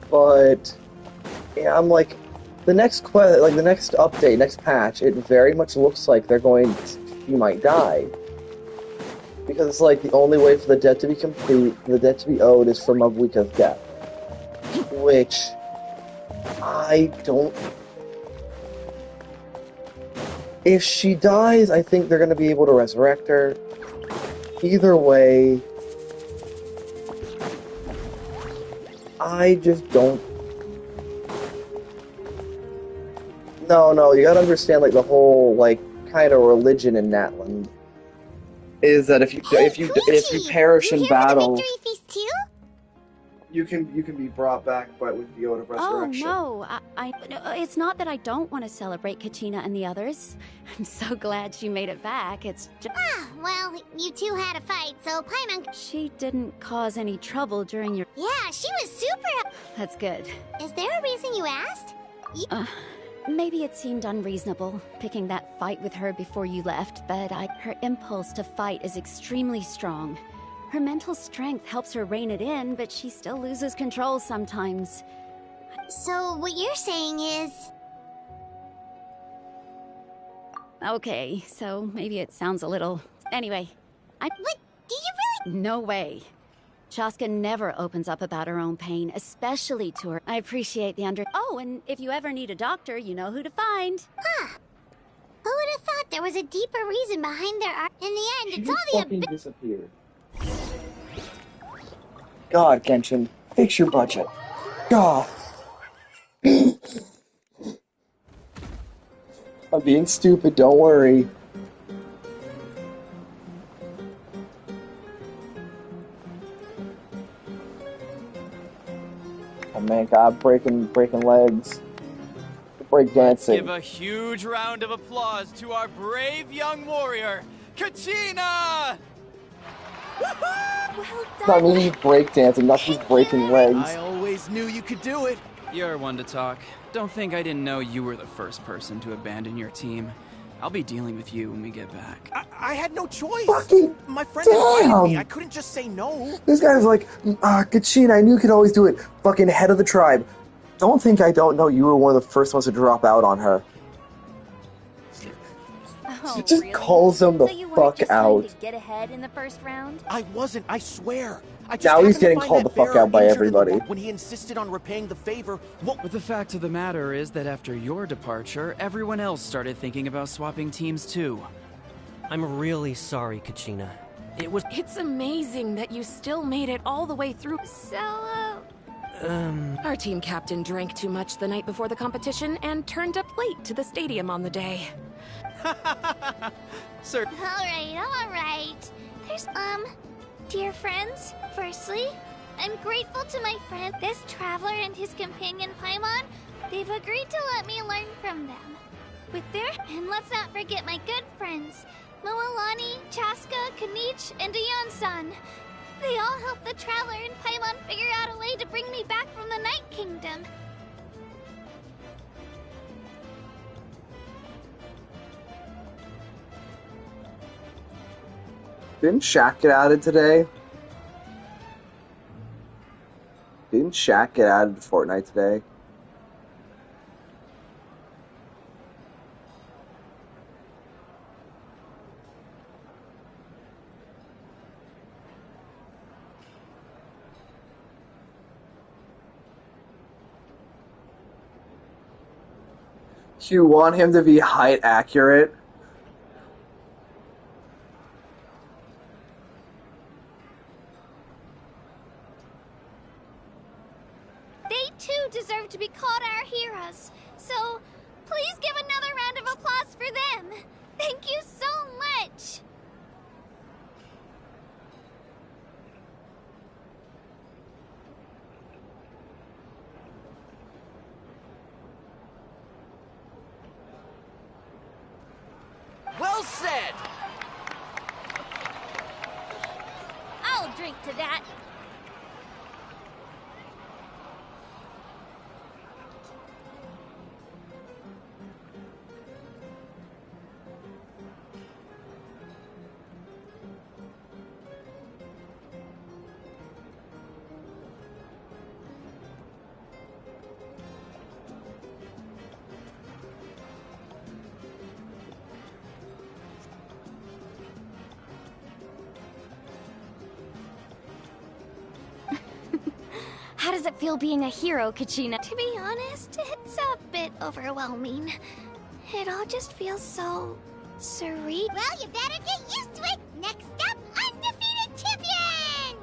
But yeah, I'm like, the next the next update, next patch, it very much looks like they're going. He might die because it's like the only way for the debt to be complete, the debt to be owed, is for Malika's death, which I don't. If she dies, I think they're going to be able to resurrect her. Either way, I just don't. No, you gotta understand, like, the whole, like, kind of religion in Natlan is that if you perish in battle, you can be brought back, but with the ode of resurrection. Oh no, it's not that I don't want to celebrate Kachina and the others. I'm so glad she made it back. It's just... Ah, well, you two had a fight, so Paimon... She didn't cause any trouble during your... Yeah, she was super... That's good. Is there a reason you asked? Maybe it seemed unreasonable, picking that fight with her before you left, but her impulse to fight is extremely strong. Her mental strength helps her rein it in, but she still loses control sometimes. So what you're saying is... Okay, so maybe it sounds a little... Anyway, What? Do you really... No way. Shaska never opens up about her own pain, especially to her. I appreciate the Oh, and if you ever need a doctor, you know who to find. Huh. Who would have thought there was a deeper reason behind their art? In the end, it's all the... disappeared. God, Genshin, fix your budget. God. I'm being stupid, don't worry. Oh man, God, breaking legs. Break dancing. Give a huge round of applause to our brave young warrior, Kachina! Not me he's breakdancing, not just breaking legs. I always knew you could do it. You're one to talk. Don't think I didn't know you were the first person to abandon your team. I'll be dealing with you when we get back. I had no choice. Fucking My friend invited me. damn. I couldn't just say no. This guy's like, Kachina, I knew you could always do it. Fucking head of the tribe. Don't think I don't know you were one of the first ones to drop out on her. Oh, Just really? calls him the So you weren't fuck just out. trying to get ahead in the first round? I wasn't, I swear. I just Now he's happened to getting find called that the fuck bearer out by injured in the everybody. wa- When he insisted on repaying the favor, But the fact of the matter is that after your departure, everyone else started thinking about swapping teams too. I'm really sorry, Kachina. It was... It's amazing that you still made it all the way through. So, Our team captain drank too much the night before the competition and turned up late to the stadium on the day. Sir. Alright. There's, dear friends, firstly, I'm grateful to my friend, this traveler and his companion Paimon. They've agreed to let me learn from them. And let's not forget my good friends, Moalani, Chaska, Kanich, and Ayan-san. They all helped the traveler and Paimon figure out a way to bring me back from the Night Kingdom. Didn't Shaq get added today? Didn't Shaq get added to Fortnite today? You want him to be height accurate? They too deserve to be called our heroes. So, please give another round of applause for them. Thank you so much. well said. I'll drink to that. How does it feel being a hero, Kachina? To be honest, it's a bit overwhelming. It all just feels so surreal. Well, you better get used to it. Next up, undefeated champion!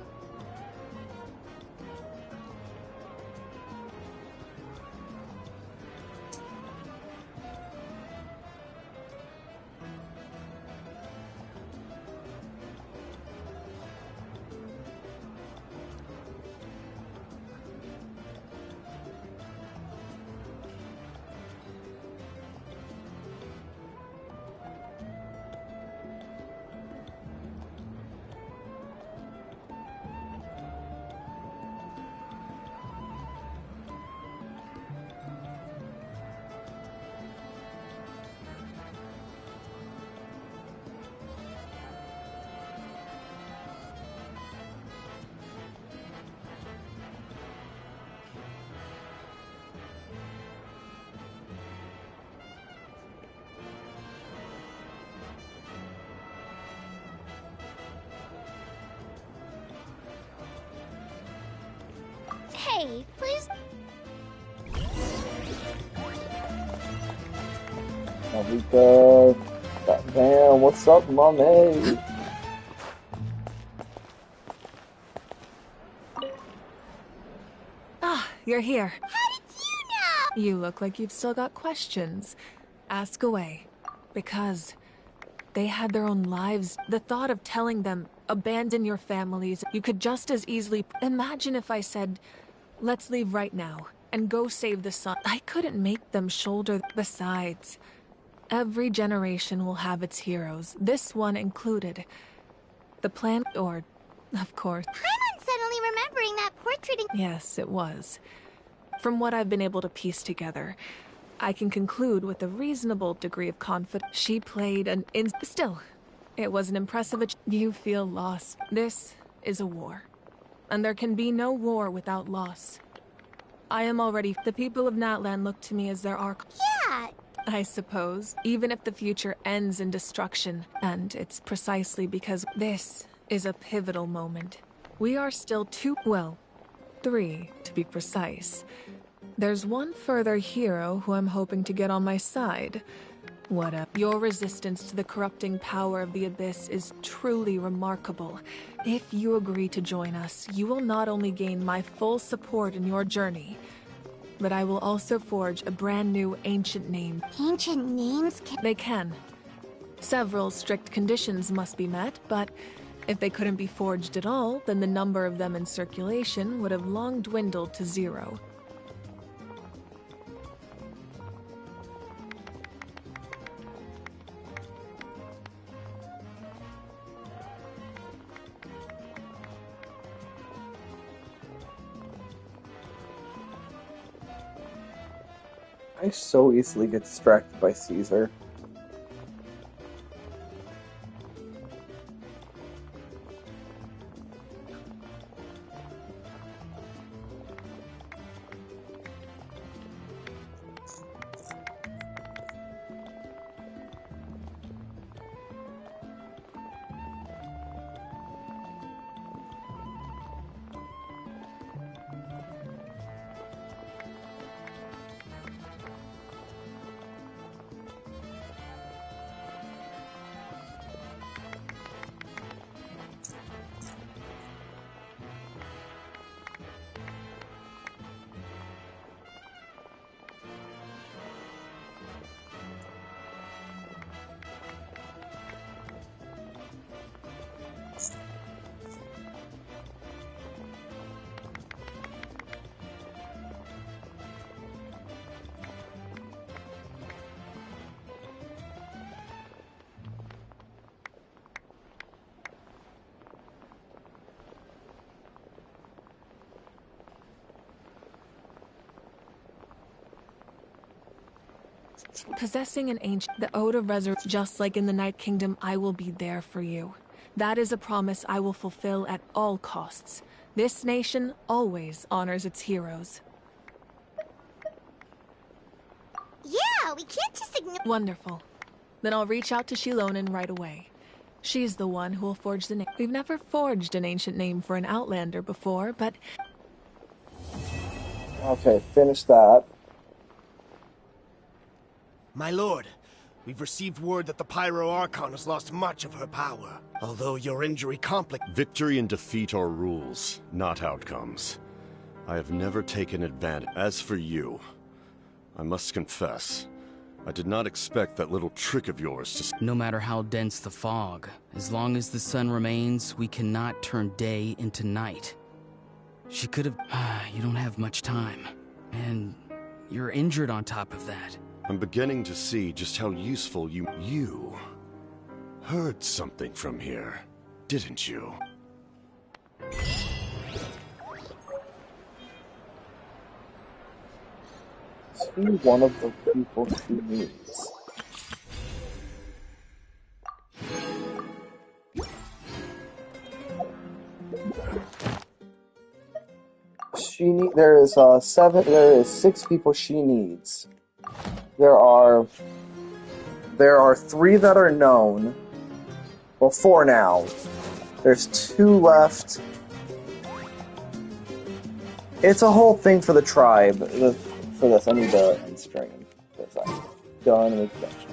Hey, please. Navika, damn, what's up, mommy? Ah, you're here. How did you know? You look like you've still got questions. Ask away. Because they had their own lives. The thought of telling them, abandon your families, you could just as easily... Imagine if I said, let's leave right now and go save the sun. I couldn't make them shoulder. Besides, every generation will have its heroes, this one included. The plan, or Of course. Paimon's suddenly remembering that portrait in— Yes, it was. From what I've been able to piece together, I can conclude with a reasonable degree of confidence she played an Still, it was an impressive You feel lost. This is a war. And there can be no war without loss. I am already— The people of Natlan look to me as their arc— Yeah! I suppose, even if the future ends in destruction. And it's precisely because this is a pivotal moment. We are still three, to be precise. There's one further hero who I'm hoping to get on my side. Your resistance to the corrupting power of the Abyss is truly remarkable. If you agree to join us, you will not only gain my full support in your journey, but I will also forge a brand new ancient name. Ancient names They can. Several strict conditions must be met, but if they couldn't be forged at all, then the number of them in circulation would have long dwindled to 0. I so easily get distracted by Caesar. Possessing an ancient— the Ode of Resurrection, just like in the Night Kingdom, I will be there for you. That is a promise I will fulfill at all costs. This nation always honors its heroes. Yeah, we can't just ignore— Wonderful. Then I'll reach out to Shilonen right away. She's the one who will forge the name. We've never forged an ancient name for an Outlander before, but... Okay, finish that. My lord, we've received word that the Pyro Archon has lost much of her power. Although your injury Victory and defeat are rules, not outcomes. I have never taken advantage. As for you, I must confess, I did not expect that little trick of yours to... No matter how dense the fog, as long as the sun remains, we cannot turn day into night. She could have... You don't have much time. And you're injured on top of that. I'm beginning to see just how useful you heard something from here, didn't you? Be one of the people she needs. There is 6 people she needs. There are 3 that are known. Well, 4 now. There's 2 left. It's a whole thing for the tribe. For this, I need to end stream. Because I'm done with Genshin.